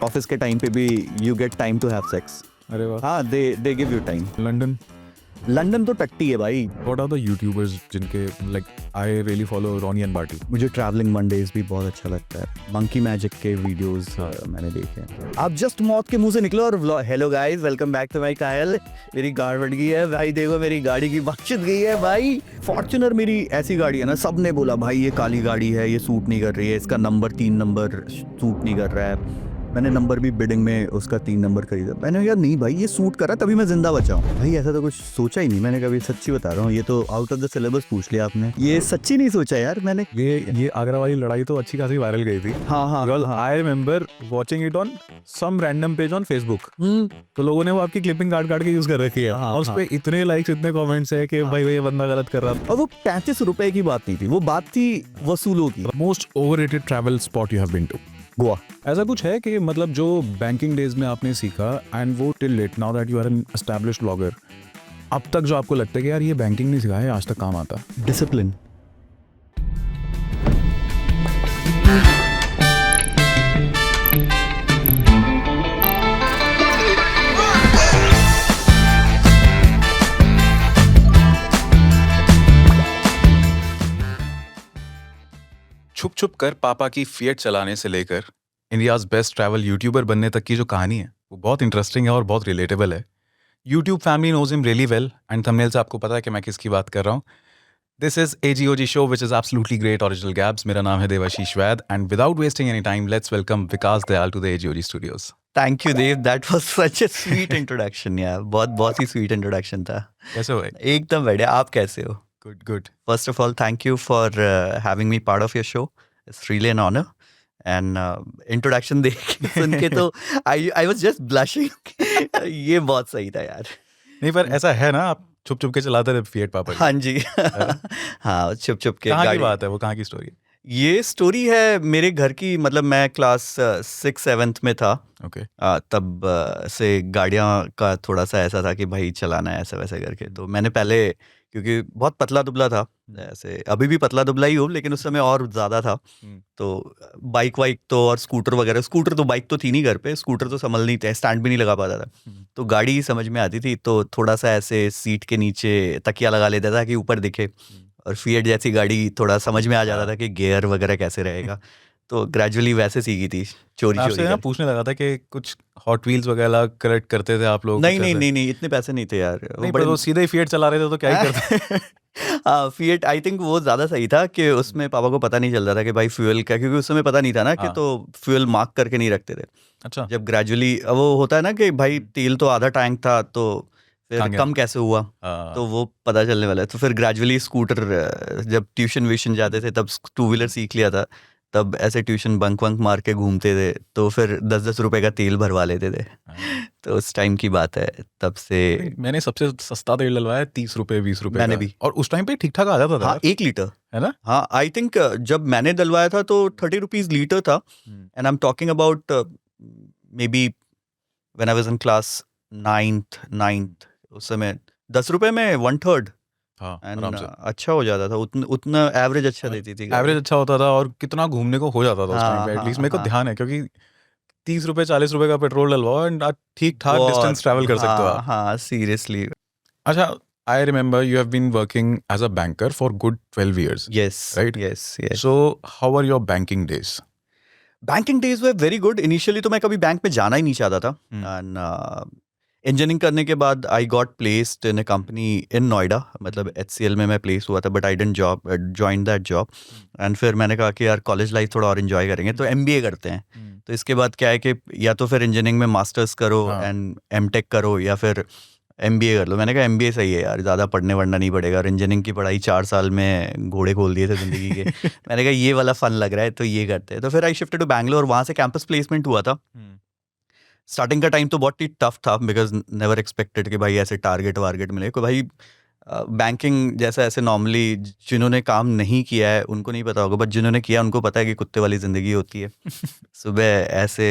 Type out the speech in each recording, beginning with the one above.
Office के time पे भी you get time to have sex. अरे वाह. हाँ, they give you time. London. London तो टट्टी है भाई. What are the YouTubers जिनके like I really follow Ronnie and Barty. मुझे ट्रैवलिंग मंडेज भी बहुत अच्छा लगता है. मंकी मैजिक के वीडियोस मैंने देखे हैं. आप जस्ट मौत के मुंह से निकलो और hello guys, welcome back to my कायल. मेरी गाड़ बढ़ गई है भाई, देखो मेरी गाड़ी की बख्शिश गई है भाई. फॉर्च्यूनर मेरी ऐसी गाड़ी है ना, सबने बोला भाई ये काली गाड़ी है, ये सूट नहीं कर रही है, इसका नंबर 3 नंबर सूट नहीं कर रहा है. मैंने नंबर भी बिडिंग में उसका 3 नंबर खरीदा. मैंने कहा नहीं भाई ये सूट कर रहा, तभी मैं जिंदा बचा हूँ. भाई ऐसा तो कुछ सोचा ही नहीं मैंने कभी, सच्ची बता रहा हूँ. ये तो आउट ऑफ द सिलेबस पूछ लिया आपने, ये सच्ची नहीं सोचा यार मैंने. ये आगरा वाली लड़ाई तो अच्छी खासी वायरल गई थी. हाँ. I remember watching it on some random page on Facebook. तो लोगों ने वो आपकी क्लिपिंग काट के यूज कर रखी है. और उस पे इतने लाइक्स, इतने कमेंट्स है कि भाई ये बंदा गलत कर रहा था. और वो 35 रुपए की बात नहीं थी, वो बात थी वसूलों की. Most overrated travel spot you have been to. Goa. ऐसा कुछ है कि मतलब जो बैंकिंग डेज में आपने सीखा एंड वो till late now that you are an established blogger, अब तक जो आपको लगता है कि यार ये बैंकिंग नहीं सिखाया, आज तक काम आता. डिसिप्लिन. छुप छुप कर पापा की फिएट चलाने से लेकर इंडियाज बेस्ट ट्रैवल यूट्यूबर बनने तक की जो कहानी है वो बहुत इंटरेस्टिंग है और बहुत रिलेटेबल है. YouTube family knows him really well and thumbnail से आपको पता है कि मैं किसकी बात कर रहा हूँ. This is AGOG show which is absolutely great original gabs. मेरा नाम है Devashish Vaid and without wasting any time let's welcome Vikas Dayal to the AGOG studios. Thank you Dev, that was such a sweet introduction यार. बहुत ही स्वीट इंट्रोडक्शन था. कैसे हो? एकदम बढ़िया. आप कैसे हो? Good. First of all thank you for having me part of your show. It's really an honour. And introduction देख के सुन के तो आई वाज जस्ट ब्लशिंग. ये बहुत सही था यार. नहीं पर ऐसा है ना, आप छुप छुप के चलाते रहे फिएट पापा. हाँ जी. हाँ, छुप छुप के. कहाँ की बात है वो, कहाँ की स्टोरी? ये स्टोरी है मेरे घर की. मतलब मैं क्लास 6-7 में था. ओके. तब से गाड़ियाँ का थोड़ा सा ऐसा था कि भाई चलाना है ऐसा वैसा करके. तो मैंने पहले, क्योंकि बहुत पतला दुबला था, ऐसे अभी भी पतला दुबला ही हूँ लेकिन उस समय और ज़्यादा था. तो बाइक वाइक तो और स्कूटर तो बाइक तो थी नहीं घर पे, स्कूटर तो संभल नहीं थे, स्टैंड भी नहीं लगा पाता था. तो गाड़ी ही समझ में आती थी. तो थोड़ा सा ऐसे सीट के नीचे तकिया लगा लेता था कि ऊपर दिखे. और फिएट जैसी गाड़ी थोड़ा समझ में आ जाता था कि गियर वगैरह कैसे रहेगा. तो ग्रेजुअली वैसे सीखी थी, चोरी आपसे ना कर. पूछने लगा था कि कुछ हॉट व्हील्स वगैरह कलेक्ट करते थे आप लोग? नहीं, इतने पैसे नहीं थे यार. नहीं, पर वो सीधे ही फिएट चला रहे थे तो क्या ही करते. हाँ, फिएट आई थिंक वो ज़्यादा सही था कि उसमें पापा को पता नहीं चलता था कि भाई फ्यूल का, क्योंकि उस समय पता नहीं था ना कि, तो फ्यूल मार्क करके नहीं रखते थे. अच्छा. जब ग्रेजुअली वो होता है ना कि भाई तेल तो आधा टैंक था तो फिर कम कैसे हुआ, तो वो पता चलने वाला है. तो फिर ग्रेजुअली स्कूटर, जब ट्यूशन व्यूशन जाते थे तब 2 व्हीलर सीख लिया था. तब ऐसे ट्यूशन बंक मार के घूमते थे. तो फिर 10-10 रुपए का तेल भरवा लेते थे. तो उस टाइम की बात है. तब से मैंने सबसे सस्ता तेल डलवाया 30 रुपए 20 रुपए मैंने का. भी. और उस टाइम पे ठीक ठाक आ जाता था. हाँ, 1 लीटर है ना. हाँ, आई थिंक जब मैंने डलवाया था तो 30 रुपीज लीटर था. And I am talking about may be when I was in class 9th. उस समय 10 रुपए में 1/3. हाँ, अच्छा हो जाता था. उतना एवरेज अच्छा देती थी. एवरेज अच्छा होता था और कितना घूमने को हो जाता था उस टाइम पे. एटलीस्ट मेरे को ध्यान है क्योंकि 30 रुपए 40 रुपए का पेट्रोल डलवाओ एंड ठीक ठाक डिस्टेंस ट्रैवल कर सकते हो आप. हाँ, सीरियसली. अच्छा, I remember you have been working as a banker for good 12 years. Yes, right? Yes. So how were your banking days? Banking days were very good. Initially तो मैं कभी बैंक में जाना ही नहीं चाहता था. And इंजीनियरिंग करने के बाद I got placed in a company इन नोएडा. मतलब HCL में मैं प्लेस हुआ था, but I didn't join that job. And फिर मैंने कहा कि यार कॉलेज लाइफ थोड़ा और एंजॉय करेंगे, तो MBA करते हैं. तो इसके बाद क्या है कि या तो फिर इंजीनियरिंग में मास्टर्स करो एंड MTech करो, या फिर MBA कर लो. मैंने कहा MBA सही है यार, ज़्यादा पढ़ने वढ़ना नहीं पड़ेगा. और इंजीनियरिंग की पढ़ाई 4 साल में घोड़े खोल दिए थे ज़िंदगी के. मैंने कहा ये वाला फन लग रहा है तो ये करते हैं. तो फिर आई शिफ्टेड टू बैंगलोर. वहाँ से कैंपस प्लेसमेंट हुआ था. स्टार्टिंग का टाइम तो बहुत ही टफ था, बिकॉज नेवर एक्सपेक्टेड कि भाई ऐसे टारगेट वारगेट मिले को. भाई बैंकिंग जैसा ऐसे नॉर्मली जिन्होंने काम नहीं किया है उनको नहीं पता होगा, बट जिन्होंने किया उनको पता है कि कुत्ते वाली ज़िंदगी होती है. सुबह ऐसे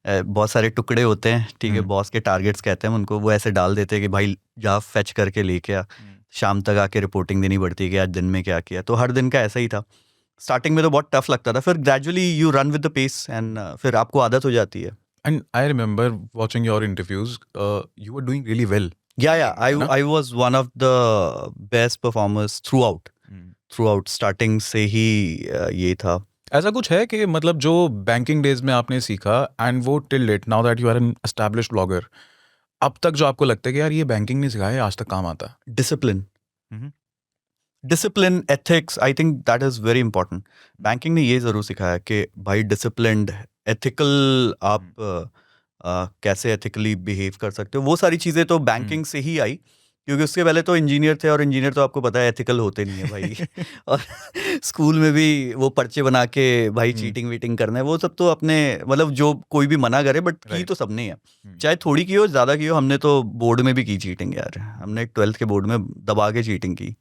बहुत सारे टुकड़े होते हैं, ठीक है, बॉस के टारगेट्स कहते हैं उनको, वो ऐसे डाल देते हैं कि भाई जा फेच करके लेके आ. शाम तक आके रिपोर्टिंग देनी पड़ती है कि आज दिन में क्या किया. तो हर दिन का ऐसा ही था. स्टार्टिंग में तो बहुत टफ लगता था, फिर gradually you run with the pace and फिर आपको आदत हो जाती है. And I remember watching your interviews. You were doing really well. Yeah, है ना? I was one of the best performers throughout starting से ही ये था. ऐसा कुछ है कि मतलब जो बैंकिंग डेज में आपने सीखा एंड वो till date now that you are an established blogger, अब तक जो आपको लगता है कि यार ये बैंकिंग ने सिखाया है, आज तक काम आता है? Discipline, ethics, I think that is very important. Banking ने ये जरूर सिखाया कि भाई डिसिप्लिन्ड, एथिकल, आप कैसे एथिकली बिहेव कर सकते हो, वो सारी चीजें तो बैंकिंग से ही आई. क्योंकि उसके पहले तो इंजीनियर थे, और इंजीनियर तो आपको पता है एथिकल होते नहीं है भाई. और स्कूल में भी वो पर्चे बना के भाई चीटिंग वीटिंग करना है, वो सब तो अपने मतलब जो कोई भी मना करे, बट की तो सबने है. चाहे थोड़ी की हो ज्यादा की हो, हमने तो बोर्ड में भी की चीटिंग यार. हमने 12th के बोर्ड में दबा के चीटिंग की.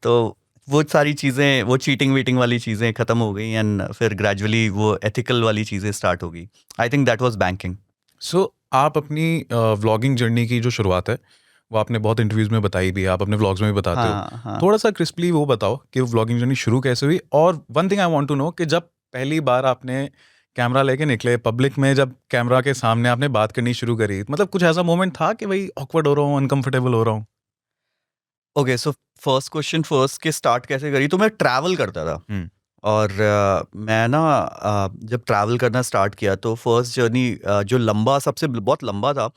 तो वो सारी चीज़ें, वो चीटिंग वीटिंग वाली चीज़ें ख़त्म हो गई, एंड फिर ग्रेजुअली वो एथिकल वाली चीज़ें स्टार्ट हो गई. I think that was banking. So आप अपनी व्लॉगिंग जर्नी की जो शुरुआत है वो आपने बहुत इंटरव्यूज में बताई भी है, आप अपने व्लॉग्स में भी बताते हो. थोड़ा सा क्रिस्पली वो बताओ कि वो व्लॉगिंग जर्नी शुरू कैसे हुई. और one thing I want to know कि जब पहली बार आपने कैमरा लेके निकले पब्लिक में, जब कैमरा के सामने आपने बात करनी शुरू करी, मतलब कुछ ऐसा मोमेंट था कि भाई ऑकवर्ड हो रहा हूँ, अनकंफर्टेबल हो रहा हूँ? Okay, so first question first, के स्टार्ट कैसे करी. तो मैं ट्रैवल करता था, और मैं ना जब ट्रैवल करना स्टार्ट किया तो फर्स्ट जर्नी जो लंबा, सबसे बहुत लंबा था,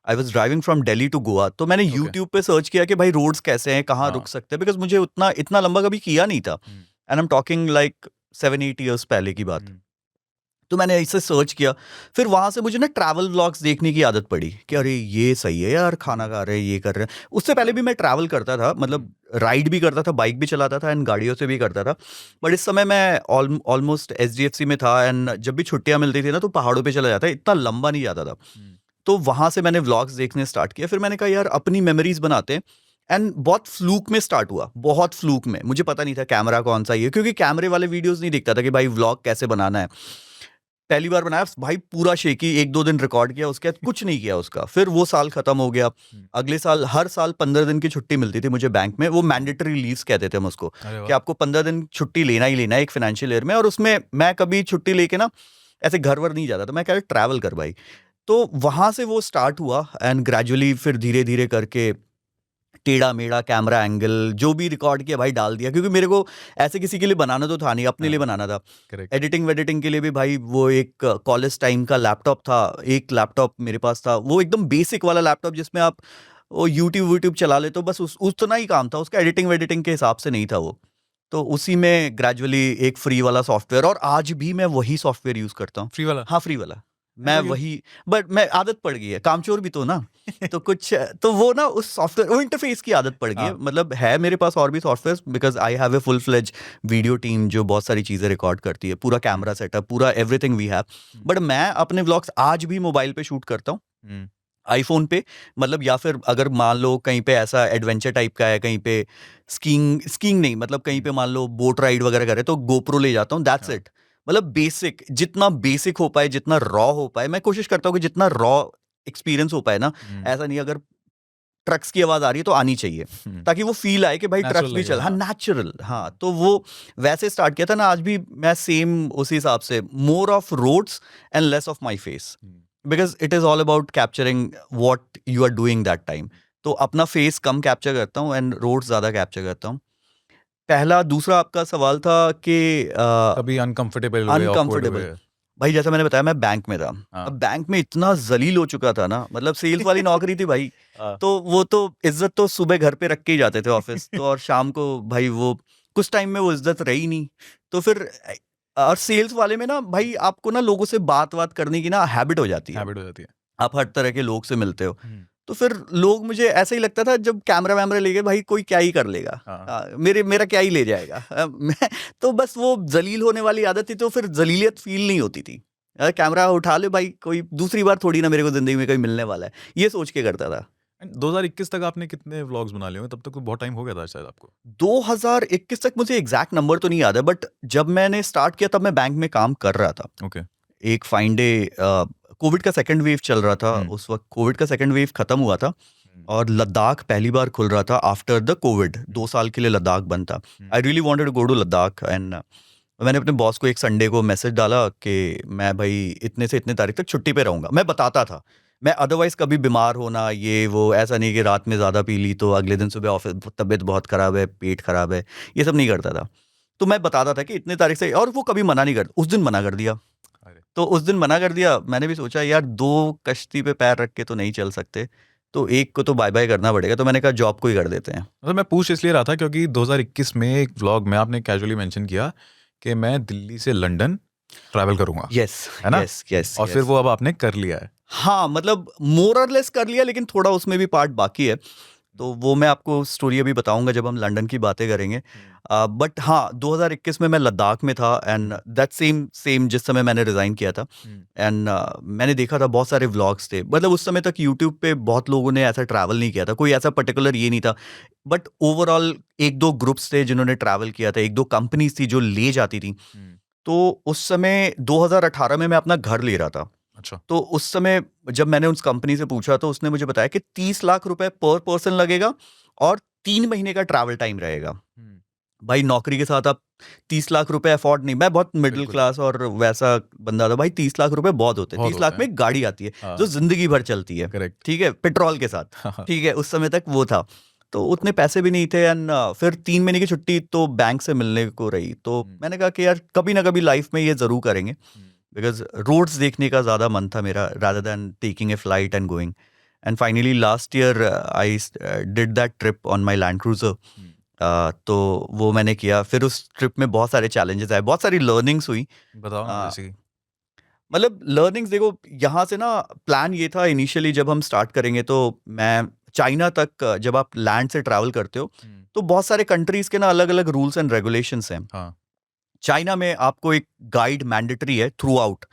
I was driving from Delhi to Goa. तो मैंने यूट्यूब पे सर्च किया कि भाई रोड्स कैसे हैं, कहाँ रुक सकते हैं, बिकॉज मुझे इतना लंबा कभी किया नहीं था. And I am talking like 7-8 years पहले की बात. तो मैंने इसे सर्च किया, फिर वहां से मुझे ना ट्रैवल व्लॉग्स देखने की आदत पड़ी कि अरे ये सही है यार, खाना खा रहे हैं, ये कर रहे हैं. उससे पहले भी मैं ट्रैवल करता था, मतलब राइड भी करता था, बाइक भी चलाता था, एंड गाड़ियों से भी करता था. बट इस समय मैं ऑलमोस्ट SDFC में था, एंड जब भी छुट्टियां मिलती थी ना तो पहाड़ों पे चला जाता, इतना लंबा नहीं जाता था. तो वहां से मैंने व्लॉग्स देखने स्टार्ट किया. फिर मैंने कहा यार अपनी मेमोरीज बनाते हैं. एंड बहुत फ्लूक में स्टार्ट हुआ, बहुत फ्लूक में. मुझे पता नहीं था कैमरा कौन सा ही है, क्योंकि कैमरे वाले वीडियोस नहीं दिखता था कि भाई व्लॉग कैसे बनाना है. पहली बार बनाया भाई, पूरा शेकी, 1-2 दिन रिकॉर्ड किया, उसके बाद कुछ नहीं किया उसका. फिर वो साल खत्म हो गया. अगले साल, हर साल 15 दिन की छुट्टी मिलती थी मुझे बैंक में. वो मैंडेटरी लीव्स कहते थे हम उसको, कि आपको 15 दिन छुट्टी लेना ही लेना है एक फाइनेंशियल ईयर में. और उसमें मैं कभी छुट्टी लेके ना ऐसे घर वर नहीं जाता था, मैं कह ट्रैवल कर भाई. तो वहां से वो स्टार्ट हुआ, एंड ग्रेजुअली फिर धीरे धीरे करके टेढ़ा मेढ़ा कैमरा एंगल जो भी रिकॉर्ड किया भाई डाल दिया, क्योंकि मेरे को ऐसे किसी के लिए बनाना तो था नहीं, अपने लिए बनाना था. एडिटिंग वेडिटिंग के लिए भी भाई वो एक कॉलेज टाइम का लैपटॉप था, एक लैपटॉप मेरे पास था, वो एकदम बेसिक वाला लैपटॉप जिसमें आप वो यूट्यूब चला ले, तो बस उतना ही काम था उसका. एडिटिंग वेडिटिंग के हिसाब से नहीं था वो. तो उसी में ग्रेजुअली एक फ्री वाला सॉफ्टवेयर, और आज भी मैं वही सॉफ्टवेयर यूज करता हूँ. फ्री वाला? हाँ, फ्री वाला मैं वही. बट मैं आदत पड़ गई है, कामचोर भी तो ना. तो कुछ तो वो ना उस सॉफ्टवेयर, वो इंटरफेस की आदत पड़ गई है. मतलब है मेरे पास और भी software, because I have a full fledge video team जो बहुत सारी चीजें रिकॉर्ड करती है, पूरा कैमरा सेटअप, पूरा एवरीथिंग वी हैव. बट मैं अपने व्लॉग्स आज भी मोबाइल पे शूट करता हूँ, आईफोन पे. मतलब या फिर अगर मान लो कहीं पे ऐसा एडवेंचर टाइप का है, कहीं पे स्कीइंग नहीं, मतलब कहीं पे मान लो बोट राइड वगैरह करे, तो गोप्रो ले जाता हूँ. That's it. मतलब बेसिक, जितना बेसिक हो पाए, जितना रॉ हो पाए, मैं कोशिश करता हूँ कि जितना रॉ एक्सपीरियंस हो पाए ना. ऐसा नहीं अगर ट्रक्स की आवाज आ रही है तो आनी चाहिए, ताकि वो फील आए कि भाई ट्रक्स भी चल. हाँ, नेचुरल. हाँ, तो वो वैसे स्टार्ट किया था ना. आज भी मैं सेम उसी हिसाब से, more off roads and less of my face, because it is all about capturing what you are doing that time. तो अपना फेस कम कैप्चर करता हूँ एंड रोड्स ज्यादा कैप्चर करता हूँ. पहला. दूसरा आपका सवाल था कि कभी अनकंफर्टेबल भाई, जैसा मैंने बताया मैं बैंक में था. अब बैंक में इतना जलील हो चुका था ना, मतलब सेल्स वाली नौकरी थी भाई. तो वो तो इज्जत तो सुबह घर पे रख के ही जाते थे ऑफिस, तो और शाम को भाई वो कुछ टाइम में वो इज्जत रही नहीं. तो फिर और सेल्स वाले में ना भाई आपको ना लोगों से बात करने की ना हैबिट हो जाती है. आप हर तरह के लोग से मिलते हो. तो फिर लोग, मुझे ऐसा ही लगता था जब कैमरा वैमरा ले गए, भाई कोई क्या ही कर लेगा, मेरा क्या ही ले जाएगा. मैं तो बस वो जलील होने वाली आदत थी, तो फिर जलीलियत फील नहीं होती थी. कैमरा उठा ले भाई, कोई दूसरी बार थोड़ी ना मेरे को जिंदगी में कोई मिलने वाला है, ये सोच के करता था. 2021 तक आपने कितने व्लॉग्स बना लिए? तब तक तो बहुत टाइम हो गया था शायद आपको. 2021 तक मुझे एग्जैक्ट नंबर तो नहीं याद है, बट जब मैंने स्टार्ट किया तब मैं बैंक में काम कर रहा था. ओके. एक फाइन डे, कोविड का सेकंड वेव चल रहा था उस वक्त. कोविड का सेकंड वेव खत्म हुआ था, और लद्दाख पहली बार खुल रहा था आफ्टर द कोविड, 2 साल के लिए लद्दाख बंद था. I really wanted to go to Ladakh and मैंने अपने बॉस को एक संडे को मैसेज डाला कि मैं भाई इतने से इतने तारीख तक छुट्टी पे रहूंगा. मैं बताता था, मैं अदरवाइज कभी बीमार होना ये वो ऐसा नहीं कि रात में ज़्यादा पी ली तो अगले दिन सुबह ऑफिस तबीयत बहुत ख़राब है, पेट ख़राब है, ये सब नहीं करता था. तो मैं बताता था कि इतने तारीख से, और वो कभी मना नहीं कर, उस दिन मना कर दिया. अरे तो उस दिन मना कर दिया. मैंने भी सोचा यार 2 कश्ती पे पैर रख के तो नहीं चल सकते, तो एक को तो बाय बाय करना पड़ेगा. तो मैंने कहा जॉब को ही कर देते हैं. मतलब मैं पूछ इसलिए रहा था क्योंकि 2021 में एक व्लॉग में आपने कैजुअली मेंशन किया कि मैं दिल्ली से लंदन ट्रैवल करूंगा, यस है ना? Yes yes. और फिर वो अब आपने कर लिया है. हाँ, मतलब मोर और लेस कर लिया, लेकिन थोड़ा उसमें भी पार्ट बाकी है. तो वो मैं आपको स्टोरी अभी बताऊंगा जब हम लंदन की बातें करेंगे. बट हाँ, 2021 में मैं लद्दाख में था एंड दैट सेम जिस समय मैंने रिज़ाइन किया था. एंड मैंने देखा था बहुत सारे व्लॉग्स थे. मतलब उस समय तक यूट्यूब पे बहुत लोगों ने ऐसा ट्रैवल नहीं किया था, कोई ऐसा पर्टिकुलर ये नहीं था. बट ओवरऑल 1-2 ग्रुप्स थे जिन्होंने ट्रैवल किया था, 1-2 कंपनीज थी जो ले जाती थी. तो उस समय 2018 में मैं अपना घर ले रहा था. अच्छा. तो उस समय जब मैंने उस कंपनी से पूछा तो उसने मुझे बताया कि 30 लाख रुपए पर पर्सन लगेगा और 3 महीने का ट्रैवल टाइम रहेगा. भाई नौकरी के साथ आप 30 लाख रुपए अफोर्ड नहीं, मैं बहुत मिडिल बिल्कुल. क्लास और वैसा बंदा था. भाई 30 लाख रुपए बहुत होते हैं. बहुत 30 लाख होते में हैं. एक गाड़ी आती है हाँ. जो जिंदगी भर चलती है. करेक्ट. ठीक है, पेट्रोल के साथ. ठीक है, उस समय तक वो था. तो उतने पैसे भी नहीं थे एंड फिर 3 महीने की छुट्टी तो बैंक से मिलने को रही. तो मैंने कहा कि यार कभी ना कभी लाइफ में ये जरूर करेंगे, बिकॉज रोड्स देखने का ज़्यादा मन था मेरा rather than taking a flight and going. And finally last year I did that trip on my land cruiser. तो वो मैंने किया. फिर उस ट्रिप में बहुत सारे चैलेंजेस आए, बहुत सारी लर्निंग्स हुई. बताओ ना आ, जैसे कि. मतलब लर्निंग्स देखो, यहाँ से ना प्लान ये था इनिशियली जब हम स्टार्ट करेंगे तो मैं चाइना तक जब आप लैंड से ट्रैवल करते हो तो बहुत सारे कंट्रीज के ना अलग अलग रूल्स एंड रेगुलेशंस हैं. हाँ. चाइना में आपको एक गाइड मैंडेटरी है थ्रू आउट.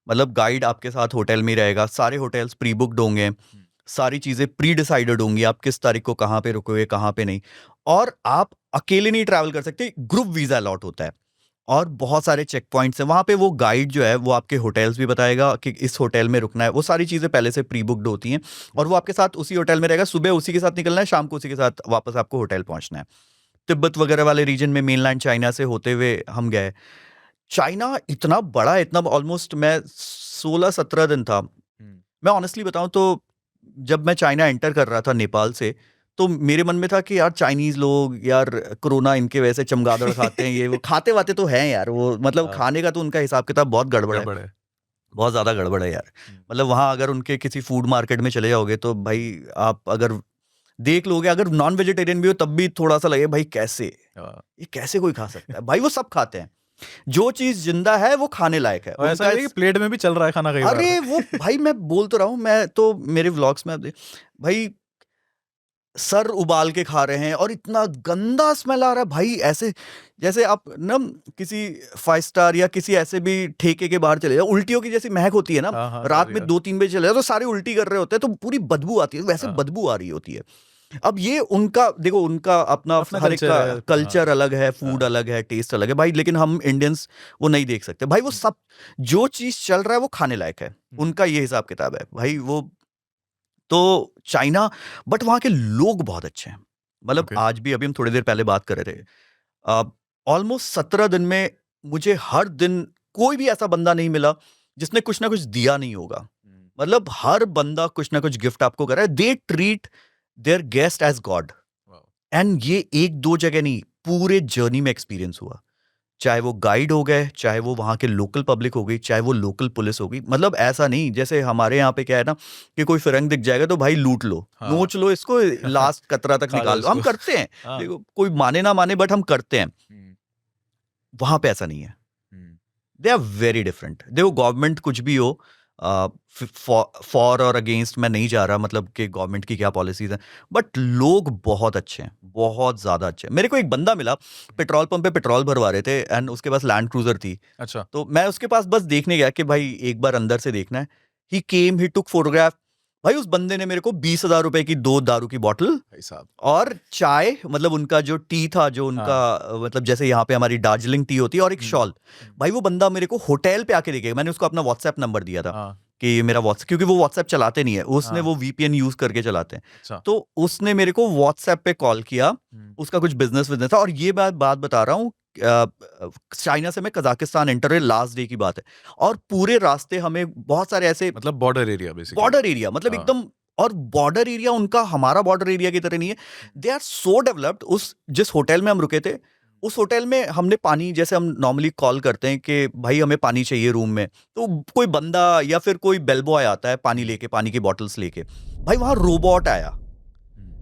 मतलब गाइड आपके साथ होटल में रहेगा, सारे होटल्स प्री बुक्ड होंगे, सारी चीज़ें प्री डिसाइडेड होंगी, आप किस तारीख को कहाँ पे रुकोगे कहाँ पे नहीं. और आप अकेले नहीं ट्रैवल कर सकते, ग्रुप वीज़ा अलॉट होता है. और बहुत सारे चेक पॉइंट्स हैं वहाँ पे. वो गाइड जो है वो आपके होटल्स भी बताएगा कि इस होटल में रुकना है. वो सारी चीज़ें पहले से प्री बुक्ड होती हैं और वो आपके साथ उसी होटल में रहेगा. सुबह उसी के साथ निकलना है, शाम को उसी के साथ वापस आपको होटल पहुँचना है. तिब्बत वगैरह वाले रीजन में मेनलैंड चाइना से होते हुए हम गए. चाइना इतना बड़ा है, इतना ऑलमोस्ट मैं 16-17 दिन था. मैं ऑनेस्टली बताऊं तो जब मैं चाइना एंटर कर रहा था नेपाल से, तो मेरे मन में था कि यार चाइनीज लोग यार कोरोना इनके वजह से चमगादड़ खाते हैं, ये वो खाते वाते तो हैं यार वो, मतलब खाने का तो उनका हिसाब किताब बहुत गड़बड़ है, बहुत ज़्यादा गड़बड़ है यार. मतलब वहाँ अगर उनके किसी फूड मार्केट में चले जाओगे तो भाई आप अगर देख लोगे, अगर नॉन वेजिटेरियन भी हो तब भी थोड़ा सा लगे भाई कैसे ये कैसे कोई खा सकता है. भाई वो सब खाते हैं, जो चीज जिंदा है वो खाने लायक है. और ऐसा है कि प्लेट में भी चल रहा है खाना कई बार. अरे वो भाई मैं बोल तो रहा हूँ, मैं तो मेरे व्लॉग्स में भाई सर उबाल के खा रहे हैं और इतना गंदा स्मेल आ रहा है भाई, ऐसे जैसे आप ना किसी 5 स्टार या किसी ऐसे भी ठेके के बाहर चले जाओ, उल्टियों की जैसी महक होती है ना. हाँ, रात में 2-3 बजे चले जाओ तो सारे उल्टी कर रहे होते हैं तो पूरी बदबू आती है, वैसे बदबू आ रही होती है. अब ये उनका देखो, उनका अपना हर एक का कल्चर अलग है, फूड अलग है, टेस्ट अलग है भाई. लेकिन हम इंडियंस वो नहीं देख सकते भाई. वो सब जो चीज चल रहा है वो खाने लायक है, उनका ये हिसाब किताब है भाई. वो तो चाइना, बट वहाँ के लोग बहुत अच्छे हैं. मतलब आज भी, अभी हम थोड़ी देर पहले बात कर रहे थे, ऑलमोस्ट 17 दिन में मुझे हर दिन कोई भी ऐसा बंदा नहीं मिला जिसने कुछ ना कुछ दिया नहीं होगा. मतलब हर बंदा कुछ ना कुछ गिफ्ट आपको कर रहा है. They treat their guest as god. And ये 1-2 जगह नहीं, पूरे जर्नी में एक्सपीरियंस हुआ. चाहे वो गाइड हो गए, चाहे वो वहाँ के लोकल पब्लिक हो गई, चाहे वो लोकल पुलिस हो गई. मतलब ऐसा नहीं जैसे हमारे यहाँ पे क्या है ना कि कोई फिरंग दिख जाएगा तो भाई लूट लो, नोच लो इसको, लास्ट कतरा तक निकाल लो. हम करते हैं, देखो कोई माने ना माने बट हम करते हैं. वहां पे ऐसा नहीं है. They are very different. देखो गवर्नमेंट कुछ भी हो, फॉर और अगेंस्ट मैं नहीं जा रहा, मतलब कि गवर्नमेंट की क्या पॉलिसीज हैं, बट लोग बहुत अच्छे हैं, बहुत ज्यादा अच्छे हैं. मेरे को एक बंदा मिला, पेट्रोल पंप पे पेट्रोल भरवा रहे थे एंड उसके पास लैंड क्रूजर थी. अच्छा. तो मैं उसके पास बस देखने गया कि भाई एक बार अंदर से देखना है. ही केम, ही टुक फोटोग्राफ. भाई उस बंदे ने मेरे को 20,000 रुपए की 2 दारू की बोतल और चाय, मतलब उनका जो टी था, जो उनका मतलब जैसे यहाँ पे हमारी दार्जिलिंग टी होती है, और एक शॉल. भाई वो बंदा मेरे को होटल पे आके देखेगा. मैंने उसको अपना व्हाट्सएप नंबर दिया था. कि ये मेरा व्हाट्सएप, क्योंकि वो व्हाट्सएप चलाते नहीं है, उसने हाँ। वो वीपीएन यूज करके चलाते हैं। अच्छा। तो उसने मेरे को व्हाट्सएप पे कॉल किया, उसका कुछ बिजनेस था, और ये बात बता रहा हूँ, चाइना से मैं कजाकिस्तान एंटर हुए, लास्ट डे की बात है, और पूरे रास्ते हमें बहुत सारे ऐसे मतलब border area basically. Border area, मतलब हाँ। एकदम, और बॉर्डर एरिया उनका हमारा बॉर्डर एरिया की तरह नहीं है, दे आर सो डेवलप्ड। उस जिस होटल में हम रुके थे, उस होटल में हमने पानी, जैसे हम नॉर्मली कॉल करते हैं कि भाई हमें पानी चाहिए रूम में, तो कोई बंदा या फिर कोई बेल बॉय आता है पानी लेके, पानी की बॉटल्स लेके, भाई वहां रोबोट आया,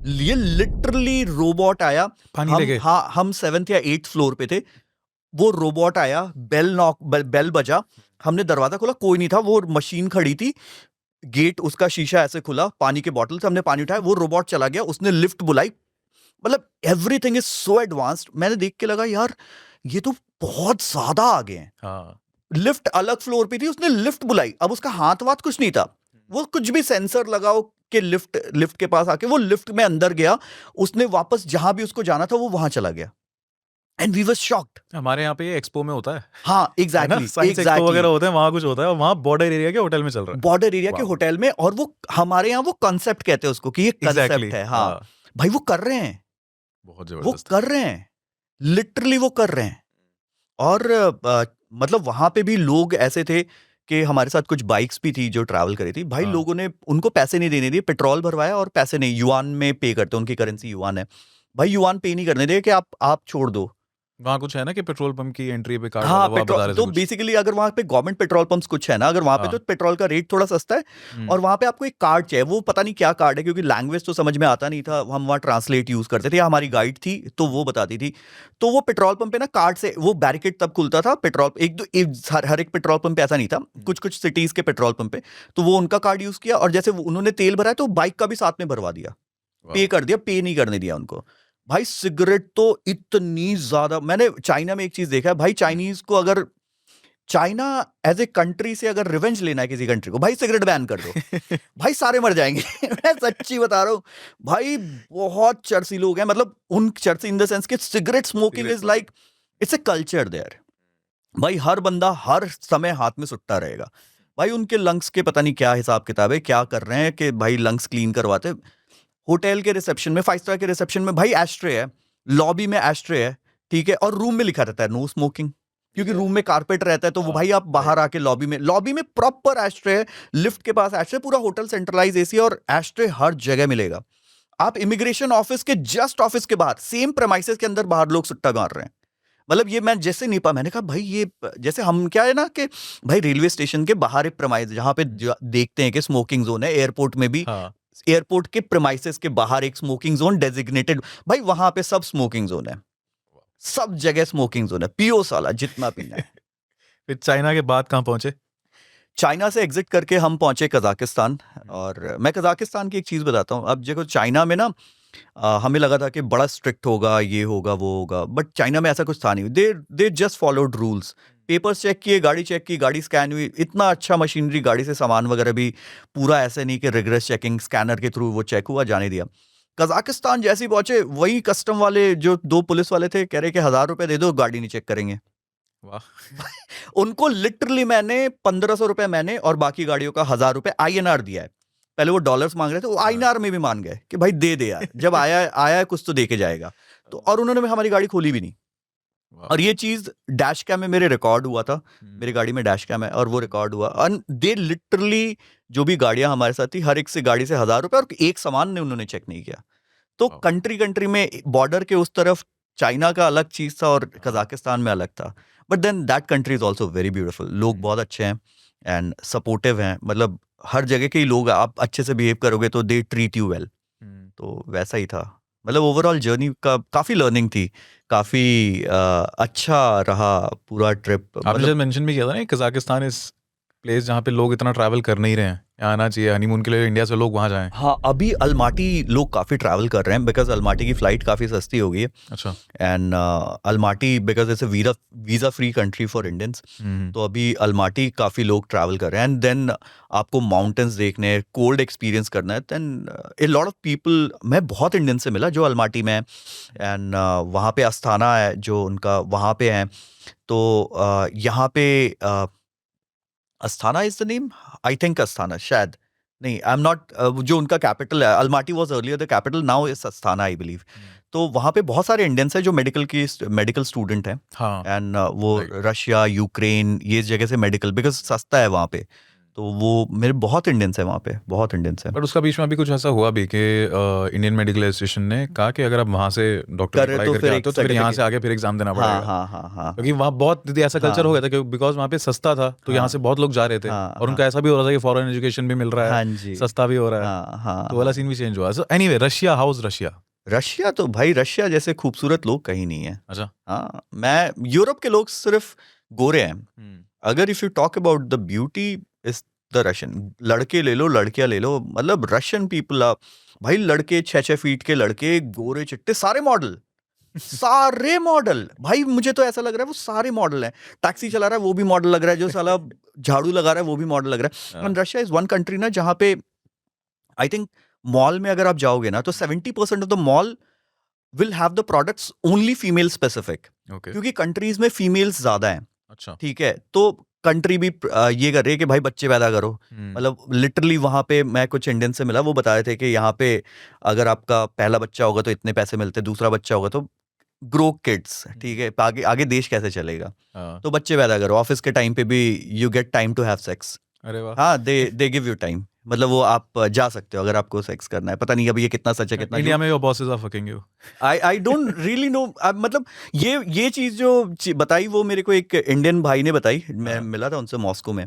ये लिटरली रोबोट आया। पानी लेके। हम 7th या 8th फ्लोर पे थे, वो रोबोट आया, बेल बजा, हमने दरवाजा खोला, कोई नहीं था, वो मशीन खड़ी थी, गेट उसका शीशा ऐसे खुला, पानी के बॉटल से हमने पानी उठाया, वो रोबोट चला गया, उसने लिफ्ट बुलाई, मतलब एवरीथिंग इज सो एडवांस्ड। मैंने देख के लगा यार ये तो बहुत ज्यादा आगे हैं। हाँ। लिफ्ट अलग फ्लोर पे थी, उसने लिफ्ट बुलाई, अब उसका हाथ वाथ कुछ नहीं था, वो कुछ भी सेंसर लगाओ कि लिफ्ट के पास आके वो लिफ्ट में अंदर गया, उसने वापस जहां भी उसको जाना था वो वहां चला गया, एंड वी वर शॉक्ड। हमारे यहाँ पे एक्सपो में होता है। हाँ एग्जैक्टली, साइंस एक्सपो वगैरह होते हैं, वहां कुछ होता है, और वहां बॉर्डर एरिया के होटल में चल रहा है। बॉर्डर एरिया के Wow. होटल में, और वो हमारे यहाँ वो कॉन्सेप्ट कहते हैं उसको, कि ये Exactly. कॉन्सेप्ट है। हाँ भाई वो कर रहे हैं, बहुत वो जबरदस्त। कर रहे हैं, लिटरली वो कर रहे हैं। और मतलब वहां पे भी लोग ऐसे थे कि हमारे साथ कुछ बाइक्स भी थी जो ट्रैवल करी थी, भाई हाँ। लोगों ने उनको पैसे नहीं देने दिए, पेट्रोल भरवाया और पैसे नहीं, युआन में पे करते, उनकी करेंसी युआन है, भाई युआन पे नहीं करने दिए कि आप छोड़ दो। वहाँ कुछ है ना कि पेट्रोल पंप की एंट्री पे कार्ड हाँ वाला, वो आप बता पेट्रोल रहे थे तो कुछ। बेसिकली अगर वहां पे गवर्नमेंट पेट्रोल पंप्स कुछ है ना, अगर वहां पे हाँ। तो पेट्रोल का रेट थोड़ा सस्ता है, और वहां पे आपको एक कार्ड चाहिए, वो पता नहीं क्या कार्ड है, क्योंकि लैंग्वेज तो समझ में आता नहीं था, हम वहाँ ट्रांसलेट यूज करते थे, या हमारी गाइड थी तो वो बताती थी। तो वो पेट्रोल पंप पे ना कार्ड से वो बैरिकेड तब खुलता था, पेट्रोल हर एक पेट्रोल पंप पे ऐसा नहीं था, कुछ कुछ सिटीज के पेट्रोल पंप पे, तो वो उनका कार्ड यूज किया, और जैसे उन्होंने तेल भरा तो बाइक का भी साथ में भरवा दिया, पे कर दिया, पे नहीं करने दिया उनको। भाई सिगरेट तो इतनी ज्यादा, मैंने चाइना में एक चीज देखा है भाई, चाइनीज को अगर चाइना एज ए कंट्री से अगर रिवेंज लेना है किसी कंट्री को, भाई सिगरेट बैन कर दो, भाई सारे मर जाएंगे। मैं सच्ची बता रहा हूँ भाई, बहुत चर्सी लोग हैं, मतलब उन चर्सी इन द सेंस कि cigarette smoking is like it's a culture there. भाई हर बंदा हर समय हाथ में सुट्टा रहेगा, भाई उनके लंग्स के पता नहीं क्या हिसाब किताब है, क्या कर रहे हैं कि भाई लंग्स क्लीन करवाते। होटल के रिसेप्शन में, 5 स्टार के रिसेप्शन में भाई एस्ट्रे है, लॉबी में एस्ट्रे है, ठीक है, और रूम में लिखा रहता है नो स्मोकिंग, क्योंकि रूम में कारपेट रहता है, तो वो भाई आप बाहर आके लॉबी में प्रॉपर एस्ट्रे है, लिफ्ट के पास एस्ट्रे, पूरा होटल सेंट्रलाइज एसी, और एस्ट्रे हर जगह मिलेगा। आप इमिग्रेशन ऑफिस के जस्ट ऑफिस के बाहर, सेम प्रेमाइसेस के अंदर बाहर लोग सुट्टा मार रहे हैं। मतलब ये मैं जैसे नहीं पा, मैंने कहा भाई ये जैसे हम क्या है ना कि भाई रेलवे स्टेशन के बाहर एक प्रेमाइस जहां पे देखते हैं कि स्मोकिंग जोन है, एयरपोर्ट में भी हाँ। एयरपोर्ट के प्रेमाइसेस के बाहर एक स्मोकिंग जोन डेजिग्नेटेड, भाई वहां पे सब स्मोकिंग जोन है, सब जगह स्मोकिंग जोन है, पियो साला जितना पीना है। फिर चाइना के बाद कहाँ पहुंचे? चाइना से एग्जिट करके हम पहुंचे कजाकिस्तान, और मैं कजाकिस्तान की एक चीज बताता हूँ। अब देखो चाइना में ना हमें लगा था कि बड़ा स्ट्रिक्ट होगा, ये होगा वो होगा, बट चाइना में ऐसा कुछ था नहीं, they just followed rules, papers check किए, गाड़ी चेक की, गाड़ी स्कैन हुई, इतना अच्छा मशीनरी, गाड़ी से सामान वगैरह भी पूरा ऐसे नहीं कि रिग्रेस चेकिंग, स्कैनर के थ्रू वो चेक हुआ, जाने दिया। कजाकिस्तान जैसे ही पहुंचे, वही कस्टम वाले जो 2 पुलिस वाले थे कह रहे कि 1000 रुपए दे दो, गाड़ी नहीं चेक करेंगे। वाह। उनको लिटरली मैंने 1500 रुपए मैंने और बाकी गाड़ियों का 1000 रुपए INR दिया है। पहले वो डॉलर्स मांग रहे थे, वो INR में भी मान गए कि भाई दे दे यार, जब आया है कुछ तो दे के जाएगा। तो और उन्होंने हमारी गाड़ी खोली भी नहीं। और ये चीज डैश कैम में मेरे रिकॉर्ड हुआ था, मेरी गाड़ी में डैश कैम है और वो रिकॉर्ड हुआ। और दे लिटरली जो भी गाड़ियां हमारे साथ थी, हर एक से गाड़ी से 1000 रुपए, और एक सामान ने उन्होंने चेक नहीं किया। तो कंट्री में बॉर्डर के उस तरफ चाइना का अलग चीज था और कजाकिस्तान में अलग था। But then that country is also very beautiful, लोग बहुत अच्छे हैं एंड सपोर्टिव हैं, मतलब हर जगह के ही लोग, आप अच्छे से बिहेव करोगे तो दे ट्रीट यू वेल। तो वैसा ही था, मतलब ओवरऑल जर्नी का काफी लर्निंग थी, काफी अच्छा रहा पूरा ट्रिप। आपने जब मेंशन भी किया था ना, कजाकिस्तान इज प्लेस जहाँ पे लोग इतना ट्रैवल कर नहीं रहे हैं, यहाँ आना चाहिए हनीमून के लिए, इंडिया से लोग वहाँ जाएं। हाँ अभी अलमाटी लोग काफी ट्रैवल कर रहे हैं, बिकॉज अलमाटी की फ्लाइट काफी सस्ती हो गई है। अच्छा। And Almaty because it's a visa free country for Indians, तो अभी अलमाटी काफी लोग ट्रैवल कर रहे हैं। एंड देन आपको माउंटेन्स देखने, कोल्ड एक्सपीरियंस करना है, then a lot of people, मैं बहुत इंडियन से मिला जो अलमाटी में है। एंड वहाँ पे अस्थाना है जो उनका वहाँ पे है। तो यहाँ पे Asthana is the name, I think Asthana शायद, नहीं आई एम नॉट, जो उनका कैपिटल है Almaty was earlier the capital, now is Asthana I believe. तो वहाँ पे बहुत सारे इंडियंस हैं जो मेडिकल स्टूडेंट हैं, हाँ एंड वो राइट। रशिया यूक्रेन ये जगह से मेडिकल, बिकॉज सस्ता है वहाँ पे, तो वो मेरे बहुत इंडियंस हैं वहाँ पे, बहुत इंडियंस हैं। बट उसका बीच में अभी कुछ ऐसा हुआ भी कि इंडियन मेडिकल एसोसिएशन ने कहा कि अगर आप वहाँ से डॉक्टर की करे पढ़ाई तो करके फिर आते एक हो तो फिर यहाँ से सर्टिफिकेट, आगे फिर एग्जाम देना हाँ पड़ेगा, हाँ हाँ हाँ क्योंकि वहाँ बहुत दीदी ऐसा कल्चर हो गया था कि बिकॉज वहाँ पे सस्ता था तो यहाँ से बहुत लोग जा रहे थे, हाँ और उनका हाँ ऐसा भी हो रहा था कि फॉरेन एजुकेशन भी मिल रहा हाँ है, जी, सस्ता भी हो रहा है, हाँ हाँ तो वाला हाँ। सीन भी चेंज हुआ। So anyway, Russia, house Russia? Russia तो भाई, रशिया जैसे खूबसूरत लोग कहीं नहीं है। अच्छा। हाँ, मैं यूरोप के लोग सिर्फ गोरे हैं। अगर if you talk about the beauty is the Russian, लड़के ले लो लड़कियां ले लो, मतलब रशियन पीपल आ भाई, लड़के 6-6 फीट के लड़के, गोरे चिट्टे, सारे मॉडल, सारे मॉडल भाई, मुझे तो ऐसा लग रहा है वो सारे मॉडल हैं। टैक्सी चला रहा है वो भी मॉडल लग रहा है, जो साला झाड़ू लगा रहा है वो भी मॉडल लग रहा है। And Russia is one country ना जहाँ पे आई थिंक मॉल में अगर आप जाओगे ना तो 70% of the mall will have the products only female specific, okay. क्योंकि कंट्रीज में फीमेल्स ज्यादा हैं। अच्छा। ठीक है, तो कंट्री भी ये कर रही है कि भाई बच्चे पैदा करो। मतलब लिटरली वहां पे मैं कुछ इंडियन से मिला, वो बता रहे थे कि यहाँ पे अगर आपका पहला बच्चा होगा तो इतने पैसे मिलते, दूसरा बच्चा होगा तो ग्रो किड्स, ठीक है, आगे आगे देश कैसे चलेगा, हाँ। तो बच्चे पैदा करो। ऑफिस के टाइम पे भी you get time to have sex. अरे वाह। हाँ, दे गिव यू टाइम, मतलब वो आप जा सकते हो अगर आपको सेक्स करना है। पता नहीं अब ये कितना सच है कितना इंडिया झूठ, में your bosses are fucking you? I don't really know. मतलब ये चीज जो बताई वो मेरे को एक इंडियन भाई ने बताई, मैं मिला था उनसे मॉस्को में।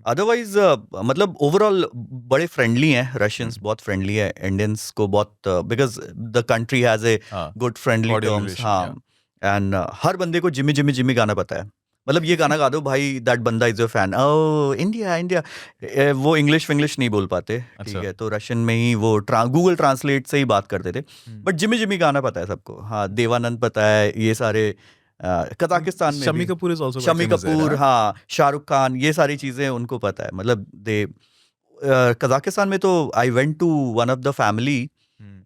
अदरवाइज मतलब ओवरऑल बड़े फ्रेंडली हैं रशियंस, बहुत फ्रेंडली है इंडियंस को बहुत, because the country has a good friendly Cordial terms. relation, हाँ, एंड हर बंदे को जिमी जिमी जिमी गाना पता है, मतलब ये गाना गा दो भाई, दैट बंदा is your fan, oh India India. वो इंग्लिश विंग्लिश नहीं बोल पाते, ठीक अच्छा। है, तो रशियन में ही वो गूगल ट्रांसलेट से ही बात करते थे, बट जिमी जिमी गाना पता है सबको। हाँ, देवानंद पता है, ये सारे कजाकिस्तान में शम्मी भी कपूर इज आल्सो शम्मी कपूर, हाँ, शाहरुख खान, ये सारी चीजें उनको पता है। मतलब दे कजाकिस्तान में तो I went to one of the family,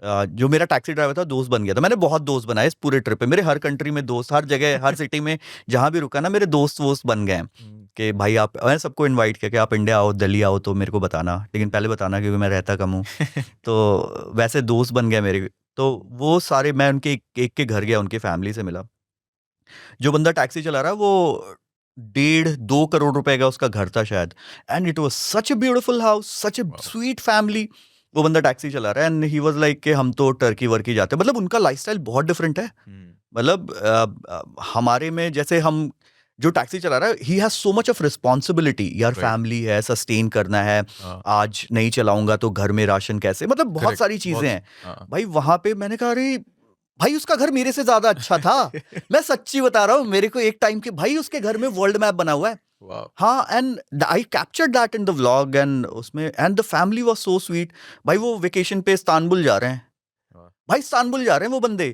जो मेरा टैक्सी ड्राइवर था, दोस्त बन गया था। मैंने बहुत दोस्त बनाए इस पूरे ट्रिप पे, मेरे हर कंट्री में दोस्त, हर जगह हर सिटी में जहां भी रुका ना मेरे दोस्त वोस्त बन गए हैं कि भाई आप, मैं सबको इनवाइट किया कि आप इंडिया आओ, दिल्ली आओ तो मेरे को बताना, लेकिन पहले बताना क्योंकि मैं रहता कम हूँ। तो वैसे दोस्त बन गए मेरे, तो वो सारे मैं उनके एक के घर गया, उनके फैमिली से मिला। जो बंदा टैक्सी चला रहा है वो 1.5-2 करोड़ रुपए का उसका घर था शायद, and it was such a beautiful house, such a sweet family. वो बंदा टैक्सी चला रहा है एंड ही वाज लाइक कि हम तो टर्की वर्की जाते हैं, मतलब उनका लाइफस्टाइल बहुत डिफरेंट है। मतलब हमारे में जैसे हम, जो टैक्सी चला रहा है he has so much of responsibility, यार फैमिली है, सस्टेन करना है, आज नहीं चलाऊंगा तो घर में राशन कैसे, मतलब बहुत सारी चीजें हैं भाई। वहां पे मैंने कहा अरे भाई उसका घर मेरे से ज्यादा अच्छा था। मैं सच्ची बता रहा हूँ, मेरे को एक टाइम के भाई उसके घर में वर्ल्ड मैप बना हुआ है। हाँ, and I captured that in the vlog, and उसमें and the family was so sweet. भाई वो वेकेशन पे इस्तांबुल जा रहे हैं, भाई इस्तांबुल जा रहे हैं वो बंदे,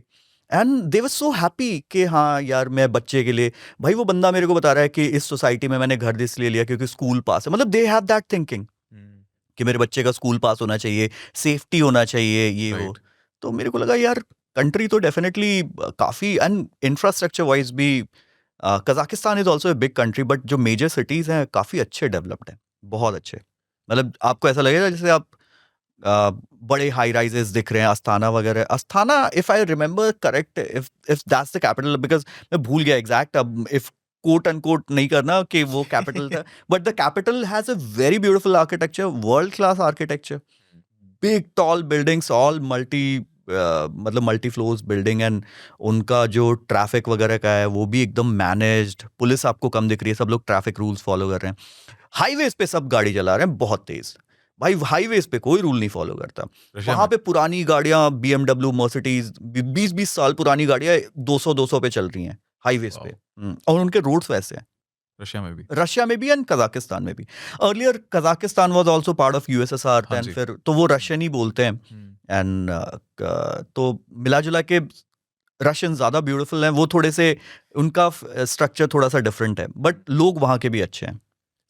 and they were so happy कि हाँ यार मैं बच्चे के लिए, भाई वो बंदा मेरे को बता रहा है कि इस सोसाइटी में मैंने घर इसलिए लिया क्योंकि स्कूल पास है, मतलब दे हैव दैट थिंकिंग कि मेरे बच्चे का स्कूल पास होना चाहिए, सेफ्टी होना चाहिए, ये वो। तो मेरे को लगा यार कंट्री तो डेफिनेटली काफ़ी, एंड इंफ्रास्ट्रक्चर वाइज भी Kazakhstan is also a big country, but जो मेजर सिटीज़ हैं काफ़ी अच्छे डेवलप्ड हैं, बहुत अच्छे। मतलब आपको ऐसा लगेगा जैसे आप बड़े हाई राइजेस दिख रहे हैं, अस्थाना वगैरह। Asthana if I remember correct, if that's the capital, because मैं भूल गया एग्जैक्ट, अब इफ कोट एंड कोट नहीं करना कि वो कैपिटल था, but the capital has a very beautiful architecture, world class architecture, big tall buildings, all मतलब मल्टी फ्लोर्स बिल्डिंग, एंड उनका जो ट्रैफिक वगैरह का है वो भी एकदम मैनेज्ड। पुलिस आपको कम दिख रही है, सब लोग ट्रैफिक रूल्स फॉलो कर रहे हैं। हाईवेज पे सब गाड़ी चला रहे हैं बहुत तेज, भाई हाईवेज पे कोई रूल नहीं फॉलो करता। वहां पे पुरानी गाड़ियां, BMW, मर्सिडीज, 20-20 साल पुरानी गाड़ियां 200-200 पे चल रही हैं हाईवेज पे, और उनके रोड्स वैसे हैं। रशिया में भी एंड कजाकिस्तान में भी। Earlier Kazakhstan was also part of USSR, then फिर तो वो रशियन ही बोलते हैं, एंड तो मिला जुला के रशियन ज्यादा ब्यूटीफुल हैं, वो थोड़े से उनका स्ट्रक्चर थोड़ा सा डिफरेंट है, बट लोग वहां के भी अच्छे हैं।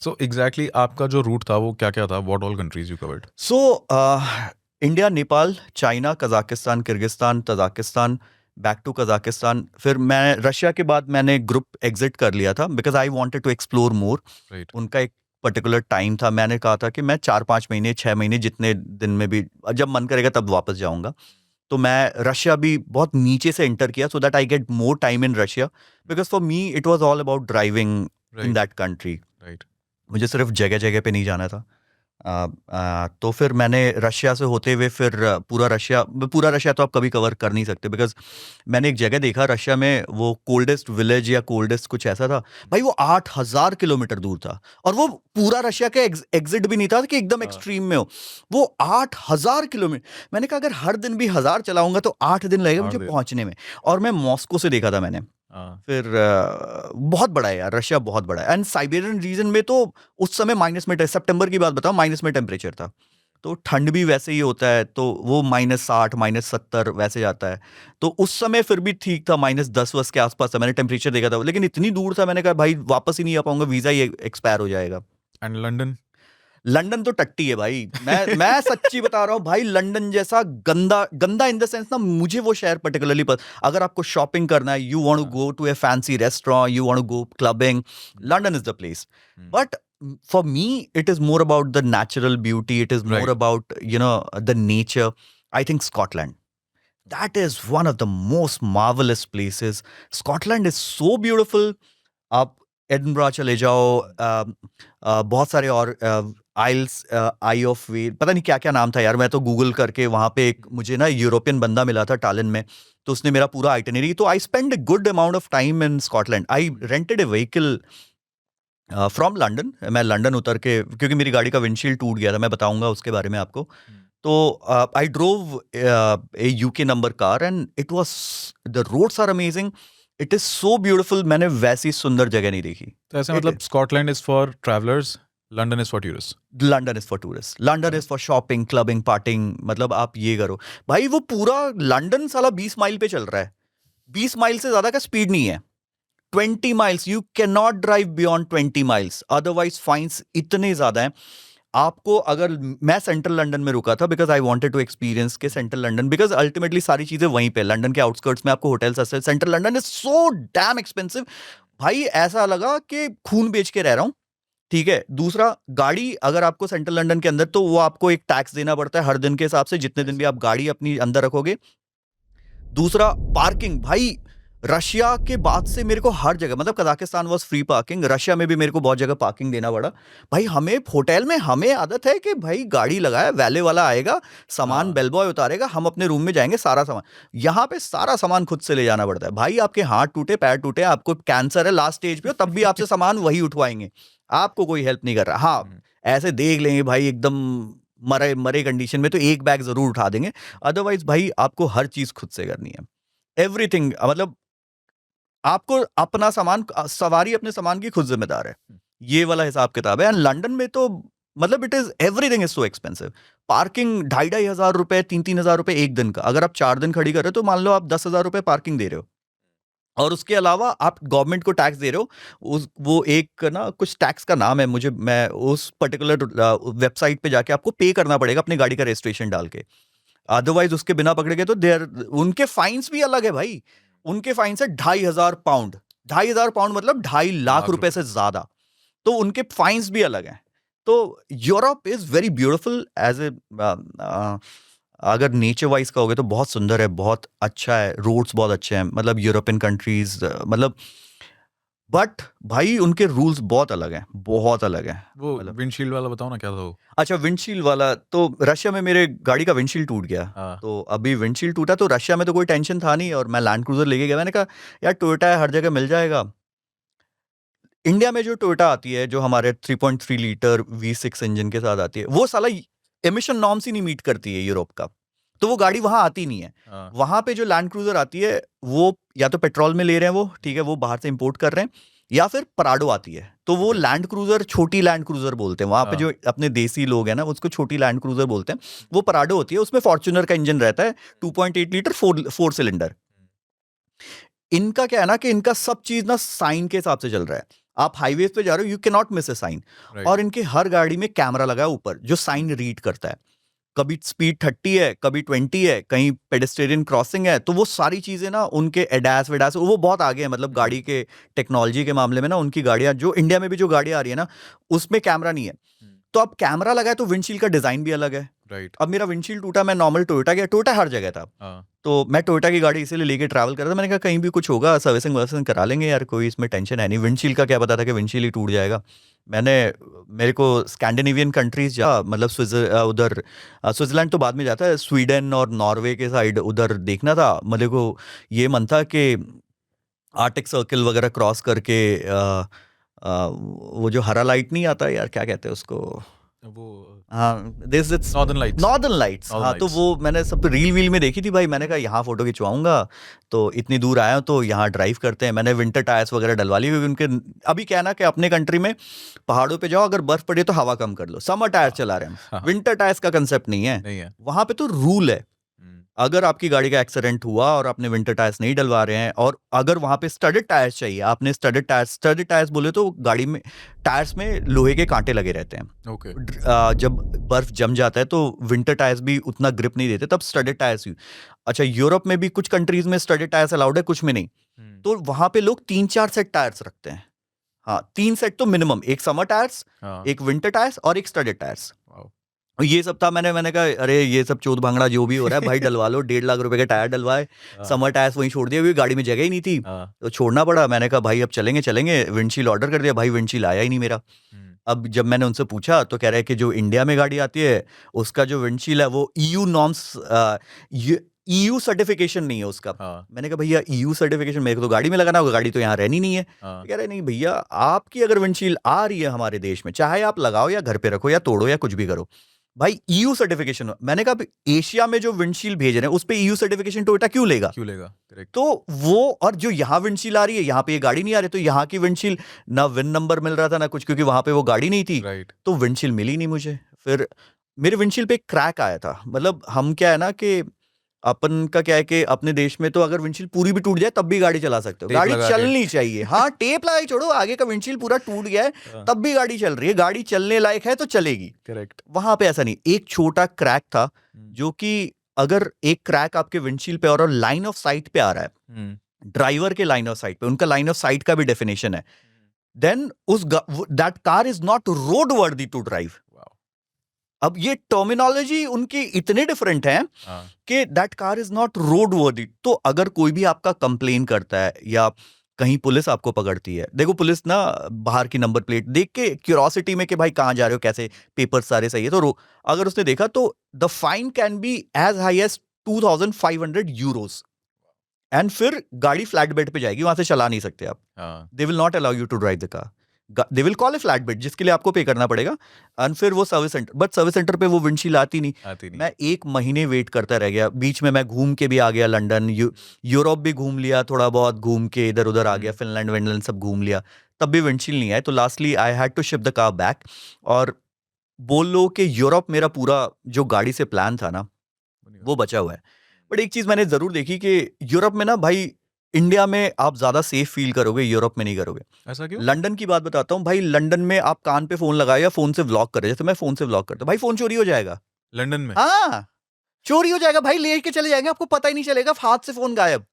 So exactly आपका जो रूट था वो क्या क्या था? What all countries you covered? So India, Nepal, China, Kazakhstan, Kyrgyzstan, Tajikistan, back to Kazakhstan. फिर मैं रशिया के बाद मैंने ग्रुप एग्जिट कर लिया था because I wanted to explore more. उनका एक पर्टिकुलर टाइम था, मैंने कहा था कि मैं 4-5 महीने 6 महीने जितने दिन में भी जब मन करेगा तब वापस जाऊंगा। तो मैं रशिया भी बहुत नीचे से एंटर किया so that I get more time in Russia, because for me it was all about driving in right that country. Right मुझे सिर्फ जगह जगह पे नहीं जाना था। तो फिर मैंने रशिया से होते हुए फिर पूरा रशिया तो आप कभी कवर कर नहीं सकते, बिकॉज मैंने एक जगह देखा रशिया में, वो कोल्डेस्ट विलेज या कोल्डेस्ट कुछ ऐसा था भाई, वो 8,000 किलोमीटर दूर था, और वो पूरा रशिया का एग्जिट भी नहीं था कि एकदम एक्सट्रीम में हो। वो 8,000 किलोमीटर, मैंने कहा अगर हर दिन भी 1,000 चलाऊंगा तो 8 दिन लगेगा मुझे 8 दिन पहुंचने में। और मैं मॉस्को से देखा था मैंने। हाँ फिर बहुत बड़ा है यार रशिया, बहुत बड़ा है। एंड साइबेरियन रीजन में तो उस समय माइनस में, सितंबर की बात बताओ, माइनस में टेम्परेचर था, तो ठंड भी वैसे ही होता है, तो वो -60 -70 वैसे जाता है। तो उस समय फिर भी ठीक था, -10 के आसपास था, मैंने टेम्परेचर देखा था, लेकिन इतनी दूर था, मैंने कहा भाई वापस ही नहीं आ पाऊंगा, वीजा ही एक्सपायर हो जाएगा। एंड लंदन लंदन तो टट्टी है भाई, मैं सच्ची बता रहा हूँ भाई, लंदन जैसा गंदा गंदा इन द सेंस ना, मुझे वो शहर पर्टिकुलरली अगर आपको शॉपिंग करना है, you want to go to a fancy restaurant, you want to go clubbing, London is the place. But for me it is more about the natural beauty, it is more right about the nature. I think Scotland, that is one of the most marvelous places. Scotland is so beautiful. आप Edinburgh चले जाओ, बहुत सारे और आइल्स, आई of वे, पता नहीं क्या क्या नाम था यार, मैं तो गूगल करके वहां पे एक मुझे ना यूरोपियन बंदा मिला था टालिन में, तो उसने मेरा पूरा आइटिनरी, तो I spend a good amount of time in Scotland. I rented A vehicle from London, मैं लंदन उतर के, क्योंकि मेरी गाड़ी का विंडशील्ड टूट गया था, मैं बताऊंगा उसके बारे में आपको। तो I drove a UK number car and it was, the roads are amazing, it is so beautiful, मैंने वैसी सुंदर जगह नहीं देखी। तो ऐसे It मतलब Scotland is for travellers, London is for tourist. London is for tourist, London is for shopping, clubbing, partying, मतलब आप ये करो भाई, वो पूरा लंदन साला 20 माइल पे चल रहा है, 20 माइल से ज्यादा का स्पीड नहीं है। 20 miles, you can not drive beyond 20 miles, otherwise fines इतने ज्यादा हैं आपको। अगर मैं सेंट्रल लंदन में रुका था, because I wanted to experience के सेंट्रल लंदन, बिकॉज अल्टीमेटली सारी चीजें वहीं पे, लंदन के आउटस्कर्ट्स में आपको होटल सस्ते। Central London is so damn expensive भाई, ऐसा लगा कि खून बेच के रह रहा हूं। ठीक है, दूसरा गाड़ी अगर आपको सेंट्रल लंदन के अंदर, तो वो आपको एक टैक्स देना पड़ता है हर दिन के हिसाब से, जितने दिन भी आप गाड़ी अपनी अंदर रखोगे। दूसरा पार्किंग, भाई रशिया के बाद से मेरे को हर जगह, मतलब Kazakhstan was free parking, Russia में भी मेरे को बहुत जगह पार्किंग देना पड़ा भाई। हमें होटल में हमें आदत है कि भाई गाड़ी लगाया, वैले वाला आएगा, सामान हाँ बेल बॉय उतारेगा, हम अपने रूम में जाएंगे, सारा सामान। यहाँ पे सारा सामान खुद से ले जाना पड़ता है भाई, आपके हाथ टूटे, पैर टूटे, आपको कैंसर है लास्ट स्टेज पे हो, तब भी आपसे सामान वही उठवाएंगे, आपको कोई हेल्प नहीं कर रहा। हाँ, ऐसे देख लेंगे भाई एकदम मरे मरे कंडीशन में, तो एक बैग जरूर उठा देंगे, अदरवाइज भाई आपको हर चीज खुद से करनी है, एवरीथिंग। मतलब आपको अपना सामान, सवारी अपने सामान की खुद जिम्मेदार है, ये वाला हिसाब किताब है। एंड लंदन में तो मतलब it is, everything is so expensive. Parking 2,500-2,500 3,000 रुपए एक दिन का, अगर आप 4 दिन खड़ी कर रहे हो तो मान लो आप 10,000 रुपए पार्किंग दे रहे हो, और उसके अलावा आप गवर्नमेंट को टैक्स दे रहे हो। वो एक ना कुछ टैक्स का नाम है, मुझे, मैं उस पर्टिकुलर वेबसाइट पे जाके आपको पे करना पड़ेगा अपनी गाड़ी का रजिस्ट्रेशन डाल के, अदरवाइज उसके बिना पकड़े गए तो देर, उनके फाइन्स भी अलग है भाई। उनके फाइन्स है 2,500 पाउंड, 2,500 पाउंड मतलब 2.5 लाख लाख रुपए रुपए से ज्यादा, तो उनके फाइन्स भी अलग हैं। तो Europe is very beautiful as a, अगर नेचर वाइज कहोगे तो बहुत सुंदर है, बहुत अच्छा है, रोड्स बहुत अच्छे हैं, मतलब यूरोपियन कंट्रीज, मतलब बट भाई उनके रूल्स बहुत अलग हैं, बहुत अलग हैं। वो मतलब विंडशील्ड वाला बताओ ना क्या था वो। अच्छा, विंडशील्ड वाला, तो रशिया में मेरे गाड़ी का विंडशील्ड टूट गया, हाँ तो अभी विंडशील्ड टूटा, तो रशिया में तो कोई टेंशन था नहीं, और मैं लैंड क्रूजर लेके गया, मैंने कहा यार टोयोटा है, हर जगह मिल जाएगा। इंडिया में जो टोयोटा आती है, जो हमारे 3.3 लीटर V6 इंजन के साथ आती है, वो साला एमिशन नॉर्म्स ही नहीं मीट करती है यूरोप का, तो वो गाड़ी वहां आती नहीं है। हाँ वहां पे जो लैंड क्रूजर आती है, वो या तो पेट्रोल में ले रहे हैं वो, ठीक है, वो बाहर से इंपोर्ट कर रहे हैं, या फिर पराडो आती है, तो वो Okay. लैंड क्रूजर, छोटी लैंड क्रूजर बोलते हैं वहां पे, हाँ जो अपने देसी लोग हैं ना उसको छोटी लैंड क्रूजर बोलते हैं। वो पराडो होती है, उसमें फॉर्च्यूनर का इंजन रहता है, 2.8 लीटर 4 सिलेंडर। इनका क्या है ना कि इनका सब चीज ना साइन के हिसाब से चल रहा है, आप हाईवे पे जा रहे हो, you can not miss a sign, right और इनके हर गाड़ी में कैमरा लगा है ऊपर जो साइन रीड करता है। कभी स्पीड 30 है, कभी 20 है, कहीं पेडेस्ट्रियन क्रॉसिंग है, तो वो सारी चीजें ना उनके एडास वेडास वो बहुत आगे है, मतलब गाड़ी के टेक्नोलॉजी के मामले में ना उनकी गाड़ियां, जो इंडिया में भी जो गाड़ियां आ रही है ना उसमें कैमरा नहीं है। तो अब कैमरा लगा है तो विंडशील्ड का डिजाइन भी अलग है। राइट। अब मेरा विंडशील्ड टूटा, मैं नॉर्मल टोयोटा गया, टोयोटा हर जगह था, हाँ। तो मैं टोयोटा की गाड़ी इसीलिए लेके ट्रैवल कर रहा था। मैंने कहा कहीं भी कुछ होगा सर्विसिंग वर्विसिंग करा लेंगे यार, कोई इसमें टेंशन है नहीं। विंडशील्ड का क्या पता था कि विंडशील्ड ही टूट जाएगा। मेरे को स्कैंडिनेवियन कंट्रीज जा, मतलब उधर स्विट्जरलैंड तो बाद में जाता है, स्वीडन और नॉर्वे के साइड उधर देखना था। मेरे को ये मन था कि आर्टिक सर्किल वगैरह क्रॉस करके वो जो हरा लाइट नहीं आता यार, क्या कहते हैं उसको, वो हाँ this it's northern lights. Northern lights, हाँ तो वो मैंने सब रील वील में देखी थी भाई। मैंने कहा यहाँ फोटो खिंचवाऊंगा, तो इतनी दूर आया हूं तो यहाँ ड्राइव करते हैं। मैंने विंटर टायर्स वगैरह डलवा ली, क्योंकि उनके अभी क्या है ना कि अपने कंट्री में पहाड़ों पे जाओ, अगर बर्फ पड़े तो हवा कम कर लो, समर टायर्स चला रहे हैं हम, विंटर टायर्स का कंसेप्ट नहीं है वहां पे। तो रूल है, अगर आपकी गाड़ी का एक्सीडेंट हुआ और आपने विंटर टायर्स नहीं डलवा रहे हैं, और अगर वहां पे स्टडेड टायर्स चाहिए, आपने स्टडेड टायर्स बोले तो गाड़ी में टायर्स में लोहे के कांटे लगे रहते हैं। ओके। जब बर्फ जम जाता है तो विंटर टायर्स भी उतना ग्रिप नहीं देते, तब स्टडेड टायर्स ही। अच्छा, यूरोप में भी कुछ कंट्रीज में स्टडेड टायर्स अलाउड है, कुछ में नहीं। तो वहां पे लोग 3-4 सेट टायर्स रखते हैं। हाँ 3 सेट तो मिनिमम, एक समर टायर्स, एक विंटर टायर्स और एक स्टडेड टायर्स। ये सब था। मैंने कहा अरे ये सब चोद भांगड़ा जो भी हो रहा है भाई डलवा लो, 1.5 लाख रुपए के टायर डलवाए, समर टायर्स वहीं छोड़ दिए, गाड़ी में जगह ही नहीं थी तो छोड़ना पड़ा। मैंने कहा भाई अब चलेंगे। विंडशील्ड ऑर्डर कर दिया भाई, विंडशील्ड आया ही नहीं मेरा। अब जब मैंने उनसे पूछा तो कह रहे हैं कि जो इंडिया में गाड़ी आती है उसका जो विंडशील्ड है वो EU नॉर्म्स, EU सर्टिफिकेशन नहीं है उसका। मैंने कहा भैया EU सर्टिफिकेशन मेरे को तो गाड़ी में लगाना होगा, गाड़ी तो यहाँ रहनी नहीं है। कह रहे नहीं भैया, आपकी अगर विंडशील्ड आ रही है हमारे देश में, चाहे आप लगाओ या घर पे रखो या तोड़ो या कुछ भी करो, भाई EU सर्टिफिकेशन। मैंने कहा एशिया में जो विंडशील्ड भेज रहे हैं उस पे EU सर्टिफिकेशन टोयोटा क्यों लेगा? करेक्ट। तो वो, और जो यहाँ विंडशील्ड आ रही है यहाँ पे ये गाड़ी नहीं आ रही, तो यहाँ की विंडशील्ड ना विन नंबर मिल रहा था ना कुछ, क्योंकि वहां पे वो गाड़ी नहीं थी। तो विंडशील्ड मिली नहीं मुझे। फिर मेरे विंडशील्ड पे एक क्रैक आया था। मतलब हम क्या है ना कि अपन का क्या है कि अपने देश में तो अगर विंडशील्ड पूरी भी टूट जाए तब भी गाड़ी चला सकते हो, गाड़ी चलनी चाहिए। हाँ टेप लगा के छोड़ो, आगे का विंडशील्ड पूरा टूट गया है तब भी गाड़ी चल रही है, गाड़ी चलने लायक है तो चलेगी। करेक्ट। वहां पे ऐसा नहीं, एक छोटा क्रैक था जो कि अगर एक क्रैक आपके विंडशील्ड पे और लाइन ऑफ साइट पे आ रहा है, ड्राइवर के लाइन ऑफ साइट पे, उनका लाइन ऑफ साइट का भी डेफिनेशन है, देन उस that car is not road worthy to drive. अब ये टर्मिनोलॉजी उनकी इतने डिफरेंट हैं कि that car is not road worthy. तो अगर कोई भी आपका कंप्लेन करता है या कहीं पुलिस आपको पकड़ती है, देखो पुलिस ना बाहर की नंबर प्लेट देख के क्यूरोसिटी में कि भाई कहां जा रहे हो, कैसे पेपर सारे सही है, तो अगर उसने देखा तो the fine can be as high as 2500 euros, and फिर गाड़ी फ्लैट बेड पे जाएगी, वहां से चला नहीं सकते आप। They will not allow you to drive the car, they will call a flat bed जिसके लिए आपको पे करना पड़ेगा, एंड फिर वो service centre, but service centre पे वो विंडशील्ड आती नहीं। मैं 1 महीने वेट करता रह गया। बीच में मैं घूम के भी आ गया लंदन, यूरोप भी घूम लिया, थोड़ा बहुत घूम के इधर उधर आ गया, फिनलैंड विनलैंड सब घूम लिया, तब भी विंडशील्ड नहीं आए। तो lastly I had to ship the car back. और बोल लो कि यूरोप मेरा पूरा जो गाड़ी से प्लान था ना वो बचा हुआ है। बट एक चीज मैंने जरूर देखी कि यूरोप में ना भाई, इंडिया में आप ज्यादा सेफ फील करोगे, यूरोप में नहीं करोगे। ऐसा क्यों? लंदन की बात बताता हूँ भाई, लंदन में आप कान पे फोन लगाए या फोन से व्लॉग करे, जैसे मैं फोन से व्लॉग करता हूँ, भाई फोन चोरी हो जाएगा लंदन में। हाँ चोरी हो जाएगा भाई, ले के चले जाएंगे, आपको पता ही नहीं चलेगा, हाथ से फोन गायब।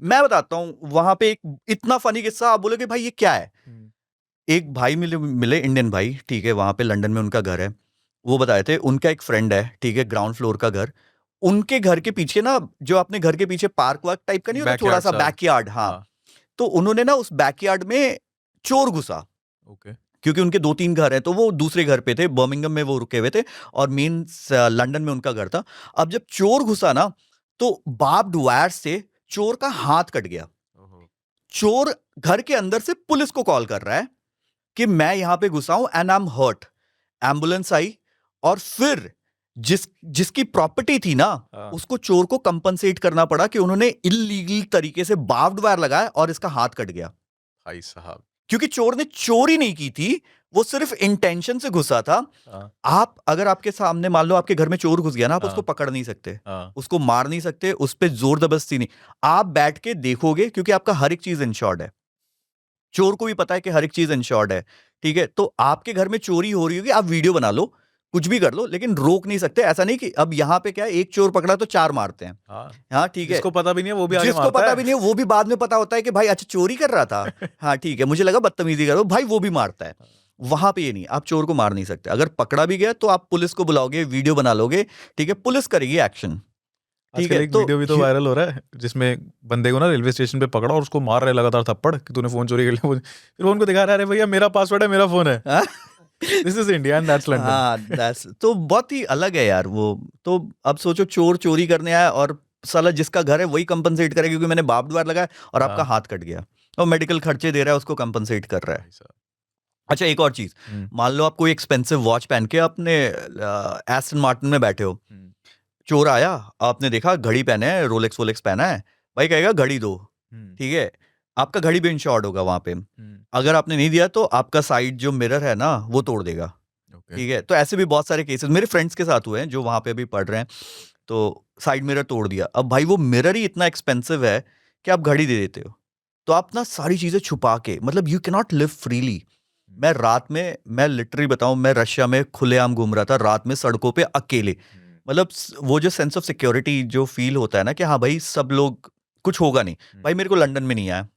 मैं बताता हूँ वहां पे एक इतना फनी किस्सा, आप बोलोगे भाई ये क्या है। एक भाई मिले इंडियन भाई, ठीक है, वहां पे लंदन में उनका घर है। वो बताए थे उनका एक फ्रेंड है, ठीक है, ग्राउंड फ्लोर का घर, उनके घर के पीछे ना, जो अपने घर के पीछे पार्क वार्क टाइप का नहीं होता, थोड़ा सा बैकयार्ड, हाँ, तो उन्होंने ना उस बैकयार्ड में चोर घुसा। ओके। क्योंकि उनके 2-3 घर हैं, तो वो दूसरे घर पे थे, बर्मिंघम में वो रुके हुए थे और मेन लंदन में उनका घर था। अब जब चोर घुसा ना तो बार्ब्ड वायर से चोर का हाथ कट गया। चोर घर के अंदर से पुलिस को कॉल कर रहा है कि मैं यहां पे घुसा हूं and I am hurt. Ambulance आई और फिर जिसकी प्रॉपर्टी थी ना उसको चोर को कंपनसेट करना पड़ा कि उन्होंने इल्लीगल तरीके से बार्ब्ड वायर लगाया और इसका हाथ कट गया। भाई साहब, क्योंकि चोर ने चोरी नहीं की थी, वो सिर्फ इंटेंशन से घुसा था। आप अगर आपके सामने मान लो आपके घर में चोर घुस गया ना, आप उसको पकड़ नहीं सकते, उसको मार नहीं सकते, उस पर जोर जबरदस्ती नहीं, आप बैठ के देखोगे क्योंकि आपका हर एक चीज इंश्योर्ड है। चोर को भी पता है कि हर एक चीज इंश्योर्ड है, ठीक है। तो आपके घर में चोरी हो रही होगी, आप वीडियो बना लो, कुछ भी कर लो, लेकिन रोक नहीं सकते। ऐसा नहीं कि अब यहाँ पे क्या है, एक चोर पकड़ा तो 4 मारते हैं। हाँ ठीक है, जिसको पता भी नहीं है वो भी आगे जिसको मारता पता है। भी नहीं है वो भी बाद में पता होता है कि भाई अच्छा चोरी कर रहा था, हाँ ठीक है मुझे लगा बदतमीजी करो, भाई वो भी मारता है। वहां पे ये नहीं, आप चोर को मार नहीं सकते। अगर पकड़ा भी गया तो आप पुलिस को बुलाओगे, वीडियो बना लोगे, ठीक है, पुलिस करेगी एक्शन। ठीक आजकल है, एक वीडियो भी तो वायरल हो रहा है जिसमें बंदे को ना रेलवे स्टेशन पे पकड़ा और उसको मार रहे लगातार थप्पड़ कि तूने फोन चोरी कर लिया। फिर वो उनको दिखा रहा है, अरे भैया मेरा पासवर्ड है, मेरा फोन है। हाँ? This is India and that's London. हाँ दैट्स तो बहुत ही अलग है यार वो। तो अब सोचो चोर चोरी करने आया और साला जिसका घर है वही कंपनसेट करेगा, क्योंकि मैंने बाप द्वार लगाया और आपका हाथ कट गया, और मेडिकल खर्चे दे रहा है, उसको कंपनसेट कर रहा है। अच्छा एक और चीज, मान लो आप कोई एक्सपेंसिव वॉच पहन के अपने एस्टन मार्टिन में बैठे हो, चोर आया, आपने देखा घड़ी पहने है, रोलेक्स वोलेक्स पहना है, भाई कहेगा घड़ी दो, ठीक है, आपका घड़ी भी इंश्योर्ड होगा वहां पे। अगर आपने नहीं दिया तो आपका साइड जो मिरर है ना वो तोड़ देगा, ठीक है। तो ऐसे भी बहुत सारे केसेस मेरे फ्रेंड्स के साथ हुए हैं जो वहां पे अभी पढ़ रहे हैं, तो साइड मिरर तोड़ दिया। अब भाई वो मिरर ही इतना एक्सपेंसिव है कि आप घड़ी दे देते हो, तो आप ना सारी चीजें छुपा के, मतलब you can not live freely. मैं रात में, मैं लिटरली बताऊं, मैं रशिया में खुलेआम घूम रहा था रात में सड़कों पे अकेले। मतलब वो जो सेंस ऑफ सिक्योरिटी जो फील होता है ना कि हाँ भाई सब लोग, कुछ होगा नहीं, भाई मेरे को लंदन में नहीं आया।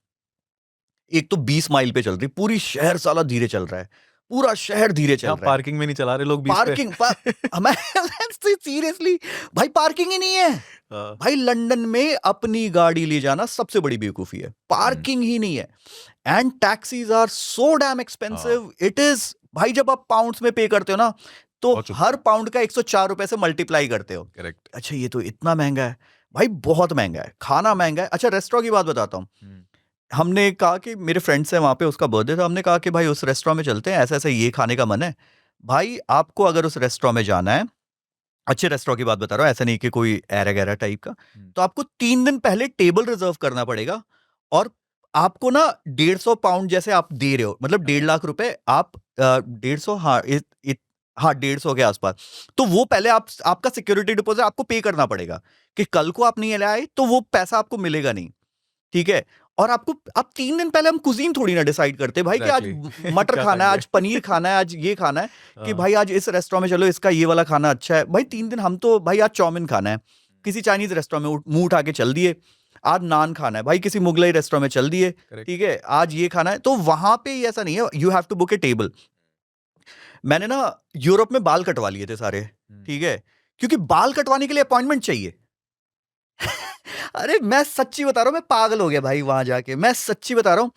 एक तो 20 माइल पे चल रही पूरी शहर, साला धीरे चल रहा है, पूरा शहर धीरे चल रहा है। पार्किंग में नहीं चला रहे लोग 20 पे। पार्किंग सीरियसली भाई पार्किंग ही नहीं है। भाई लंदन में अपनी गाड़ी ले जाना सबसे बड़ी बेवकूफी है, पार्किंग ही नहीं है। And taxis are so damn expensive, it is. भाई जब आप पाउंड्स में पे करते हो ना, तो हर पाउंड का 104 रुपए से मल्टीप्लाई करते हो। करेक्ट। अच्छा ये तो इतना महंगा है भाई, बहुत महंगा है, खाना महंगा है। अच्छा रेस्टोरेंट की बात बताता हूँ, हमने कहा कि मेरे फ्रेंड्स है वहां पे, उसका बर्थडे था, हमने कहा कि भाई उस रेस्टोरेंट में चलते हैं, ऐसा ऐसा ये खाने का मन है। भाई आपको अगर उस रेस्टोरेंट में जाना है, अच्छे रेस्टोरेंट की बात बता रहा हूँ, ऐसा नहीं कि कोई एरा गैरा टाइप का, तो आपको 3 दिन पहले टेबल रिजर्व करना पड़ेगा। और आपको ना 150 पाउंड जैसे आप दे रहे हो, मतलब 1.5 लाख रुपए आप 150, हाँ हाँ 150 के आसपास, तो वो पहले आपका सिक्योरिटी डिपॉजिट आपको पे करना पड़ेगा कि कल को आप नहीं लाए तो वो पैसा आपको मिलेगा नहीं, ठीक है। और आपको, आप 3 दिन पहले, हम कुजीन थोड़ी ना डिसाइड करते भाई कि आज मटर खाना है, आज पनीर खाना है, आज ये खाना है, कि भाई आज इस रेस्टोरेंट में चलो, इसका ये वाला खाना अच्छा है। भाई 3 दिन हम तो, भाई आज चाउमीन खाना है, किसी चाइनीज रेस्टोरेंट में मुंह उठा के चल दिए। आज नान खाना है, भाई किसी मुगलई रेस्टोरेंट में चल दिए, ठीक है, आज ये खाना है। तो वहां पे ऐसा नहीं है, you have to book a table. मैंने ना यूरोप में बाल कटवा लिए थे सारे, ठीक है, क्योंकि बाल कटवाने के लिए अपॉइंटमेंट चाहिए। अरे मैं सच्ची बता रहा हूँ, मैं पागल हो गया भाई वहां जाके, मैं सच्ची बता रहा हूँ।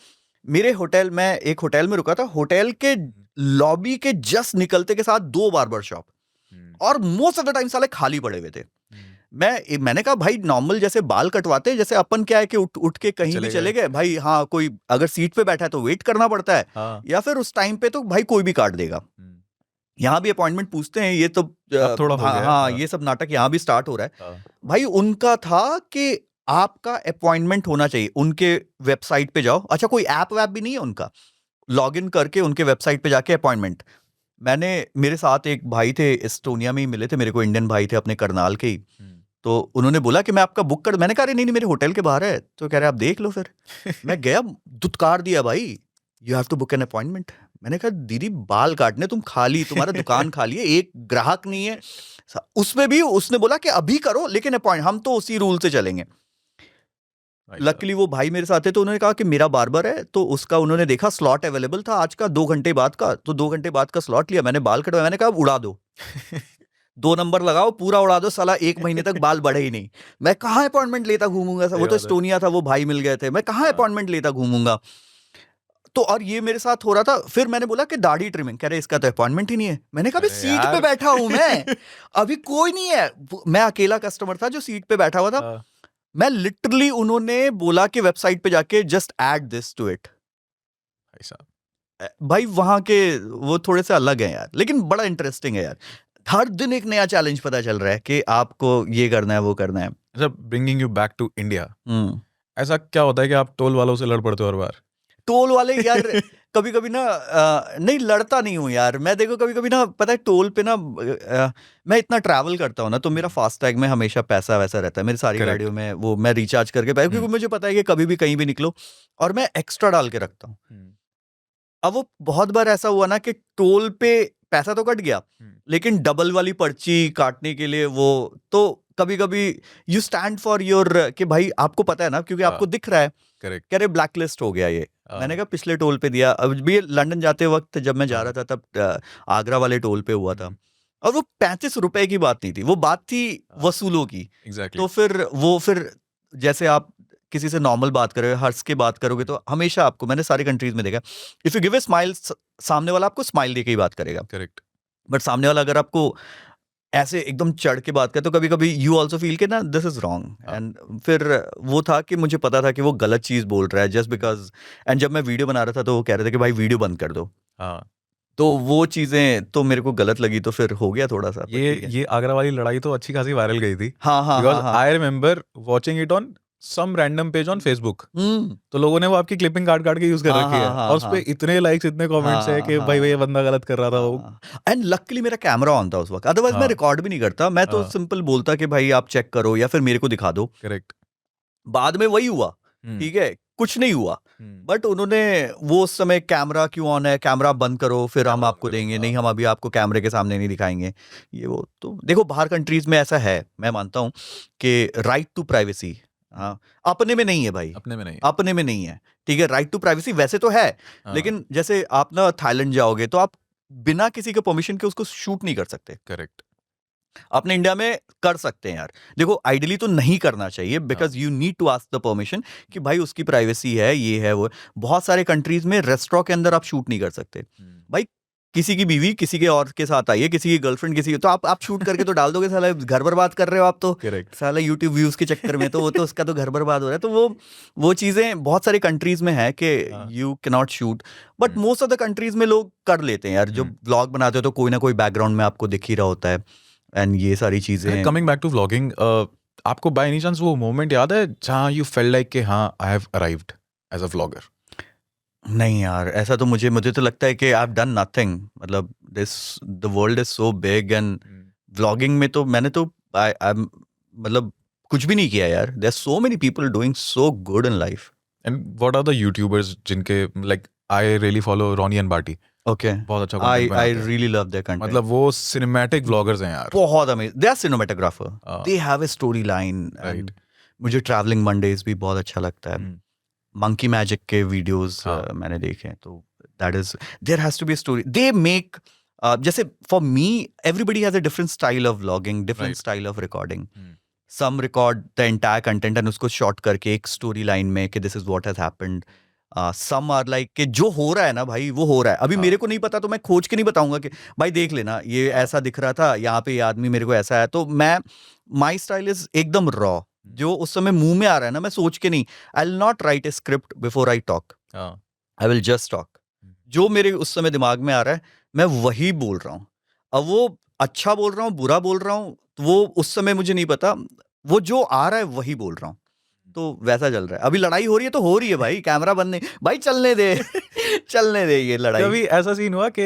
मेरे होटल, मैं एक होटल में रुका था, होटल के लॉबी के जस्ट निकलते के साथ 2 बार्बर शॉप, और मोस्ट ऑफ द टाइम साले खाली पड़े हुए थे। मैंने कहा भाई नॉर्मल जैसे बाल कटवाते हैं, जैसे अपन क्या है कि उठ के कहीं भी चले गए भाई, हाँ कोई अगर सीट पे बैठा है तो वेट करना पड़ता है, या फिर उस टाइम पे तो भाई कोई भी काट देगा। यहाँ भी अपॉइंटमेंट पूछते हैं, ये तो थोड़ा हो गया। हाँ ये सब नाटक यहाँ भी स्टार्ट हो रहा है। भाई उनका था कि आपका अपॉइंटमेंट होना चाहिए, उनके वेबसाइट पे जाओ। अच्छा कोई ऐप वैप भी नहीं है उनका, लॉग इन करके उनके वेबसाइट पे जाके अपॉइंटमेंट। मेरे साथ एक भाई थे, एस्टोनिया में ही मिले थे मेरे को, इंडियन भाई थे अपने करनाल के ही, तो उन्होंने बोला कि मैं आपका बुक कर, मैंने कहा नहीं नहीं मेरे होटल के बाहर है, तो कह रहे आप देख लो फिर। मैं गया, दुत्कार दिया, भाई you have to book an appointment. मैंने कहा दीदी बाल काटने तुम खाली, तुम्हारा दुकान खाली है, एक ग्राहक नहीं है। उसमें भी उसने बोला कि अभी करो लेकिन अपॉइंट, हम तो उसी रूल से चलेंगे। लकीली वो भाई मेरे साथ थे, तो उन्होंने कहा कि मेरा बार्बर है, तो उसका उन्होंने देखा स्लॉट अवेलेबल था आज का 2 घंटे बाद का, तो 2 घंटे बाद का स्लॉट लिया, मैंने बाल कटवाया। मैंने कहा उड़ा दो 2 नंबर लगाओ, पूरा उड़ा दो, साला 1 महीने तक बाल बढ़े ही नहीं। मैं कहाँ अपॉइंटमेंट लेता घूमूंगा, वो तो एस्टोनिया था, वो भाई मिल गए थे, मैं कहाँ अपॉइंटमेंट लेता घूमूंगा। तो और ये मेरे साथ हो रहा था। फिर मैंने बोला कि दाढ़ी ट्रिमिंग, कह रहे इसका तो अपॉइंटमेंट ही नहीं है। मैंने कहा सीट पे बैठा हूं मैं, अभी कोई नहीं है, मैं अकेला कस्टमर था जो सीट पे बैठा हुआ था। मैं लिटरली, उन्होंने बोला कि वेबसाइट पे जाके just add this to it. भाई वहां के वो थोड़े से अलग हैं यार, लेकिन बड़ा इंटरेस्टिंग है यार। हर दिन एक नया चैलेंज पता चल रहा है कि आपको ये करना है वो करना है। अच्छा, bringing you back to India, ऐसा क्या होता है कि आप टोल वालों से लड़ पड़ते हो हर बार? टोल वाले यार कभी कभी ना नहीं लड़ता नहीं हूँ यार मैं। देखो कभी कभी ना, पता है टोल पे ना, मैं इतना ट्रैवल करता हूँ ना, तो मेरा फास्टैग में हमेशा पैसा वैसा रहता है मेरी सारी गाड़ियों में, वो मैं रिचार्ज करके पैसा, क्योंकि मुझे पता है कि कभी भी कहीं भी निकलो, और मैं एक्स्ट्रा डाल के रखता हूँ। अब वो बहुत बार ऐसा हुआ ना कि टोल पे पैसा तो कट गया, हम्म। लेकिन डबल वाली पर्ची काटने के लिए वो तो कभी कभी यू स्टैंड फॉर योर कि भाई आपको पता है ना, क्योंकि आपको हाँ, दिख रहा है करेक्ट। कह रहे ब्लैक लिस्ट हो गया ये। हाँ, मैंने कहा पिछले टोल पे दिया, अब भी लंदन जाते वक्त जब मैं जा हाँ, रहा था तब आगरा वाले टोल पे हुआ था, हम्म, और वो 35 रुपए की बात नहीं थी, वो बात थी हाँ, वसूलों की। एग्जैक्टली। तो फिर जैसे आप किसी से नॉर्मल बात करोगे, हंस के बात करोगे, तो हमेशा आपको, मैंने सारी कंट्रीज में देखा, if you give a smile, सामने वाला आपको स्माइल दे के ही बात करेगा। करेक्ट। बट सामने वाला अगर आपको ऐसे एकदम चढ़ के बात करे तो कभी कभी यू ऑल्सो फील के ना दिस इज रॉन्ग। हाँ, एंड फिर वो था कि मुझे पता था कि वो गलत चीज बोल रहा है जस्ट बिकॉज। एंड जब मैं वीडियो बना रहा था तो वो कह रहे थे कि भाई वीडियो बंद कर दो, हाँ, तो वो चीजें तो मेरे को गलत लगी, तो फिर हो गया थोड़ा सा, पर ठीक है। ये आगरा वाली लड़ाई तो अच्छी खासी वायरल गई थी, हाँ हाँ बिकॉज हाँ हाँ। I remember watching it on some random page on Facebook. Hmm. तो लोगों ने वो आपकी क्लिपिंग काट काट के यूज कर हाँ रखी हाँ है, हाँ और उस पे हाँ इतने लाइक्स, इतने कमेंट्स है हाँ कि भाई ये हाँ बंदा गलत कर रहा था वो। हाँ। एंड लकीली मेरा कैमरा ऑन था उस वक्त, अदरवाइज मैं हाँ, रिकॉर्ड भी नहीं करता, मैं तो हाँ, सिंपल बोलता कि भाई आप चेक करो या फिर मेरे को दिखा दो। करेक्ट। बाद में वही हुआ, हम्म, ठीक है, कुछ नहीं हुआ। हम्म, बट उन्होंने वो उस समय कैमरा क्यों ऑन है, कैमरा बंद करो फिर हम कैमरा आपको बंद करो, देंगे, हाँ, नहीं हम अभी आपको कैमरे के सामने नहीं दिखाएंगे। ये वो तो देखो बाहर कंट्रीज में ऐसा है, मैं मानता हूँ कि राइट टू प्राइवेसी, हाँ, अपने में नहीं है भाई, अपने में नहीं। अपने में नहीं है, ठीक है, राइट टू प्राइवेसी वैसे तो है, हाँ, लेकिन जैसे आप ना थाईलैंड जाओगे तो आप बिना किसी के परमिशन के उसको शूट नहीं कर सकते। करेक्ट। अपने इंडिया में कर सकते हैं यार, देखो आइडियली तो नहीं करना चाहिए हाँ, because you need to ask the permission कि भाई उसकी प्राइवेसी है, ये है वो है। बहुत सारे कंट्रीज में रेस्टोरेंट के अंदर आप शूट नहीं कर सकते भाई, किसी की बीवी किसी के और के साथ आई है, किसी की गर्लफ्रेंड किसी की, तो आप शूट करके तो डाल दोगे, साला घर बर्बाद कर रहे हो आप तो, करेक्ट। साला यूट्यूब व्यूज के चक्कर में, तो वो तो उसका तो घर बर्बाद हो रहा है। तो वो चीजें बहुत सारी कंट्रीज में है कि हाँ, you can not shoot, but hmm, most of the countries में लोग कर लेते हैं यार, जो व्लॉग बनाते हो तो कोई ना कोई बैकग्राउंड में आपको दिख ही रहा होता है, एंड ये सारी चीजें। कमिंग बैक टू व्लॉगिंग, आपको बाय एनी चांस वो मोमेंट याद है जहाँ यू फेल्ट लाइक कि हाँ I have arrived as a vlogger? नहीं यार, ऐसा तो मुझे तो लगता है कि आई हैव डन नथिंग, मतलब this the world is so big, and vlogging में तो मैंने तो मतलब कुछ भी नहीं किया यार, there are so many people doing so good in life. And what are the youtubers जिनके like I really follow Roni and Baati, okay, बहुत अच्छा आई कंटेंट आई बनाते हैं, रियली लव देयर कंटेंट, मतलब वो सिनेमैटिक व्लॉगर्स हैं यार। बहुत अमेजिंग, दे आर सिनेमेटोग्राफर, हाँ, they have a story line. Right. मुझे ट्रैवलिंग मंडेज भी बहुत अच्छा लगता है, मंकी मैजिक के वीडियोस हाँ, मैंने देखे हैं, तो that is, there has to be a story they make. जैसे for me everybody has a different style of vlogging, different right. Style of recording. Some record the entire content and उसको short करके एक story line में कि this is what has happened. Some are like कि जो हो रहा है ना भाई वो हो रहा है, अभी हाँ, मेरे को नहीं पता तो मैं खोज के नहीं बताऊंगा कि भाई देख लेना ये ऐसा दिख रहा था, यहाँ पे ये आदमी मेरे को ऐसा है, तो मैं, माई स्टाइल इज एकदम रॉ, जो उस समय मुंह में आ रहा है ना, मैं सोच के नहीं, I will not right A script before I talk, हाँ, आई विल जस्ट टॉक, जो मेरे उस समय दिमाग में आ रहा है मैं वही बोल रहा हूँ। अब वो अच्छा बोल रहा हूँ बुरा बोल रहा हूँ तो वो उस समय मुझे नहीं पता, वो जो आ रहा है वही बोल रहा हूँ, तो वैसा चल रहा है। अभी लड़ाई हो रही है तो हो रही है भाई, कैमरा बंद नहीं भाई, चलने दे चलने दे ये लड़ाई। कभी ऐसा सीन हुआ कि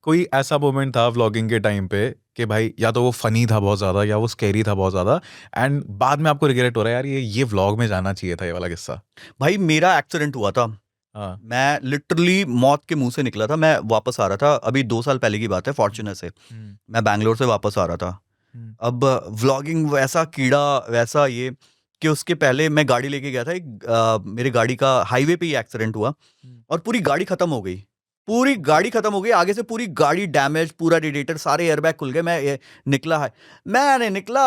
कोई ऐसा मोमेंट था व्लॉगिंग के टाइम पे कि भाई या तो वो फनी था बहुत ज्यादा या वो स्कैरी था बहुत ज्यादा, एंड बाद में आपको रिग्रेट हो रहा है यार ये व्लॉग में जाना चाहिए था, ये वाला किस्सा? भाई मेरा एक्सीडेंट हुआ था, हाँ, मैं लिटरली मौत के मुंह से निकला था, मैं वापस आ रहा था, अभी 2 साल पहले की बात है, फॉर्च्यूनर से मैं बैंगलोर से वापस आ रहा था। अब व्लॉगिंग वैसा कीड़ा वैसा ये कि उसके पहले मैं गाड़ी लेके गया था, मेरे गाड़ी का हाईवे पे ही एक्सीडेंट हुआ और पूरी गाड़ी खत्म हो गई, पूरी गाड़ी खत्म हो गई, आगे से पूरी गाड़ी डैमेज, पूरा रेडिएटर, सारे एयरबैग खुल गए। मैं निकला है,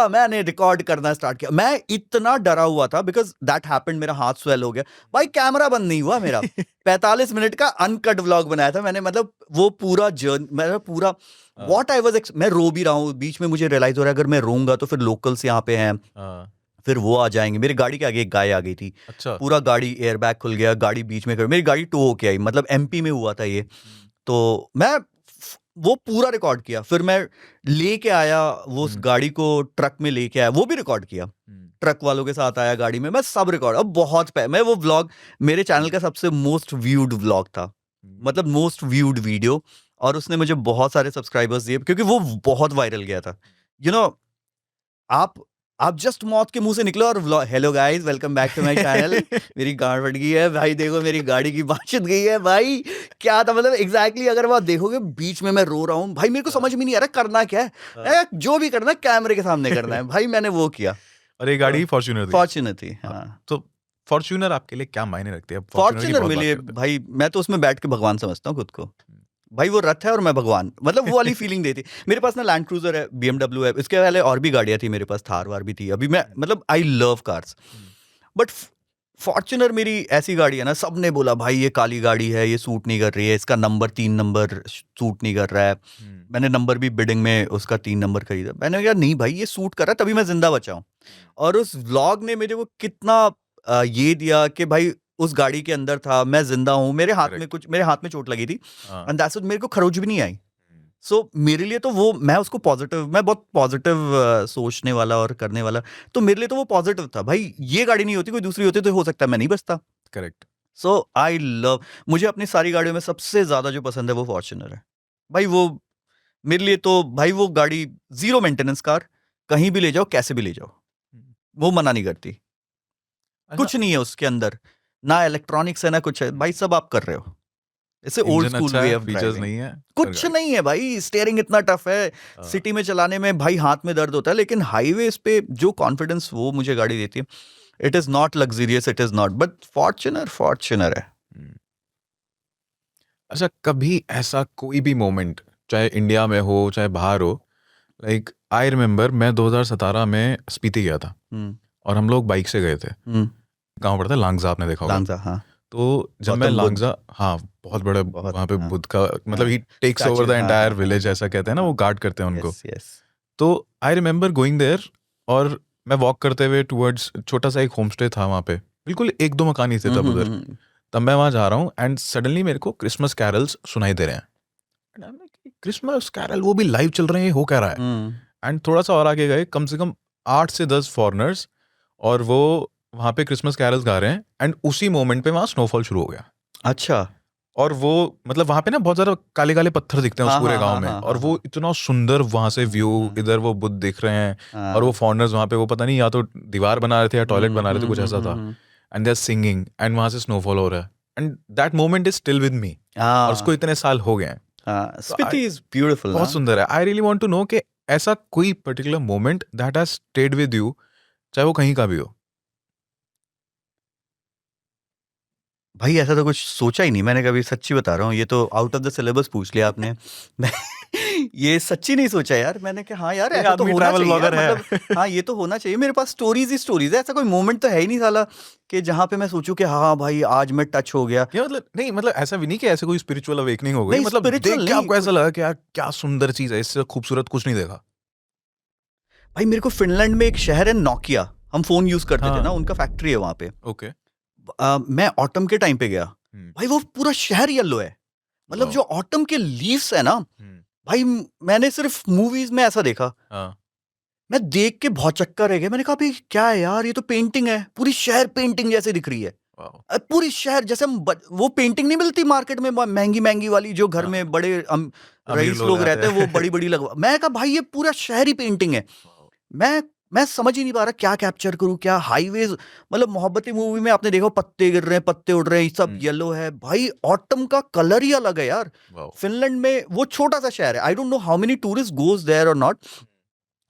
मैंने रिकॉर्ड करना स्टार्ट किया, मैं इतना डरा हुआ था बिकॉज दैट हैपेंड, मेरा हाथ स्वेल हो गया भाई, कैमरा बंद नहीं हुआ मेरा 45 मिनट का अनकट व्लॉग बनाया था मैंने, मतलब वो पूरा जर्नी मेरा पूरा व्हाट आई वाज, मैं रो भी रहा हूँ, बीच में मुझे रियलाइज हो रहा है अगर मैं रोऊंगा तो फिर लोकल्स यहाँ पे हैं, फिर वो आ जाएंगे, मेरी गाड़ी के आगे एक गाय आ गई थी, अच्छा, पूरा गाड़ी एयरबैग खुल गया, गाड़ी बीच में मेरी गाड़ी टो होके आई, मतलब एमपी में हुआ था ये, तो मैं वो पूरा रिकॉर्ड किया, फिर मैं लेके आया वो उस गाड़ी को, ट्रक में लेके आया, वो भी रिकॉर्ड किया, ट्रक वालों के साथ आया गाड़ी में, मैं सब रिकॉर्ड, अब बहुत मैं वो व्लॉग मेरे चैनल का सबसे मोस्ट व्यूड व्लॉग था, मतलब मोस्ट व्यूड वीडियो, और उसने मुझे बहुत सारे सब्सक्राइबर्स दिए क्योंकि वो बहुत वायरल गया था। यू नो आप आप जस्ट मौत के मुंह से निकलो और hello guys welcome back to my channel. मेरी गाड़ फट गई है भाई, देखो मेरी गाड़ी की बाशत गई है भाई। क्या था मतलब एग्जैक्टली अगर वो आप देखोगे बीच में मैं रो रहा हूँ भाई, मेरे को समझ में नहीं आ रहा करना क्या है। जो भी करना है कैमरे के सामने करना है भाई, मैंने वो किया। और ये गाड़ी फॉर्च्यूनर थी। फॉर्च्यूनर थी, हाँ। तो फॉर्च्यूनर आपके लिए क्या मायने रखती है? फॉर्च्यूनर मेरे लिए भाई, मैं तो उसमें बैठ के भगवान समझता हूँ खुद को। भाई वो रथ है और मैं भगवान, मतलब वो वाली फीलिंग देती। मेरे पास ना लैंड क्रूजर है, BMW है, इसके पहले और भी गाड़ियां थी मेरे पास, थार वार भी थी। अभी मैं मतलब I love cars, but Fortuner मेरी ऐसी गाड़ी है ना, सबने बोला भाई ये काली गाड़ी है, ये सूट नहीं कर रही है, इसका नंबर 3 नंबर सूट नहीं कर रहा है। मैंने नंबर भी बिडिंग में उसका 3 नंबर खरीदा। मैंने कहा नहीं भाई ये सूट कर रहा है, तभी मैं जिंदा बचा हूं। और उस व्लॉग ने मुझे वो कितना ये दिया कि भाई उस गाड़ी के अंदर था, मैं जिंदा हूं, मेरे हाथ में कुछ, मेरे हाथ में चोट लगी थी एंड दैट्स व्हाट, मेरे को खरोच भी नहीं आई। सो मेरे लिए तो वो, मैं उसको पॉजिटिव, मैं बहुत पॉजिटिव सोचने वाला और करने वाला, तो मेरे लिए तो वो पॉजिटिव था। भाई ये गाड़ी नहीं होती, कोई दूसरी होती तो हो सकता है मैं नहीं बचता। करेक्ट। सो आई लव, मुझे अपनी सारी गाड़ियों में सबसे ज्यादा जो पसंद है वो फॉर्च्यूनर है भाई। वो मेरे लिए तो भाई वो गाड़ी जीरो मेंटेनेंस कार, कहीं भी ले जाओ कैसे भी ले जाओ, वो मना नहीं करती। कुछ नहीं है उसके अंदर, ना इलेक्ट्रॉनिक्स है ना कुछ है भाई, सब आप कर रहे हो। इसे old school way of features नहीं है, कुछ नहीं है भाई। स्टीयरिंग इतना टफ है, सिटी में चलाने में भाई हाथ में दर्द होता है, लेकिन हाईवेज पे जो कॉन्फिडेंस वो मुझे गाड़ी देती है, it is not luxurious, it is not, but Fortuner Fortuner है। अच्छा, कभी ऐसा कोई भी मोमेंट, चाहे इंडिया में हो चाहे बाहर हो, लाइक आई रिमेम्बर मैं 2017 में स्पीति गया था और हम लोग बाइक से गए थे। कहाँ पड़ता है? लांगजा, आपने देखा होगा। लांगजा, हाँ। तो जब मैं लांगजा, हाँ बहुत बड़े वहाँ पे बुद्ध का, मतलब ही takes over the entire village, ऐसा कहते हैं ना, वो गार्ड करते हैं उनको। तो आई रिमेम्बर गोइंग देयर, और मैं वॉक करते हुए टुवर्ड्स, छोटा सा एक होम स्टे था वहाँ पे, बिल्कुल 1-2 मकान ही थे तब उधर। तब मैं वहाँ जा रहा हूँ एंड सडनली मेरे को क्रिसमस कैरल्स सुनाई दे रहे हैं। क्रिसमस कैरल, वो भी लाइव चल रहे हैं, हो क्या रहा है? एंड थोड़ा सा और आगे गए, कम से कम 8 से 10 फॉरेनर्स, और वो वहाँ पे क्रिसमस कैरल्स गा रहे हैं। एंड उसी मोमेंट पे वहाँ स्नोफॉल शुरू हो गया। अच्छा। और वो मतलब वहाँ पे ना बहुत ज्यादा काले काले पत्थर दिखते हैं उस पूरे गांव में, और वो इतना सुंदर वहाँ से व्यू, इधर वो बुद्ध दिख रहे हैं, और वो फॉरेनर्स वहाँ पे, वो पता नहीं या तो दीवार बना रहे थे या टॉयलेट बना रहे थे, कुछ ऐसा था। And they are singing and वहाँ से स्नोफॉल हो रहा है, and that moment is still with me, और उसको इतने साल हो गए हैं। स्पीति इज ब्यूटीफुल, बहुत सुंदर है। I really want to know कि ऐसा कोई particular moment that has stayed with you, चाहे वो कहीं का भी हो। भाई ऐसा तो कुछ सोचा ही नहीं मैंने कभी, सच्ची बता रहा हूँ, ये तो आउट ऑफ द सिलेबस पूछ लिया आपने। मैं ये सच्ची नहीं सोचा यार मैंने, कि हाँ यार ऐसा तो होना चाहिए यार, मतलब हाँ ये तो होना चाहिए। मेरे पास स्टोरीज ही स्टोरीज है, ऐसा कोई मोमेंट तो है ही नहीं साला कि जहाँ पे मैं सोचूं कि हाँ भाई आज मैं टच हो गया। क्या मतलब? नहीं मतलब ऐसा भी नहीं कि ऐसे कोई स्पिरिचुअल अवेकनिंग हो गई, नहीं, मतलब देख spiritual के नहीं, आपको ऐसा लगा कि यार क्या सुंदर चीज है, इससे खूबसूरत कुछ नहीं देखा? भाई मेरे को फिनलैंड में एक शहर है नोकिया, हम फोन यूज करते थे हाँ। ना, उनका फैक्ट्री है वहां पे। ओके। मैं ऑटम के टाइम पे गया भाई, वो पूरा शहर येलो है, मतलब जो ऑटम के लीव्स है ना भाई, मैंने सिर्फ मूवीज में ऐसा देखा। मैं देख के बहुत चक्कर रह गया, मैंने कहा भाई क्या है यार, ये तो पेंटिंग है, पूरी शहर पेंटिंग जैसे दिख रही है। पूरी शहर जैसे हम वो पेंटिंग नहीं मिलती मार्केट में महंगी महंगी वाली, जो घर में बड़े रईस लोग रहते हैं वो बड़ी बड़ी लगवा। मैं कहा भाई ये पूरा शहर ही पेंटिंग है। मैं समझ ही नहीं पा रहा क्या कैप्चर करूं, क्या हाईवेज, मतलब मोहब्बती मूवी में आपने देखो पत्ते गिर रहे हैं, पत्ते उड़ रहे हैं, सब येलो है भाई, ऑटम का कलर ही अलग है यार। फिनलैंड में वो छोटा सा शहर है, I don't know how many tourist goes there और नॉट।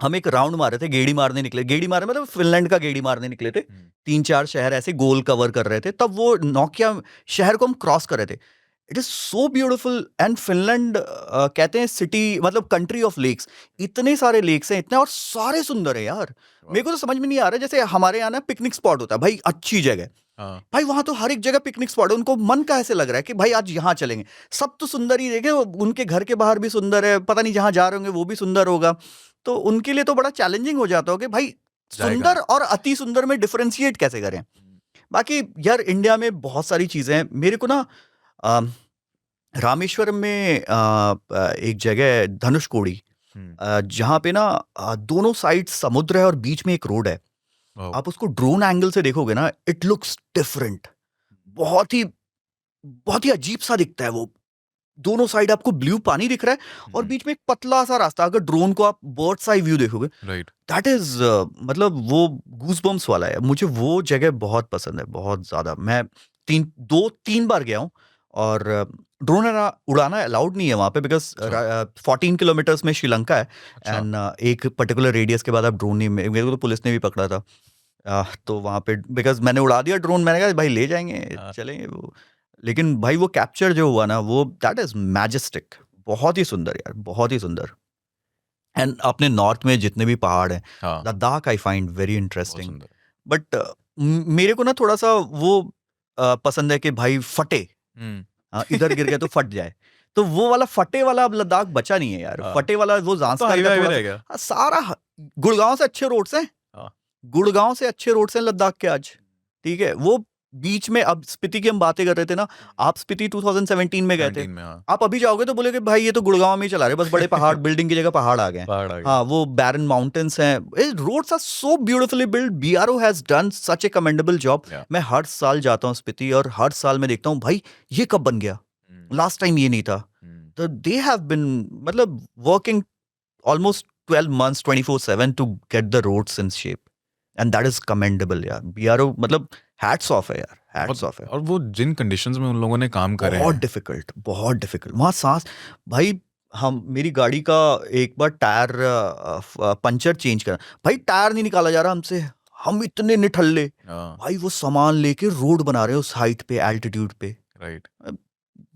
हम एक राउंड मारे थे, गेड़ी मारने निकले, गेड़ी मारे मतलब फिनलैंड का गेड़ी मारने निकले थे, 3-4 शहर ऐसे गोल कवर कर रहे थे, तब वो नोकिया शहर को हम क्रॉस कर रहे थे। It is so beautiful. And Finland कहते हैं सिटी, मतलब कंट्री ऑफ लेक्स, इतने सारे लेक्स हैं, इतने, और सारे सुंदर है यार। मेरे को तो समझ में नहीं आ रहा, जैसे हमारे यहाँ ना पिकनिक स्पॉट होता है भाई, अच्छी जगह, भाई वहां तो हर एक जगह पिकनिक स्पॉट है, उनको मन का ऐसे लग रहा है कि भाई आज यहाँ चलेंगे। सब तो सुंदर ही देखे, उनके घर के बाहर भी सुंदर है, पता नहीं जहां जा रहे होंगे वो भी सुंदर होगा, तो उनके लिए तो बड़ा चैलेंजिंग हो जाता हो कि भाई सुंदर और अति सुंदर में डिफरेंशिएट कैसे करें। बाकी यार इंडिया में बहुत सारी चीजें हैं। मेरे को ना रामेश्वरम में एक जगह है धनुषकोडी, जहाँ पे ना दोनों साइड समुद्र है और बीच में एक रोड है। आप उसको ड्रोन एंगल से देखोगे ना, इट लुक्स डिफरेंट, बहुत ही अजीब सा दिखता है वो, दोनों साइड आपको ब्लू पानी दिख रहा है और बीच में एक पतला सा रास्ता, अगर ड्रोन को आप बर्ड्स आई व्यू देखोगे, राइट। दैट इज मतलब वो गूज़बम्प्स वाला है। मुझे वो जगह बहुत पसंद है, बहुत ज्यादा। मैं 3 बार गया हूँ और ड्रोन उड़ाना अलाउड नहीं है वहाँ पे, बिकॉज 14 किलोमीटर्स में श्रीलंका है एंड एक पर्टिकुलर रेडियस के बाद आप ड्रोन नहीं, मेरे को तो पुलिस ने भी पकड़ा था। तो वहाँ पे बिकॉज मैंने उड़ा दिया ड्रोन, मैंने कहा भाई ले जाएंगे, चलेंगे वो। लेकिन भाई वो कैप्चर जो हुआ ना, वो दैट इज मैजेस्टिक, बहुत ही सुंदर यार, बहुत ही सुंदर। एंड अपने नॉर्थ में जितने भी पहाड़ हैं, हाँ, लद्दाख आई फाइंड वेरी बहुत इंटरेस्टिंग। सुंदर। बट मेरे को ना थोड़ा सा वो पसंद है कि भाई फटे, इधर गिर गए तो फट जाए। तो वो वाला फटे वाला अब लद्दाख बचा नहीं है यार। हाँ। फटे वाला वो तो जांस्कर हाईवे का हाईवे थोड़ा रह सा, गया। सारा गुड़गांव से अच्छे रोड्स हैं, हाँ। गुड़गांव से अच्छे रोड्स हैं लद्दाख के आज। ठीक है, वो बीच में, अब स्पीति की हम बातें कर रहे थे ना, आप स्पीति 2017 में गए थे, 17 में, हाँ। आप अभी जाओगे तो बोले कि भाई ये तो गुड़गांव में ही चला रहे, बस बड़े पहाड़ बिल्डिंग की जगह पहाड़ आ गए हैं। पहाड़ आ गए। हाँ, वो बैरन माउंटेन्स हैं, roads are so beautifully build. BRO has done such a commendable job. Yeah. मैं हर साल जाता हूँ स्पीति और हर साल मैं देखता हूँ भाई ये कब बन गया, लास्ट टाइम ये नहीं था। तो दे हैव बिन मतलब working almost 12 months 24/7 to get the roads in shape, and that is commendable यार। BRO मतलब hats off है यार, hats off है। और वो जिन कंडीशंस में उन लोगों ने काम करे बहुत हैं, डिफिकल्ट, बहुत डिफिकल्ट वहाँ सांस। भाई हम, मेरी गाड़ी का एक बार टायर पंचर चेंज करा, भाई टायर नहीं निकाला जा रहा हमसे, हम इतने निठल्ले, भाई वो सामान लेके रोड बना रहे हैं उस हाइट पे, एल्टीट्यूड पे। Right.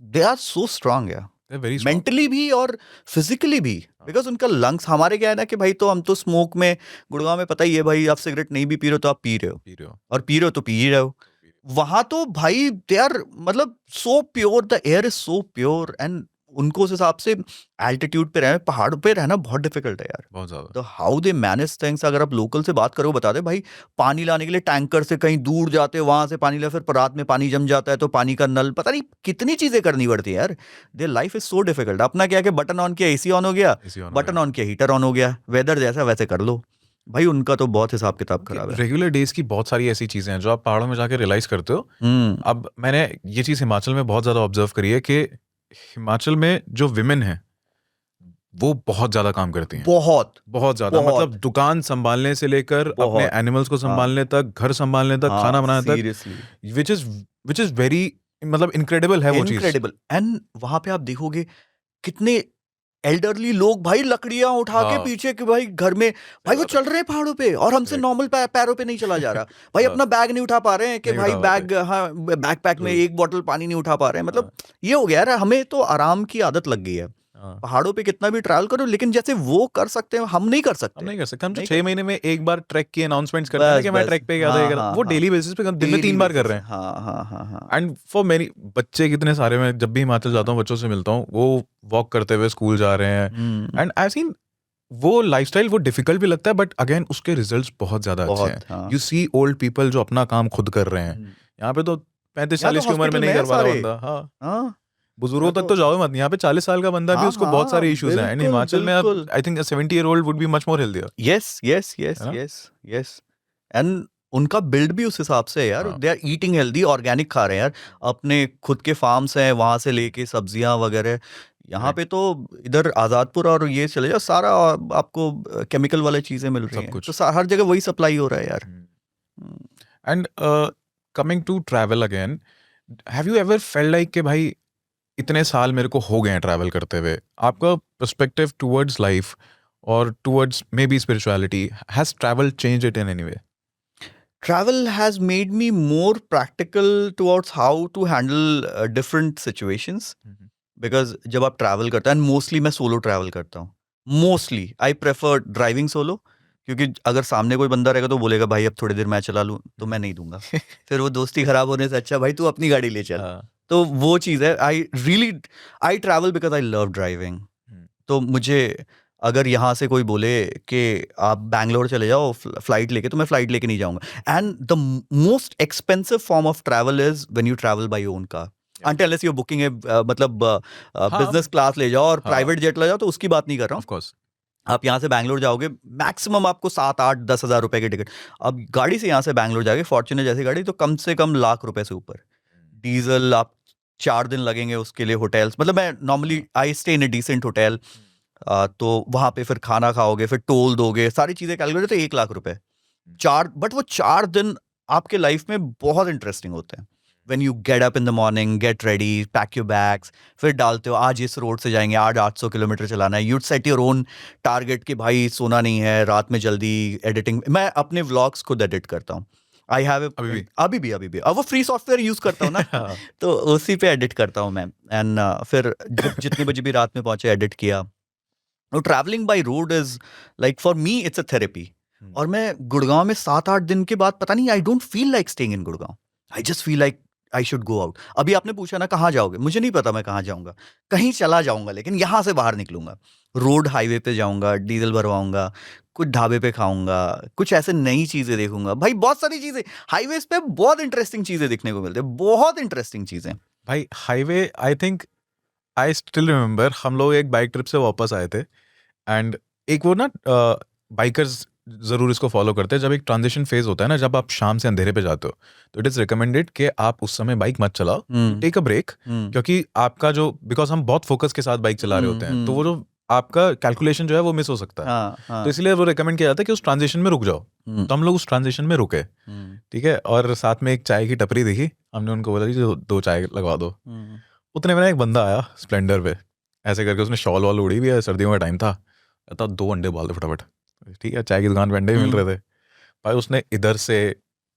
They are so strong यार, वेरी स्ट्रांग। मेंटली भी और फिजिकली भी, बिकॉज उनका लंग्स, हमारे क्या है ना कि भाई तो हम तो स्मोक में, गुड़गांव में पता ही है भाई, आप सिगरेट नहीं भी पी रहे हो तो आप पी रहे हो, और पी रहे हो तो पी ही रहे हो। वहां तो भाई दे आर मतलब so pure, the air is so pure, and उनको उस हिसाब से एल्टीट्यूड पे रहना, पहाड़ों पे रहना बहुत डिफिकल्ट है यार। बहुत ज्यादा। तो हाउ दे मैनेज थिंग्स, अगर आप लोकल से बात करो बता दे भाई, पानी लाने के लिए टैंकर से कहीं दूर जाते, वहां से पानी ले, फिर रात में पानी जम जाता है तो पानी का नल, पता नहीं कितनी चीजें करनी पड़ती है यार। Their life is so difficult. अपना क्या है कि बटन ऑन किया एसी ऑन हो गया, बटन ऑन किया हीटर ऑन हो गया, वेदर जैसा वैसे कर लो। भाई उनका तो बहुत हिसाब किताब खराब है। रेगुलर डेज की बहुत सारी ऐसी चीजें हैं जो आप पहाड़ों में जाके रियलाइज करते हो। अब मैंने ये चीज हिमाचल में बहुत ज्यादा ऑब्जर्व करी है कि हिमाचल में जो विमेन है वो बहुत ज्यादा काम करती हैं, बहुत बहुत ज्यादा। बहुत। मतलब दुकान संभालने से लेकर अपने एनिमल्स को संभालने तक, घर संभालने तक, खाना बनाने तक, सीरियसली, विच इज वेरी मतलब इनक्रेडिबल है वो चीज। इनक्रेडिबल। एंड वहां पे आप देखोगे कितने एल्डरली लोग भाई लकड़ियां उठा के पीछे कि भाई घर में, भाई वो चल रहे हैं पहाड़ों पे, और हमसे नॉर्मल पैरों पे नहीं चला जा रहा। भाई अपना बैग नहीं उठा पा रहे हैं कि भाई बैग, हाँ बैकपैक में एक बोतल पानी नहीं उठा पा रहे हैं। मतलब ये हो गया यार, हमें तो आराम की आदत लग गई है। पहाड़ों पे कितना भी ट्रैवल करो, लेकिन जैसे वो कर सकते हैं हम नहीं कर सकते। हम नहीं कर सकते। हम तो 6 महीने में एक बार ट्रैक की अनाउंसमेंट्स करते हैं कि मैं ट्रैक पे गया था, वो डेली बेसिस पे दिन में 3 बार कर रहे हैं। हाँ। एंड फॉर मेनी बच्चे कितने सारे, मैं जब भी हिमाचल जाता हूँ बच्चों से मिलता हूँ, वो वॉक करते हुए स्कूल जा रहे हैं। एंड आई सीन वो लाइफस्टाइल, वो डिफिकल्ट भी लगता है, बट अगेन उसके रिजल्ट्स बहुत ज्यादा अच्छे हैं। यू सी ओल्ड पीपल जो अपना काम खुद कर रहे हैं। यहाँ पे तो 35-40 की उम्र में नहीं कर पा रहा बंदा। हाँ, बुजुर्गों तक तो जाओ मत। यहाँ पे 40 साल का बंदा भी, उसको बहुत सारे इश्यूज हैं। एंड हिमाचल में I think 70-year-old would be much more healthier. Yes. And उनका बिल्ड भी उस हिसाब से है यार। They are eating healthy, organic खा रहे हैं यार, अपने खुद के फार्म्स हैं, वहां से लेके सब्जियां वगैरह। यहाँ पे तो इधर आजादपुर और ये चले जाओ, सारा आपको केमिकल वाले चीजें मिल रही हैं, तो हर जगह वही सप्लाई हो रहा है यार। And coming to travel again, have you ever felt like कि भाई इतने साल मेरे को हो गए हैं ट्रैवल करते हुए, आपका पर्सपेक्टिव टुवर्ड्स लाइफ और towards may be spirituality, has travel changed it in any way? Travel has made me more practical towards how to handle different situations. Because जब आप ट्रैवल करते हैं, मोस्टली मैं सोलो ट्रैवल करता हूँ, mostly I prefer driving solo, क्योंकि अगर सामने कोई बंदा रहेगा तो बोलेगा भाई अब थोड़ी देर मैं चला लूँ, तो मैं नहीं दूंगा। फिर वो दोस्ती खराब होने से अच्छा भाई तू अपनी गाड़ी ले चल। तो वो चीज़ है, I travel because I love driving. तो मुझे अगर यहाँ से कोई बोले कि आप बैंगलोर चले जाओ फ्लाइट लेके, तो मैं फ्लाइट लेके नहीं जाऊंगा। And the most expensive form of travel is when you travel by your own car, until unless you're booking मतलब बिजनेस क्लास ले जाओ और प्राइवेट जेट ले जाओ, तो उसकी बात नहीं कर रहा हूँ। आप यहाँ से बैंगलोर जाओगे, मैक्सिमम आपको 7-8-10 हज़ार रुपए की टिकट। अब गाड़ी से यहाँ से बैंगलोर जाओगे, फॉर्च्यूनर जैसी गाड़ी, तो कम से कम लाख रुपए से ऊपर। डीजल आप 4 दिन लगेंगे उसके लिए होटल्स, मतलब मैं normally I stay in a decent hotel, तो वहाँ पे फिर खाना खाओगे, फिर टोल दोगे, सारी चीज़ें कैलकुलेट, तो 1 लाख रुपए 4, बट वो 4 दिन आपके लाइफ में बहुत इंटरेस्टिंग होते हैं. When you get up in the morning, get ready, pack your bags, फिर डालते हो आज इस रोड से जाएंगे, आज 800 किलोमीटर चलाना है. You'd set your own target कि भाई सोना नहीं है, रात में जल्दी एडिटिंग. मैं अपने व्लॉग्स खुद एडिट करता हूँ. आई हैव अभी भी अब वो फ्री सॉफ्टवेयर यूज करता हूँ ना, तो उसी पे एडिट करता हूँ मैं. एंड फिर जितने बजे भी रात में पहुंचे एडिट किया. Travelling by road is like for me it's a therapy. और मैं गुड़गांव में 7-8 दिन के बाद पता नहीं, I don't feel like staying in Gurgaon. I just feel like I should go out. अभी आपने पूछा ना कहाँ जाओगे, मुझे नहीं पता मैं कहाँ जाऊंगा. कहीं चला जाऊंगा, लेकिन यहाँ से बाहर निकलूंगा. रोड हाईवे पे जाऊंगा, डीजल भरवाऊंगा, कुछ ढाबे पे खाऊंगा, कुछ ऐसे नई चीजें देखूंगा. भाई बहुत सारी चीजें हाईवेज पे, बहुत इंटरेस्टिंग चीजें देखने को मिलती है, बहुत इंटरेस्टिंग चीजें. भाई highway, I think I still remember, हम लोग एक बाइक ट्रिप से वापस आए थे एंड एक वो ना बाइकर्स जरूर इसको फॉलो करते हैं, जब एक ट्रांजिशन फेज होता है ना, जब आप शाम से अंधेरे पे जाते हो, तो इट इज रिकमेंडेड कि आप उस समय बाइक मत चलाओ, टेक अ ब्रेक, क्योंकि आपका जो, बिकॉज हम बहुत फोकस के साथ बाइक चला रहे होते हैं, तो वो जो आपका कैलकुलेशन जो है वो मिस हो सकता है. तो इसलिए वो रिकमेंड किया जाता है कि उस ट्रांजिशन में रुक जाओ. तो हम लोग उस ट्रांजिशन में रुके, ठीक है, और साथ में एक चाय की टपरी देखी, हमने उनको बोला कि 2 चाय लगवा दो. उतने में एक बंदा आया स्प्लेंडर पे, ऐसे करके उसने शॉल वॉल उड़ी हुई है, सर्दियों का टाइम था, कहता 2 अंडे बाल दे फटाफट. ठीक है, चाय की दुकान पे अंडे मिल रहे थे भाई. उसने इधर से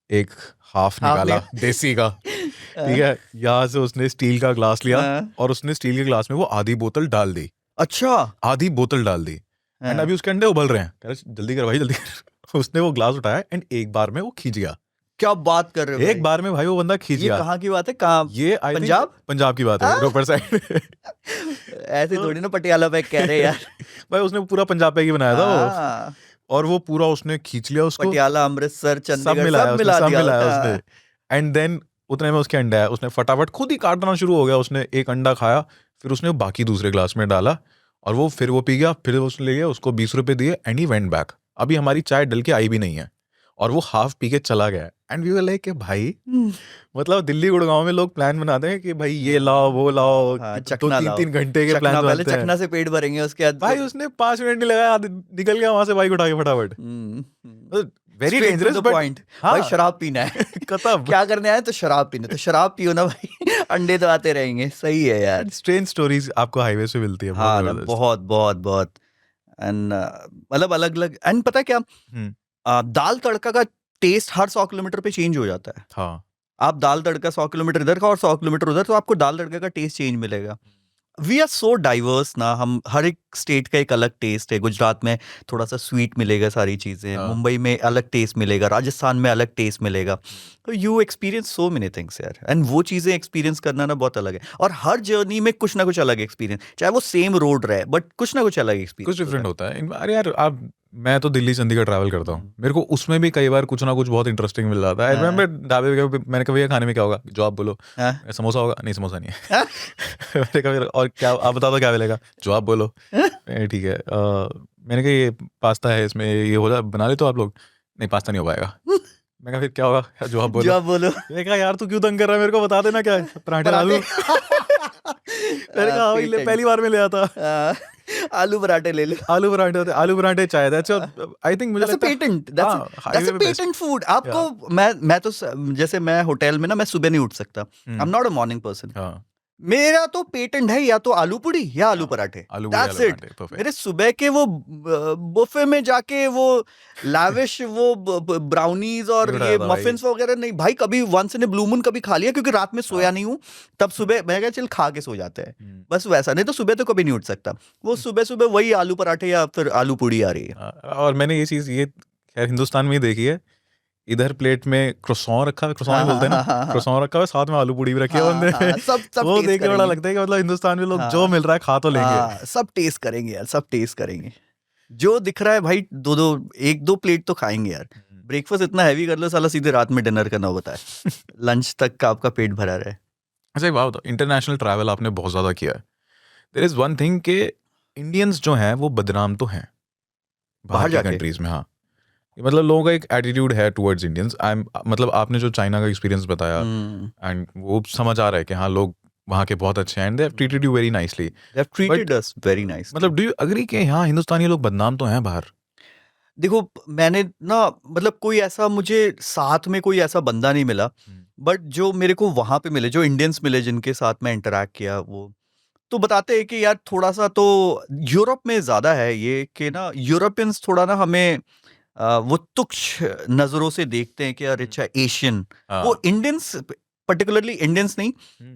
एक हाफ निकाला देसी का, ठीक है, यहाँ से उसने स्टील का ग्लास लिया और उसने स्टील के ग्लास में वो आधी बोतल डाल दी. अच्छा, आधी बोतल डाल दी. एंड अभी उसके अंडे उबल रहे हैं, कह रहे जल्दी कर भाई जल्दी कर. उसने वो ग्लास उठाया एंड एक बार में वो खींच गया. क्या बात कर रहे हो? एक बार में भाई वो बंदा खींच गया. कहाँ की बात है? कहाँ? ये पंजाब की बात है, रोपड़ साइड. ऐसे थोड़ी ना पटियाला पैक कह रहे यार. भाई उसने पूरा पंजाब पैक ही बनाया था वो, और वो पूरा उसने खींच लिया उसको. पटियाला, अमृतसर, सब मिलाया उसने. एंड देन उतने में उसके अंडा है, उसने फटाफट खुद ही काटना शुरू हो गया. उसने एक अंडा खाया, फिर उसने बाकी दूसरे ग्लास में डाला और वो फिर वो पी गया. फिर उसने ले गया, उसको 20 रुपए दिए एंड ही वेंट बैक. अभी हमारी चाय डल के आई भी नहीं है और वो हाफ पी के चला गया. एंड वी वर लाइक कि भाई मतलब दिल्ली गुड़गांव में लोग प्लान बनाते हैं कि भाई ये लाओ वो लाओ, 2-3 घंटे के प्लान बनाते हैं. चखना से पेट भरेंगे, उसके बाद भाई उसने 5 मिनट नहीं लगाया, निकल गया वहां से बाइक उठा के फटाफट. Very dangerous point. भाई शराब पीना है क्या करने आए? तो शराब पीना, तो शराब पियो ना भाई, अंडे तो आते रहेंगे. सही है यार. स्ट्रेंज स्टोरीज आपको हाईवे से मिलती है. हाँ, बहुत बहुत बहुत. एंड मतलब अलग अलग. एंड पता है क्या, दाल तड़का का टेस्ट हर 100 किलोमीटर पे चेंज हो जाता है. हाँ, आप दाल तड़का 100 किलोमीटर इधर का और 100 किलोमीटर उधर, तो आपको दाल तड़का का टेस्ट चेंज मिलेगा. वी आर सो डाइवर्स ना, हम हर एक स्टेट का एक अलग टेस्ट है. गुजरात में थोड़ा सा स्वीट मिलेगा सारी चीजें, मुंबई में अलग टेस्ट मिलेगा, राजस्थान में अलग टेस्ट मिलेगा. तो you experience so many things यार. एंड वो चीजें एक्सपीरियंस करना ना बहुत अलग है. और हर जर्नी में कुछ ना कुछ अलग एक्सपीरियंस, चाहे वो सेम रोड रहे, बट कुछ ना कुछ अलग एक्सपीरियंस, कुछ डिफरेंट होता है. अरे यार आप, मैं तो दिल्ली चंडीगढ़ ट्रैवल करता हूँ, मेरे को उसमें भी कई बार कुछ ना कुछ बहुत इंटरेस्टिंग मिल जाता है. मैं ढाबे पे, मैंने कहा भैया खाने में क्या होगा? जो आप बोलो. समोसा होगा? नहीं समोसा नहीं है. मैंने कहा और क्या, आप बता दो क्या मिलेगा? जो आप बोलो. ठीक है. मैंने कहा ये पास्ता है, इसमें ये हो जाए, बना ले तो आप लोग. नहीं पास्ता नहीं हो पाएगा. मैं कहा फिर क्या होगा? जो आप बोलो. जो आप बोलो. मैंने कहा यार तू क्यों तंग कर रहा है मेरे को, बता देना क्या है. पराठे आलू. मैंने कहा पहली बार में ले आता. आलू पराठे ले लो. आलू पराठे चाय. दैट्स आई थिंक मुझे लगता है patent. That's a patent food. आपको मैं तो जैसे मैं होटल में ना, मैं सुबह नहीं उठ सकता. I am not a morning person. मेरा तो पेटेंट है या तो आलू पूड़ी या आलू पराठे. That's it. मेरे सुबह के वो बुफे में जाके वो लाविश वो ब्राउनीज और ये मफिन्स वगैरह नहीं भाई. कभी once in a blue moon कभी खा लिया, क्योंकि रात में सोया नहीं हूँ, तब सुबह मैं क्या चल खा के सो जाते हैं बस वैसा. नहीं तो सुबह तो कभी नहीं उठ सकता. वो सुबह वही आलू पराठे या फिर आलू पूड़ी आ रही है. और मैंने ये चीज खैर हिंदुस्तान में ही देखी है. इधर प्लेट में क्रोसॉन रखा है, क्रोसॉन बोलते हैं ना, क्रोसॉन रखा है, साथ में आलू पूड़ी भी रखी है बंदे. सब वो देख के बड़ा लगता है कि मतलब हिंदुस्तान में लोग जो मिल रहा है खा तो लेंगे. सब टेस्ट करेंगे यार, सब टेस्ट करेंगे. जो दिख रहा है भाई, 1-2 प्लेट तो खाएंगे यार. ब्रेकफास्ट इतना हैवी कर लो साला, सीधे रात में डिनर करना होता है. लंच तक का आपका पेट भरा रहे. अच्छा एक बात बताओ, इंटरनेशनल ट्रैवल आपने बहुत ज्यादा किया है. देयर इज वन थिंग कि इंडियंस जो हैं वो बदनाम तो हैं बाहर की कंट्रीज में. हाँ, मतलब लोगों का एक एटीट्यूड है टुवर्ड्स इंडियंस. मतलब आपने जो चाइना का एक्सपीरियंस बताया, एंड वो समझ आ रहा है कि हाँ लोग वहाँ के बहुत अच्छे हैं and they have treated you very nicely. They have treated us very nice. मतलब डू यू एग्री कि यहाँ हिंदुस्तानी लोग बदनाम तो हैं बाहर? देखो मैंने ना मतलब कोई ऐसा मुझे साथ में कोई ऐसा बंदा नहीं मिला, बट जो मेरे को वहां पे मिले, जो इंडियंस मिले जिनके साथ मैं इंटरेक्ट किया, वो तो बताते हैं कि यार थोड़ा सा तो यूरोप में ज्यादा है ये कि ना यूरोपियंस थोड़ा ना हमें वो तुच्छ नजरों से देखते हैं कि यार अच्छा एशियन, वो इंडियंस पर्टिकुलरली इंडियंस नहीं,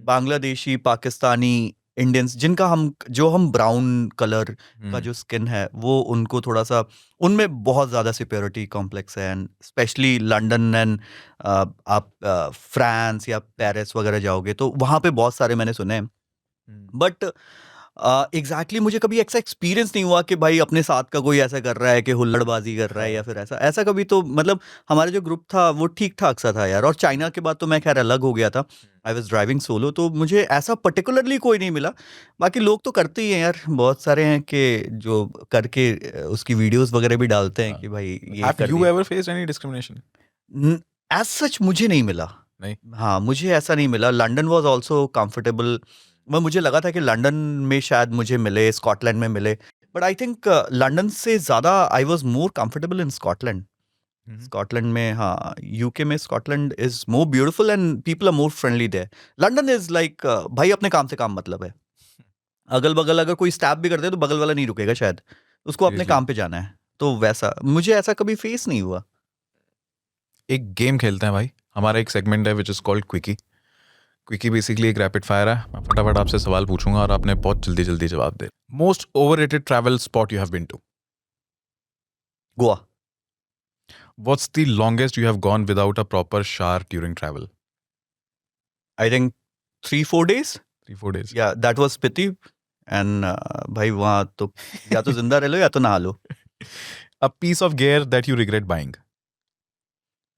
बांग्लादेशी, पाकिस्तानी इंडियंस जिनका हम ब्राउन कलर का जो स्किन है वो उनको थोड़ा सा उनमें बहुत ज़्यादा सिक्योरिटी कॉम्प्लेक्स है, एंड स्पेशली लंदन एंड आप फ्रांस या पेरिस वगैरह जाओगे तो वहाँ पे बहुत सारे मैंने सुने हैं, बट एग्जैक्टली मुझे कभी ऐसा एक्सपीरियंस नहीं हुआ कि भाई अपने साथ का कोई ऐसा कर रहा है कि हुल्लड़बाजी कर रहा है या फिर ऐसा ऐसा कभी तो मतलब हमारा जो ग्रुप था वो ठीक ठाक सा था यार. और चाइना के बाद तो मैं खैर अलग हो गया था, आई वॉज ड्राइविंग सोलो, तो मुझे ऐसा पर्टिकुलरली कोई नहीं मिला. बाकी लोग तो करते ही हैं यार, बहुत सारे हैं कि जो करके उसकी वीडियोस वगैरह भी डालते हैं कि भाई ये Have कर you दिया. ever faced any discrimination? As such मुझे नहीं मिला. नहीं. हाँ मुझे ऐसा नहीं मिला. London was also comfortable. मुझे लगा था कि लंदन में शायद मुझे मिले, स्कॉटलैंड में मिले, बट आई थिंक लंदन से ज़्यादा I was more comfortable in Scotland. Scotland में, हाँ यूके में Scotland is more beautiful and people are more friendly there. London is like भाई अपने काम से काम मतलब है. अगल बगल अगर कोई स्टैप भी करते हैं तो बगल वाला नहीं रुकेगा शायद, उसको अपने Seriously? काम पे जाना है. तो वैसा मुझे ऐसा कभी फेस नहीं हुआ. एक गेम खेलते हैं भाई. हमारा एक सेगमेंट है which is called quickie. Quickie basically एक रैपिड फायर है. मैं फटाफट आपसे सवाल पूछूंगा और आपने बहुत जल्दी जल्दी जवाब दे. Most overrated travel spot you have been to? Goa. What's the longest you have gone without a proper shower during travel? I think 3-4 days. 3-4 days. या दैट वाज स्पीति. एंड भाई वहाँ तो या तो जिंदा रह लो या तो नहा लो. A piece of gear that you regret buying?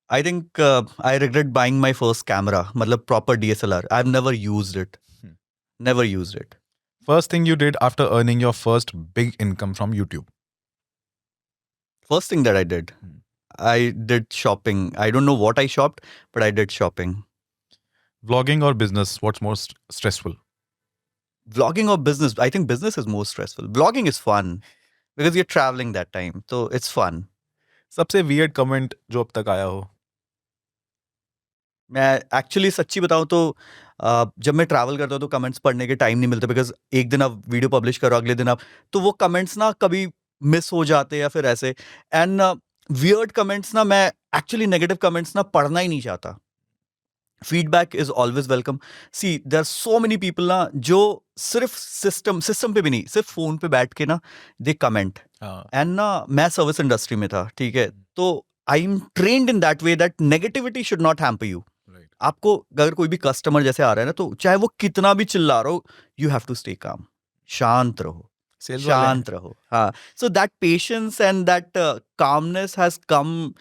I think I regret buying my first camera, मतलब proper DSLR. I have never used it. Never used it. First thing you did after earning your first big income from YouTube? First thing that I did, I did shopping. I don't know what I shopped, but I did shopping. Vlogging or business? What's more stressful? Vlogging or business? I think business is more stressful. Vlogging is fun because you're traveling that time, so it's fun. सबसे weird comment जो अब तक आया हो? मैं actually सच्ची बताऊं तो जब मैं ट्रैवल करता हूं तो कमेंट्स पढ़ने के टाइम नहीं मिलते, बिकॉज एक दिन आप वीडियो पब्लिश करो, अगले दिन आप, तो वो कमेंट्स ना कभी मिस हो जाते या फिर ऐसे. एंड वियर्ड कमेंट्स ना, मैं एक्चुअली नेगेटिव कमेंट्स ना पढ़ना ही नहीं चाहता. Feedback is always welcome. See there are so many people ना जो सिर्फ सिस्टम पे भी नहीं, सिर्फ फोन पे बैठ के ना दे कमेंट. एंड ना मैं सर्विस इंडस्ट्री में था, ठीक है, तो I am trained in that way that negativity should not hamper you. आपको अगर कोई भी कस्टमर जैसे आ रहा है ना, तो चाहे वो कितना भी चिल्ला रहा हो, you have to stay calm. शांत रहो, शांत रहो. हाँ, so that patience and that calmness has come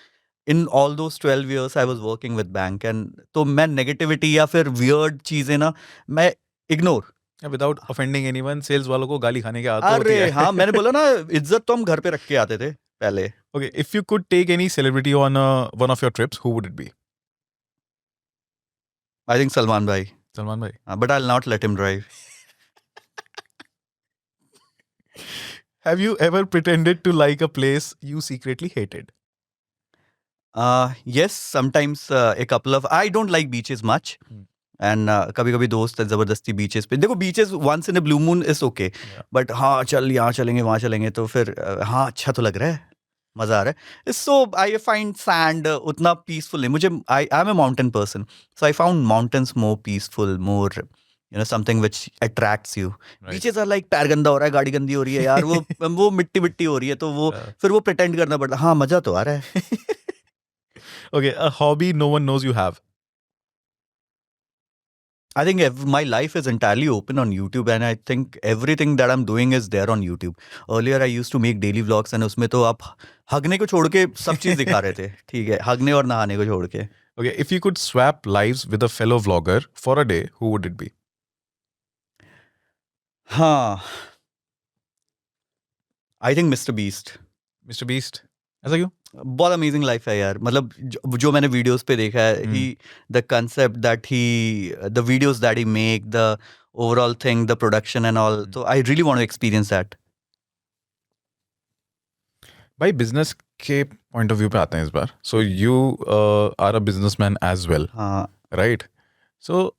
in all those 12 years I was working with bank. and तो मैं नेगेटिविटी या फिर वियर्ड चीजें ना मैं ignore. Without offending anyone, sales वालों को गाली खाने की आदत होती अरे है. हाँ, मैंने बोला ना इज्जत तो हम घर पे रख के आते थे पहले. Okay, if you could take any celebrity on one of your trips, who would it be? I think Salman भाई. Salman bhai. But I'll not let him drive. Have you ever pretended to like a place you secretly hated? Yes, sometimes a couple of, I don't like beaches much. And कभी कभी दोस्त जबरदस्ती beaches पे, देखो beaches once in a blue moon is okay, but हाँ चल यहाँ चलेंगे वहाँ चलेंगे तो फिर हाँ अच्छा तो लग रहा है, मजा आ रहा है. सो आई फाइंड सैंड उतना पीसफुल नहीं मुझे. I am a mountain person, so I found mountains more peaceful, more you know something which attracts you. Beaches are like पैर गंदा हो रहा है, गाड़ी गंदी हो रही है यार, वो मिट्टी मिट्टी हो रही है, तो वो फिर वो प्रिटेंड करना पड़ता. हाँ मजा तो आ रहा है. Okay, a hobby no one knows you have. I think my life is entirely open on YouTube, and I think everything that I'm doing is there on YouTube. Earlier I used to make daily vlogs, and उसमें तो आप हगने को छोड़ के सब चीज दिखा रहे थे. ठीक है, हगने और नहाने को छोड़ के. Okay, if you could swap lives with a fellow vlogger for a day, who would it be? हाँ, I think Mr. Beast. Mr. Beast? ऐसा क्यों? बहुत अमेजिंग लाइफ है यार. मतलब जो मैंने वीडियोस पे देखा है, he the concept that he, the videos that he make, the overall thing, the production and all. So I really want to experience that. भाई बिजनेस के पॉइंट ऑफ व्यू पे आते हैं इस बार. So you are a businessman as well, हाँ right? So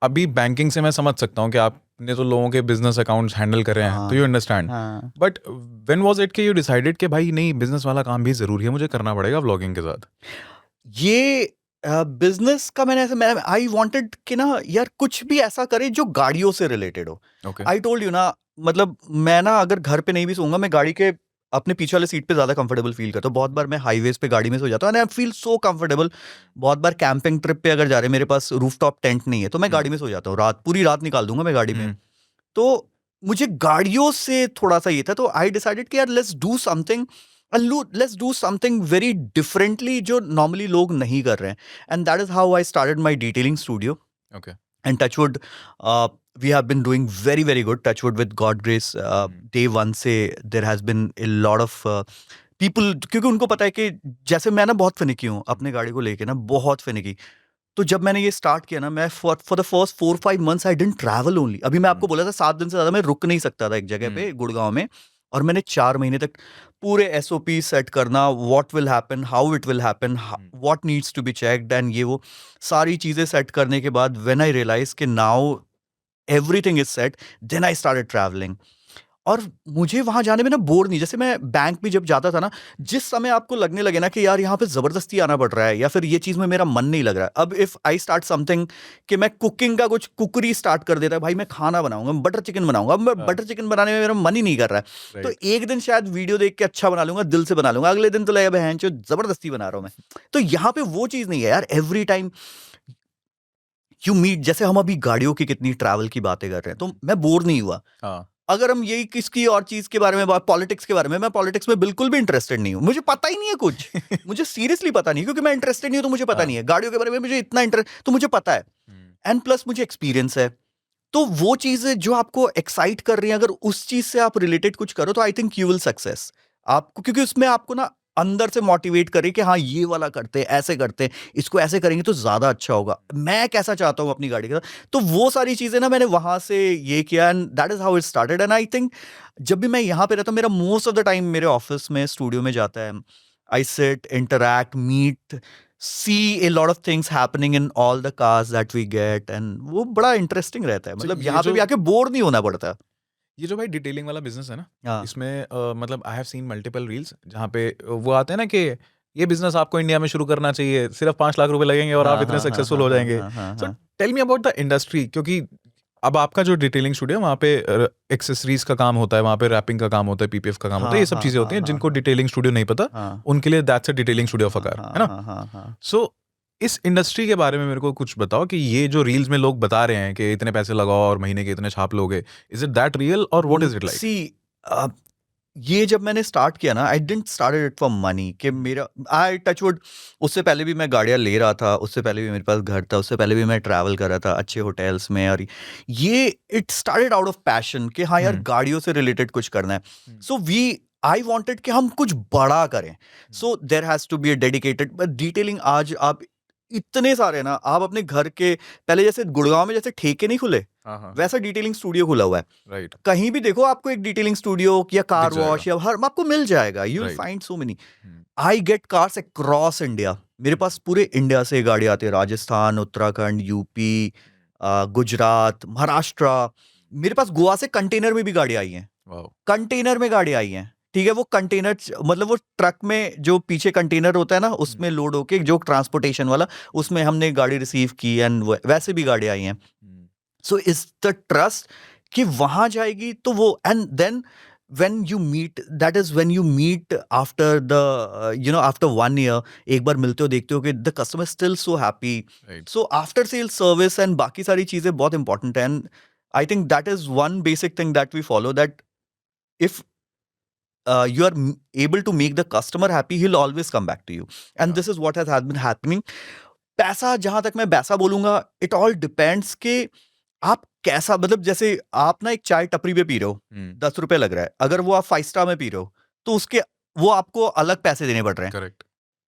अभी banking से मैं समझ सकता हूँ कि आपने तो लोगों के बिजनेस अकाउंट्स हैंडल करे हैं, तो यू अंडरस्टैंड. हाँ. बट व्हेन वाज इट कि यू डिसाइडेड कि भाई नहीं, बिजनेस वाला काम भी जरूरी है, मुझे करना पड़ेगा व्लॉगिंग के साथ? ये बिजनेस का मैं आई वांटेड कि ना यार कुछ भी ऐसा करे जो गाड़ियों से रिलेटेड हो. ओके. आई टोल्ड यू ना, मतलब मैं ना अगर घर पे नहीं भी सोऊंगा, मैं गाड़ी के अपने पीछे वाले सीट पे ज्यादा कंफर्टेबल फील करता हूँ. बहुत बार मैं हाईवेज पे गाड़ी में सो जाता हूँ and I feel so comfortable. बहुत बार कैंपिंग ट्रिप पे अगर जा रहे हैं, मेरे पास रूफटॉप टेंट नहीं है, तो मैं गाड़ी में सो जाता हूँ. पूरी रात निकाल दूंगा मैं गाड़ी में. तो मुझे गाड़ियों से थोड़ा सा ये था, तो आई डिसाइडेड कि यार let's do something very differently जो नॉर्मली लोग नहीं कर रहे हैं. And that is how I started my detailing studio. Okay. And touchwood, we have been doing very, very good. Touchwood, with God grace, day one से there has been a lot of people, क्योंकि उनको पता है कि जैसे मैं ना बहुत फिनिकी हूँ अपने गाड़ी को लेके ना, बहुत फिनिकी. तो जब मैंने ये स्टार्ट किया ना, मैं for the first 4-5 months I didn't travel only. अभी मैं आपको बोला था 7 दिन से ज्यादा मैं रुक नहीं सकता था एक जगह पे गुड़गांव में. और मैंने 4 महीने तक पूरे SOP सेट करना, what will happen, how it will happen, what needs to be checked and ये वो सारी चीजें सेट करने के बाद व्हेन आई रियलाइज कि now everything is set, then I started travelling. और मुझे वहां जाने में ना बोर नहीं. जैसे मैं बैंक भी जब जाता था ना, जिस समय आपको लगने लगे ना कि यार यहाँ पे जबरदस्ती आना पड़ रहा है या फिर ये चीज में मेरा मन नहीं लग रहा है, अब इफ आई स्टार्ट समथिंग कि मैं कुकिंग का कुछ कुकरी स्टार्ट कर देता है, भाई मैं खाना बनाऊंगा, बटर चिकन बनाऊंगा, अब मैं बटर चिकन बनाने में मेरा मन ही नहीं कर रहा है. तो एक दिन शायद वीडियो देख के अच्छा बना लूंगा, दिल से बना लूंगा, अगले दिन तो लगे बहन चो जबरदस्ती बना रहा हूं मैं. तो यहाँ पे वो चीज नहीं है यार. एवरी टाइम यू मीट, जैसे हम अभी गाड़ियों की कितनी ट्रैवल की बातें कर रहे हैं, तो मैं बोर नहीं हुआ. अगर हम यही किसकी और चीज के बारे में बात, पॉलिटिक्स के बारे में, मैं पॉलिटिक्स में बिल्कुल भी इंटरेस्टेड नहीं हूं. मुझे पता ही नहीं है कुछ. मुझे सीरियसली पता नहीं, क्योंकि मैं इंटरेस्टेड नहीं हूं तो मुझे पता नहीं है. गाड़ियों के बारे में मुझे इतना इंटरेस्ट तो मुझे पता है, एंड प्लस मुझे एक्सपीरियंस है. तो वो चीजें जो आपको एक्साइट कर रही हैं, अगर उस चीज से आप रिलेटेड कुछ करो, तो I think you will success. आपको, क्योंकि उसमें आपको ना अंदर से मोटिवेट करे कि हाँ ये वाला करते हैं, ऐसे करते हैं, इसको ऐसे करेंगे तो ज्यादा अच्छा होगा, मैं कैसा चाहता हूँ अपनी गाड़ी के साथ. तो वो सारी चीजें ना मैंने वहां से ये किया, and that is how it started. And I think जब भी मैं यहाँ पे रहता हूँ, मेरा मोस्ट ऑफ द टाइम मेरे ऑफिस में, स्टूडियो में जाता है. I sit, interact, meet, see a lot of things happening in all the cars that we get, and वो बड़ा इंटरेस्टिंग रहता है. मतलब यहाँ पे भी आके बोर नहीं होना पड़ता. ये जो भाई डिटेलिंग वाला बिजनेस है ना, हाँ. इसमें मतलब आई हैव सीन मल्टीपल रील्स जहाँ पे वो आते हैं ना कि ये बिजनेस आपको इंडिया में शुरू करना चाहिए, सिर्फ 5 लाख रुपए लगेंगे और आप इतने सक्सेसफुल हो जाएंगे. So tell me about the industry, क्योंकि अब आपका जो डिटेलिंग स्टूडियो है वहाँ पे एक्सेसरीज का काम होता है, वहाँ पे रैपिंग का काम होता है, PPF का काम होता है, ये सब चीजें होती हैं. जिनको डिटेलिंग स्टूडियो नहीं पता, उनके लिए that's a detailing studio of a car, है ना? सो इस इंडस्ट्री के बारे में मेरे को कुछ बताओ कि ये जो रील्स में लोग बता रहे हैं कि इतने पैसे लगाओ और महीने के इतने छाप लोगे, इज इट दैट रियल और व्हाट इज इट लाइक? सी, ये जब मैंने स्टार्ट किया ना, I didn't started it for money कि मेरा, आई टचवुड, उससे पहले भी मैं गाड़ियाँ ले रहा था, उससे पहले भी मेरे पास घर था, उससे पहले भी मैं ट्रैवल कर रहा था अच्छे होटल्स में. और ये it started out of passion कि हाँ यार गाड़ियों से रिलेटेड कुछ करना है. सो आई वांटेड कि हम कुछ बड़ा करें. So there has to be a dedicated detailing. आज आप इतने सारे ना, आप अपने घर के, पहले जैसे गुड़गांव में जैसे ठेके नहीं खुले, वैसा डिटेलिंग स्टूडियो खुला हुआ है. राइट. कहीं भी देखो आपको एक डिटेलिंग स्टूडियो या कार वॉश या हर आपको मिल जाएगा. You will find so many. I get cars across India. मेरे पास पूरे इंडिया से गाड़ी आती है, राजस्थान, उत्तराखंड, यूपी, गुजरात, महाराष्ट्र. मेरे पास गोवा से कंटेनर में भी गाड़ी आई है. कंटेनर में गाड़ी आई है, ठीक है. वो कंटेनर मतलब वो ट्रक में जो पीछे कंटेनर होता है ना, उसमें लोड होके जो ट्रांसपोर्टेशन वाला, उसमें हमने गाड़ी रिसीव की, एंड वैसे भी गाड़ी आई हैं. सो इज द ट्रस्ट कि वहां जाएगी तो वो, and then when you meet, that is when you meet after the after 1 year, एक बार मिलते हो, देखते हो कि the customer is still so happy. Right. So after sales service and बाकी सारी चीजें बहुत important है. And I think that is one basic thing that we follow, that if you are able to make the customer happy, he'll always come back to you. And this is what has been happening. पैसा, जहां तक मैं पैसा बोलूंगा, it all depends कि आप कैसा, मतलब जैसे आप ना एक चाय टपरी पे पी रहे हो, 10 रुपए लग रहा है. अगर वो आप 5 स्टार में पी रहे हो, तो उसके वो आपको अलग पैसे देने पड़ रहे हैं. Correct.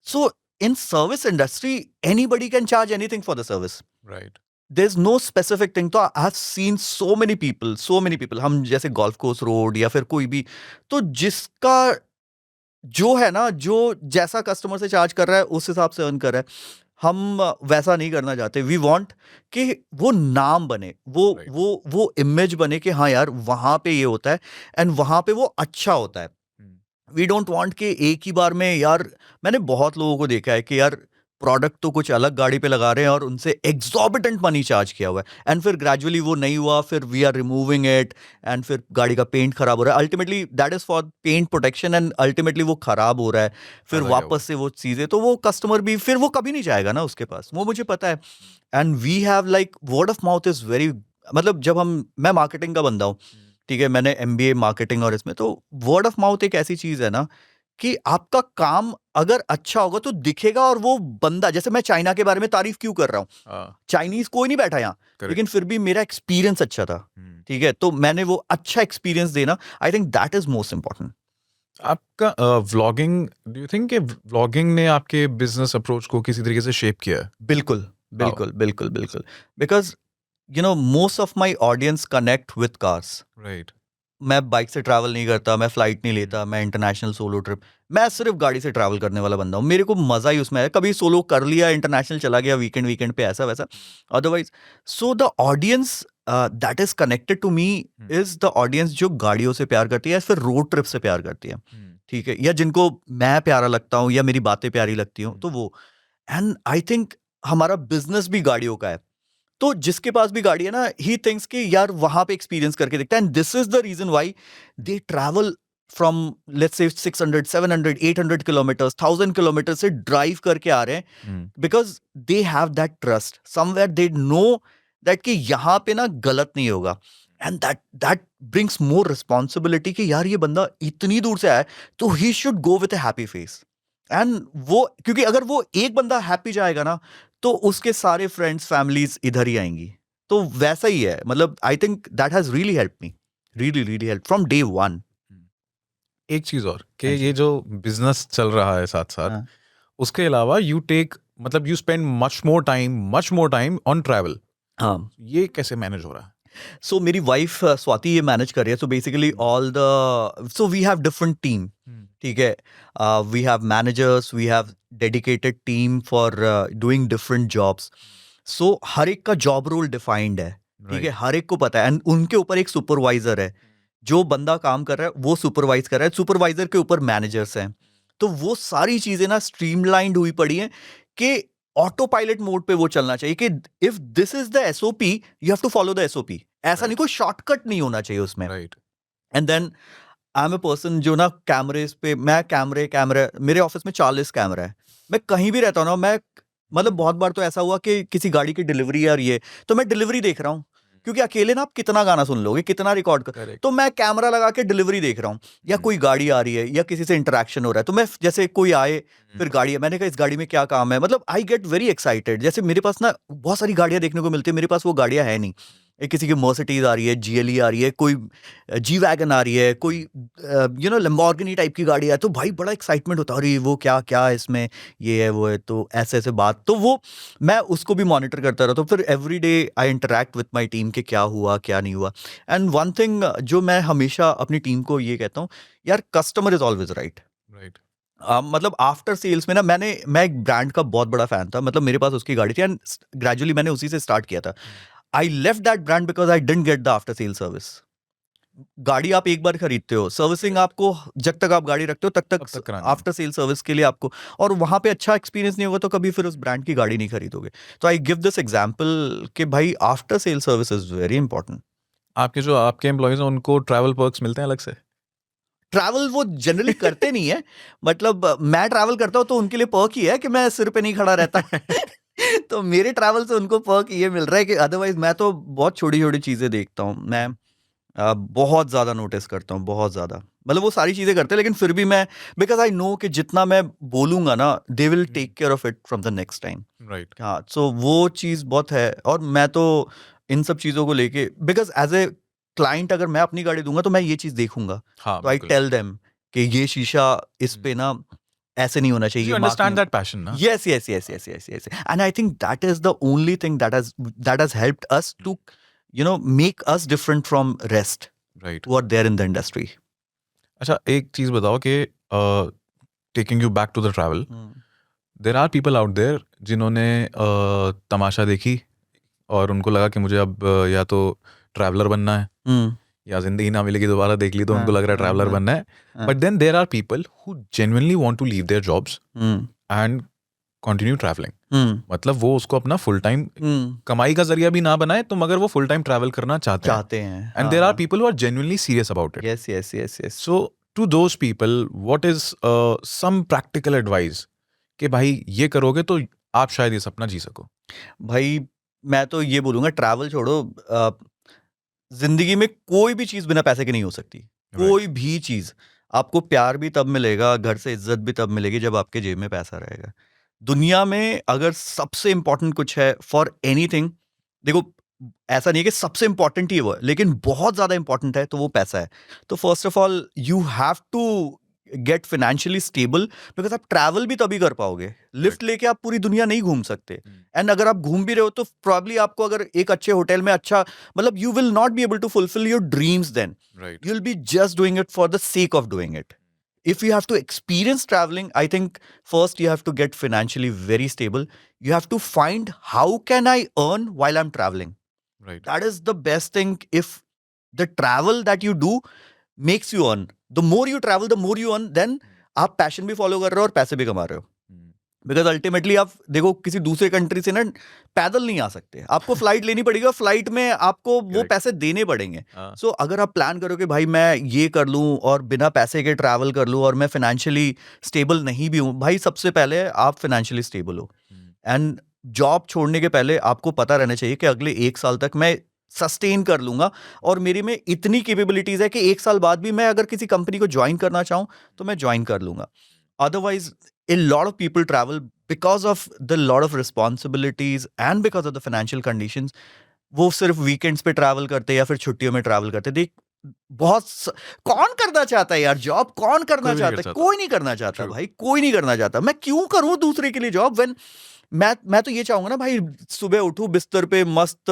So in service industry anybody can charge anything for the service. Right. There is no specific thing. तो I have seen so many people, हम जैसे गोल्फ कोर्स रोड या फिर कोई भी, तो जिसका जो है ना, जो जैसा कस्टमर से चार्ज कर रहा है उस हिसाब से अर्न कर रहा है. हम वैसा नहीं करना चाहते. वी वांट कि वो नाम बने, Right. वो इमेज बने कि हाँ यार वहां पे ये होता है एंड वहां पे वो अच्छा होता है. वी डोंट वांट कि एक ही बार में यार. मैंने बहुत लोगों को देखा है कि यार प्रोडक्ट तो कुछ अलग गाड़ी पे लगा रहे हैं और उनसे एग्जॉर्बिटेंट मनी चार्ज किया हुआ है एंड फिर ग्रेजुअली वो नहीं हुआ, फिर we are removing it and फिर गाड़ी का पेंट खराब हो रहा है. Ultimately that is for paint protection and ultimately वो खराब हो रहा है. फिर अलग है वो. वापस से वो चीजें, तो वो कस्टमर भी फिर वो कभी नहीं जाएगा ना उसके पास, वो मुझे पता है. And we have like word of mouth is very, मतलब जब मैं मार्केटिंग का बंदा हूँ, ठीक है, मैंने एमबीए मार्केटिंग और इसमें, तो वर्ड ऑफ माउथ एक ऐसी चीज है ना कि आपका काम अगर अच्छा होगा तो दिखेगा. और वो बंदा, जैसे मैं चाइना के बारे में तारीफ क्यों कर रहा हूँ, हाँ, चाइनीज कोई नहीं बैठा यहाँ, correct. लेकिन फिर भी मेरा एक्सपीरियंस अच्छा था, ठीक है, तो मैंने वो अच्छा एक्सपीरियंस देना, आई think that is most important. आपका व्लॉगिंग, डू यू थिंक कि व्लॉगिंग ने आपके बिजनेस अप्रोच को किसी तरीके से शेप किया है? बिल्कुल बिल्कुल बिल्कुल बिल्कुल. Because you know most of my audience connect with cars. Right. मैं बाइक से ट्रैवल नहीं करता, मैं फ्लाइट नहीं लेता, मैं इंटरनेशनल सोलो ट्रिप, मैं सिर्फ गाड़ी से ट्रैवल करने वाला बंदा हूँ. मेरे को मजा ही उसमें है. कभी सोलो कर लिया, इंटरनेशनल चला गया वीकेंड पे, ऐसा वैसा. Otherwise so the audience that is connected to me is the audience जो गाड़ियों से प्यार करती है या फिर रोड ट्रिप से प्यार करती है, ठीक है, या जिनको मैं प्यारा लगता हूँ या मेरी बातें प्यारी लगती हूँ, तो वो. एंड आई थिंक हमारा बिजनेस भी गाड़ियों का है, तो जिसके पास भी गाड़ी है ना, ही थिंक्स कि यार वहां पे एक्सपीरियंस करके देखता है. And this is the reason why they travel from लेट्स से 600 700 800 किलोमीटर्स, 1000 किलोमीटर से ड्राइव करके आ रहे हैं, because they have that trust somewhere, they know that कि यहाँ पे ना गलत नहीं होगा. And that brings more responsibility कि यार ये बंदा इतनी दूर से आया है तो he should go with A happy face. And वो, क्योंकि अगर वो एक बंदा हैप्पी जाएगा ना, तो उसके सारे फ्रेंड्स फैमिलीज इधर ही आएंगी. तो वैसा ही है, मतलब आई think that has really help me, really help from day one. एक चीज और कि हाँ जी. ये जो बिजनेस चल रहा है साथ साथ, हाँ. उसके अलावा यू टेक, मतलब you spend much more time on travel. हाँ. ये कैसे मैनेज हो रहा है? सो मेरी वाइफ स्वाति ये मैनेज कर रही है. So basically all the, so we have different team, ठीक है, we have managers, we have dedicated team for doing different jobs. So हर एक का जॉब रोल डिफाइंड है, ठीक है, हर एक को पता है. एंड उनके ऊपर एक सुपरवाइजर है, जो बंदा काम कर रहा है वो सुपरवाइज कर रहा है, सुपरवाइजर के ऊपर मैनेजर्स हैं. तो वो सारी चीजें ना स्ट्रीमलाइंड हुई पड़ी हैं कि ऑटो पायलट मोड पे वो चलना चाहिए कि if this is the SOP you have to follow the SOP. ऐसा नहीं, कोई शॉर्टकट नहीं होना चाहिए उसमें. Right. And then I am a person जो ना कैमरेज पे, मैं कैमरे मेरे ऑफिस में 40 कैमरा है. मैं कहीं भी रहता हूँ ना, मैं मतलब बहुत बार तो ऐसा हुआ कि किसी गाड़ी की डिलीवरी आ रही है तो मैं डिलीवरी देख रहा हूँ, क्योंकि अकेले ना आप कितना गाना सुन लोगे, कितना रिकॉर्ड कर. Correct. तो मैं कैमरा लगा के डिलीवरी देख रहा हूँ, या कोई गाड़ी आ रही है या किसी से इंटरेक्शन हो रहा है, तो मैं जैसे कोई आए, फिर गाड़ी है, मैंने कहा इस गाड़ी में क्या काम है, मतलब आई गेट वेरी एक्साइटेड. जैसे मेरे पास ना बहुत सारी गाड़ियां देखने को मिलती है, मेरे पास वो गाड़ियां है नहीं. एक किसी की मर्सिडीज आ रही है, जीएलई आ रही है, कोई जी वैगन आ रही है, कोई यू नो लैम्बोर्गिनी टाइप की गाड़ी है, तो भाई बड़ा एक्साइटमेंट होता है, अरे वो क्या क्या है इसमें, ये है वो है, तो ऐसे ऐसे बात. तो वो मैं उसको भी मॉनिटर करता रहता हूँ. फिर every day I interact with my team कि क्या हुआ क्या नहीं हुआ. एंड वन थिंग जो मैं हमेशा अपनी टीम को ये कहता हूँ, यार customer is always right. Right. मतलब आफ्टर सेल्स में ना, मैं एक ब्रांड का बहुत बड़ा फैन था, मतलब मेरे पास उसकी गाड़ी थी एंड ग्रेजुअली मैंने उसी से स्टार्ट किया था. I left that brand because I didn't get the after sale service. गाड़ी आप एक बार खरीदते हो, सर्विसिंग आपको जब तक आप गाड़ी रखते हो तब तक तक करानी आफ्टर सेल सर्विस के लिए आपको, और वहां पे अच्छा एक्सपीरियंस नहीं होगा तो कभी फिर उस ब्रांड की गाड़ी नहीं खरीदोगे. तो आई गिव दिस एग्जांपल कि भाई after sale service is very important. आपके जो आपके एम्प्लॉयज हैं उनको ट्रैवल पर्क्स मिलते हैं अलग से? ट्रैवल वो जनरली करते नहीं है, मतलब मैं ट्रैवल करता हूँ तो उनके लिए पर्क ही है कि मैं सिर पे नहीं खड़ा रहता. तो मेरे ट्रैवल से उनको पर्क ये मिल रहा है कि अदरवाइज मैं तो बहुत छोटी छोटी चीजें देखता हूँ. मैं बहुत ज्यादा नोटिस करता हूँ, बहुत ज्यादा, मतलब वो सारी चीजें करते हैं लेकिन फिर भी मैं, बिकॉज आई नो कि जितना मैं बोलूंगा ना they will take care of it from the next time. Right. हाँ, सो वो चीज बहुत है. और मैं तो इन सब चीजों को लेके, बिकॉज एज ए क्लाइंट अगर मैं अपनी गाड़ी दूंगा तो मैं ये चीज देखूंगा, हाँ, तो आई बिल्कुल. टेल देम कि ये शीशा इस पे ना ऐसे नहीं होना चाहिए. You mark understand नहीं- that passion, na? Yes. And I think that is the only thing that has helped us to, make us different from rest Right. who are there in the industry. अच्छा, एक चीज बताओ कि taking you back to the travel, there are people out there जिन्होंने तमाशा देखी और उनको लगा कि मुझे अब या तो ट्रैवलर बनना है Hmm. या जिंदगी ना मिलेगी दोबारा देख ली तो उनको हाँ, लग रहा है हाँ, ट्रैवलर हाँ, बनना है. हाँ. But then there are people who genuinely want to leave their jobs Hmm. And continue travelling. Hmm. मतलब वो उसको अपना फुल टाइम Hmm. कमाई का जरिया भी ना बनाए तो मगर वो फुल टाइम ट्रैवल करना चाहते हैं. चाहते हैं. And there are people who are genuinely serious about it. Yes. So to those people, what is some practical advice कि भाई ये करोगे तो आप शायद ये सपना जी सको? भाई मैं तो ये बोलूंगा, ट्रैवल छोड़ो, जिंदगी में कोई भी चीज बिना पैसे की नहीं हो सकती. कोई भी चीज. आपको प्यार भी तब मिलेगा, घर से इज्जत भी तब मिलेगी जब आपके जेब में पैसा रहेगा. दुनिया में अगर सबसे इंपॉर्टेंट कुछ है फॉर एनीथिंग, देखो ऐसा नहीं है कि सबसे इंपॉर्टेंट ही है वो, लेकिन बहुत ज्यादा इंपॉर्टेंट है तो वो पैसा है. तो first of all you have to get financially stable, because आप ट्रैवल भी तभी कर पाओगे. लिफ्ट लेके आप पूरी दुनिया नहीं घूम सकते. एंड अगर आप घूम भी रहे हो तो प्रॉब्ली आपको अगर एक अच्छे होटल में अच्छा, मतलब you will not be able to fulfil your dreams then. Right. You'll be just doing it for the sake of doing it. If you have to experience traveling, I think first you have to get financially very stable. You have to find how can I earn while I'm traveling. Right. That is the best thing. If the travel that you do makes you earn, the more you travel, the more you earn, then आप passion भी follow कर रहे हो और पैसे भी कमा रहे हो. बिकॉज अल्टीमेटली आप देखो किसी दूसरे कंट्री से ना पैदल नहीं आ सकते, आपको फ्लाइट लेनी पड़ेगी और फ्लाइट में आपको वो Correct. पैसे देने पड़ेंगे. हाँ. सो अगर आप प्लान करो कि भाई मैं ये कर लूं और बिना पैसे के ट्रैवल कर लूं और मैं फाइनेंशियली स्टेबल नहीं भी हूं, भाई सबसे पहले आप फाइनेंशियली स्टेबल हो. एंड जॉब छोड़ने के पहले आपको पता रहना चाहिए कि अगले 1 साल तक मैं सस्टेन कर लूंगा और मेरी में इतनी कैपेबिलिटीज है कि 1 साल बाद भी मैं अगर किसी कंपनी को ज्वाइन करना चाहूं तो मैं ज्वाइन कर लूंगा. Otherwise, a lot of people travel because of the lot of responsibilities and because of the financial conditions. वो सिर्फ वीकेंड्स पे ट्रैवल करते हैं या फिर छुट्टियों में ट्रैवल करते हैं. देख कौन करना चाहता है यार जॉब? कौन करना कोई भी नहीं चाहता कर है? सकता. कोई नहीं करना चाहता True. भाई, कोई नहीं करना चाहता. मैं क्यों करूं दूसरे के लिए जॉब? व्हेन मैं तो ये चाहूंगा ना भाई, सुबह उठूं बिस्तर पे, मस्त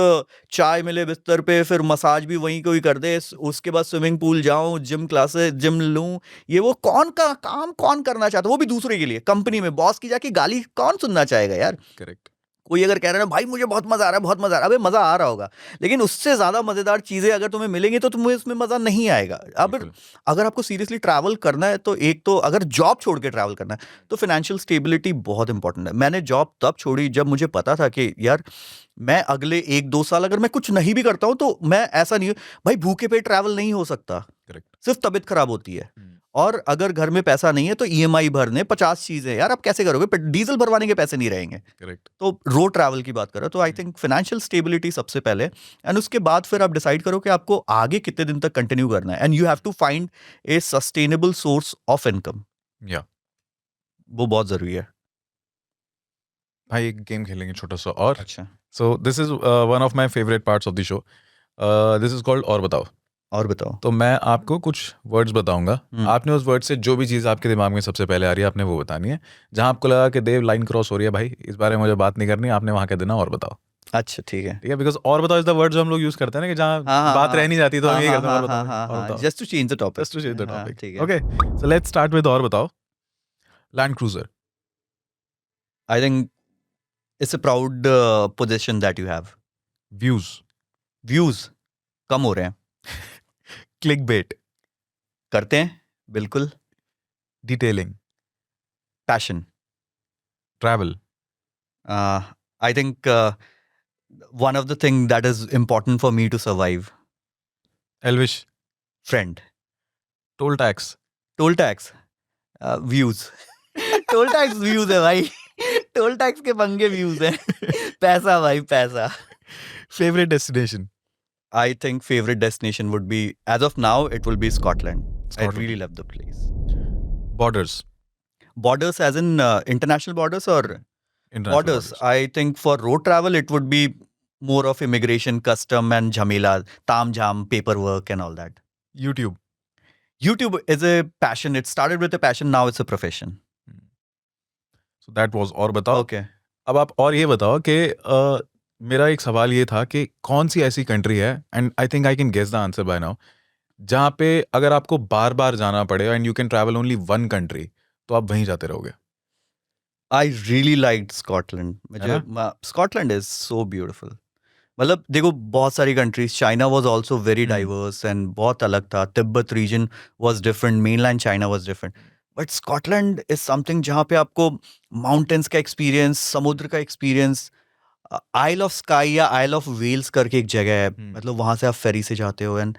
चाय मिले बिस्तर पे, फिर मसाज भी वहीं कोई कर दे, उसके बाद स्विमिंग पूल जाऊं, जिम लूं. ये वो कौन का काम कौन करना चाहता है? वो भी दूसरे के लिए. कंपनी में बॉस की जाके गाली कौन सुनना चाहेगा यार? करेक्ट. कोई अगर कह रहा है ना भाई मुझे बहुत मजा आ रहा है, बहुत मजा आ रहा है, अबे मजा आ रहा होगा, लेकिन उससे ज्यादा मजेदार चीजें अगर तुम्हें मिलेंगी तो तुम्हें उसमें मजा नहीं आएगा. अब अगर आपको सीरियसली ट्रैवल करना है तो एक तो अगर जॉब छोड़ के ट्रैवल करना है तो फाइनेंशियल स्टेबिलिटी बहुत इंपॉर्टेंट है. मैंने जॉब तब छोड़ी जब मुझे पता था कि यार मैं अगले 1-2 साल अगर मैं कुछ नहीं भी करता हूं तो मैं ऐसा नहीं, भाई भूखे पेट ट्रैवल नहीं हो सकता. करेक्ट. सिर्फ तबीयत खराब होती है. और अगर घर में पैसा नहीं है तो ईएमआई भरने 50 चीजें, यार आप कैसे करोगे? डीजल भरवाने के पैसे नहीं रहेंगे. करेक्ट. तो रोड ट्रैवल की बात करो तो आई थिंक फाइनेंशियल स्टेबिलिटी सबसे पहले, एंड उसके बाद फिर आप डिसाइड करो कि आपको आगे कितने दिन तक कंटिन्यू करना है. And you have to find a sustainable source of income. या वो बहुत जरूरी है. भाई एक गेम खेलेंगे छोटा सा और. अच्छा, so this is one of my favourite parts of the show. This is called और बताओ. और बताओ. तो मैं आपको कुछ वर्ड्स बताऊंगा. आपने उस वर्ड से जो भी चीज़ आपके दिमाग में सबसे पहले आ रही है आपने वो बतानी है. जहां आपको लगा कि देव लाइन क्रॉस हो रही है भाई, इस बारे में मुझे बात नहीं करनी, आपने वहां कह देना और बताओ. अच्छा ठीक है. ठीक है, बिकॉज और बताओ इज द वर्ड जो हम लोग यूज करते हैं ना कि जहां बात रह नहीं जाती तो हम यही करते हैं और बताओ. Just to change the topic. Just to change the topic. ठीक है. Okay, so let's start with और बताओ. Land Cruiser. I think it's a proud position that you have. Views. Views कम हो रहे हैं. Clickbait. करते हैं बिल्कुल. Detailing. Passion. Travel. I think one of the thing that is important for me to survive. Elvish. Friend. Toll tax. Toll tax. Views. Toll tax views है भाई. Toll tax के पंगे व्यूज है. पैसा भाई पैसा. Favorite destination. I think favorite destination would be, as of now, it will be Scotland. Scotland. I really love the place. Borders. Borders as in international borders or International borders? I think for road travel, it would be more of immigration, custom and jhamela, tam jam, paperwork and all that. YouTube. YouTube is a passion. It started with a passion. Now it's a profession. So that was. और बताओ, okay अब आप और ये बताओ कि मेरा एक सवाल ये था कि कौन सी ऐसी कंट्री है, and I think I can guess the answer by now, जहाँ पे अगर आपको बार बार जाना पड़े and you can travel only one country, तो आप वहीं जाते रहोगे, आई रियली लाइक स्कॉटलैंड है मुझे ना? स्कॉटलैंड इज सो ब्यूटीफुल मतलब देखो बहुत सारी countries China was also very diverse and बहुत अलग था Tibet region was different mainland China was different but Scotland is something जहाँ पे आपको माउंटेन्स का एक्सपीरियंस समुद्र का एक्सपीरियंस आइल ऑफ स्काई या आइल ऑफ वेल्स करके एक जगह है मतलब वहां से आप फेरी से जाते हो and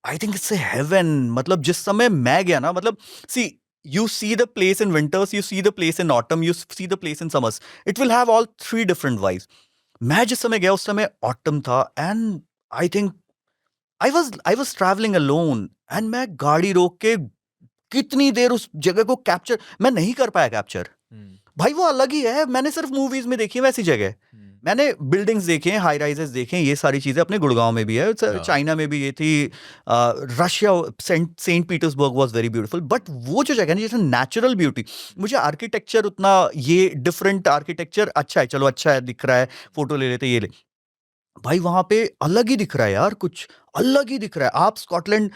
I think it's a heaven मतलब जिस समय मैं गया ना मतलब सी you see the place in winters you see the place in autumn you see the place in summers it will have all three different vibes मैं जिस समय गया उस समय ऑटम था and I think I was travelling alone and मैं गाड़ी रोक के कितनी देर उस जगह को कैप्चर मैं नहीं कर पाया कैप्चर भाई वो अलग ही है मैंने सिर्फ मूवीज में देखी है वैसी जगह मैंने बिल्डिंग्स देखे हैं हाई राइजेस देखे हैं ये सारी चीजें अपने गुड़गांव में भी है चाइना में भी ये थी Russia Saint Petersburg was very beautiful but वो जो जगह है जैसे नेचुरल ब्यूटी मुझे आर्किटेक्चर उतना ये डिफरेंट आर्किटेक्चर अच्छा है चलो अच्छा है दिख रहा है फोटो ले लेते ये ले भाई वहां पे अलग ही दिख रहा है यार कुछ अलग ही दिख रहा है आप स्कॉटलैंड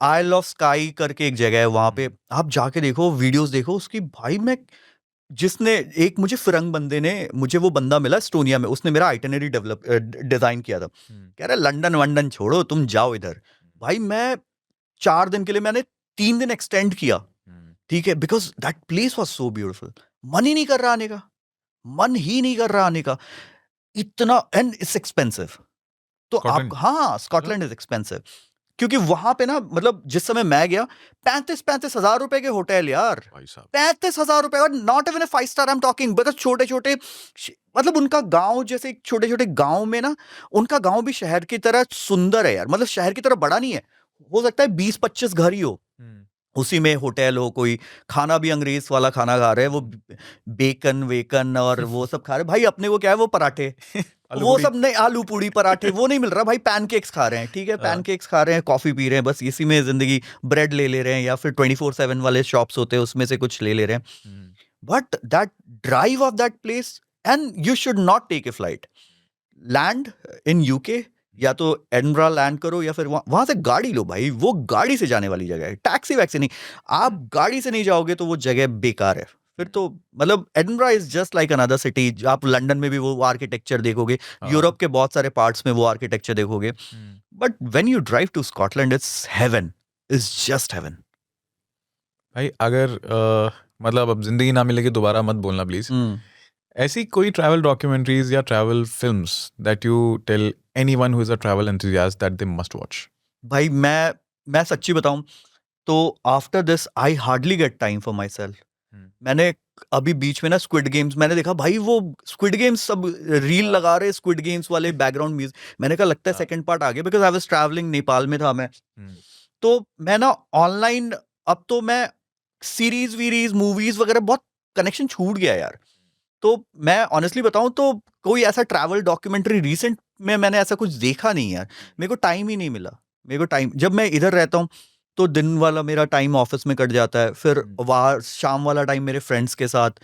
आइल ऑफ स्काई करके एक जगह है वहां पे आप जाके देखो वीडियोस देखो उसकी भाई मैं जिसने एक मुझे फिरंग बंदे ने मुझे वो बंदा मिला एस्टोनिया में उसने मेरा आइटनरी डेवलप डिजाइन किया था कह रहा लंदन वंडन छोड़ो तुम जाओ इधर भाई मैं 4 दिन के लिए मैंने 3 दिन एक्सटेंड किया ठीक है because that place was so beautiful मन ही नहीं कर रहा आने का मन ही नहीं कर रहा आने का इतना एंड इट्स एक्सपेंसिव तो आप स्कॉटलैंड? हाँ स्कॉटलैंड इज एक्सपेंसिव क्योंकि वहां पे ना मतलब जिस समय मैं गया 35 हजार रुपए के होटल यार भाई साहब 35 हजार रुपए और not even a 5 star I am talking because छोटे छोटे मतलब उनका गांव जैसे छोटे छोटे गांव में ना उनका गांव भी शहर की तरह सुंदर है यार मतलब शहर की तरह बड़ा नहीं है हो सकता है 20-25 घर ही हो उसी में होटल हो कोई खाना भी अंग्रेज वाला खाना खा रहे हैं वो बेकन वेकन और वो सब खा रहे हैं भाई अपने को क्या है वो पराठे आलू वो पूड़ी। सब नहीं आलू पूड़ी पराठे वो नहीं मिल रहा भाई पैनकेक्स खा रहे हैं ठीक है पैनकेक्स खा रहे हैं कॉफी पी रहे हैं बस इसी में जिंदगी ब्रेड ले ले रहे हैं या फिर 24/7 वाले शॉप्स होते हैं उसमें से कुछ ले ले रहे हैं but that drive of that place and you should not take a flight land in UK या तो एडिनबरा लैंड करो या फिर वहां से गाड़ी लो भाई वो गाड़ी से जाने वाली जगह है टैक्सी वैक्सी नहीं आप गाड़ी से नहीं जाओगे तो वो जगह बेकार है फिर तो मतलब Edinburgh is just like another city आप लंदन में भी वो आर्किटेक्चर देखोगे यूरोप के बहुत सारे पार्ट्स में वो आर्किटेक्चर देखोगे but when you drive to Scotland it's heaven is just heaven भाई अगर मतलब अब जिंदगी ना मिलेगी दोबारा मत बोलना प्लीज, ऐसी कोई ट्रैवल डॉक्यूमेंट्रीज या travel films that you tell anyone who is a travel enthusiast that they must watch? भाई मैं सच्ची बताऊं तो after this I hardly get time for myself मैंने अभी बीच में ना स्क्विड गेम्स मैंने देखा भाई वो स्क्विड गेम्स सब रील लगा रहे स्क्विड गेम्स वाले बैकग्राउंड म्यूजिक मैंने कहा लगता है सेकंड पार्ट आ गया because I was travelling Nepal में था मैं तो मैं ना ऑनलाइन अब तो मैं सीरीज वीरीज मूवीज वगैरह बहुत कनेक्शन छूट गया यार तो मैं ऑनेस्टली बताऊं तो कोई ऐसा ट्रैवल डॉक्यूमेंट्री रिसेंट में मैंने ऐसा कुछ देखा नहीं यार मेरे को टाइम ही नहीं मिला मेरे को टाइम जब मैं इधर रहता हूँ तो दिन वाला मेरा टाइम ऑफिस में कट जाता है फिर वहाँ शाम वाला टाइम मेरे फ्रेंड्स के साथ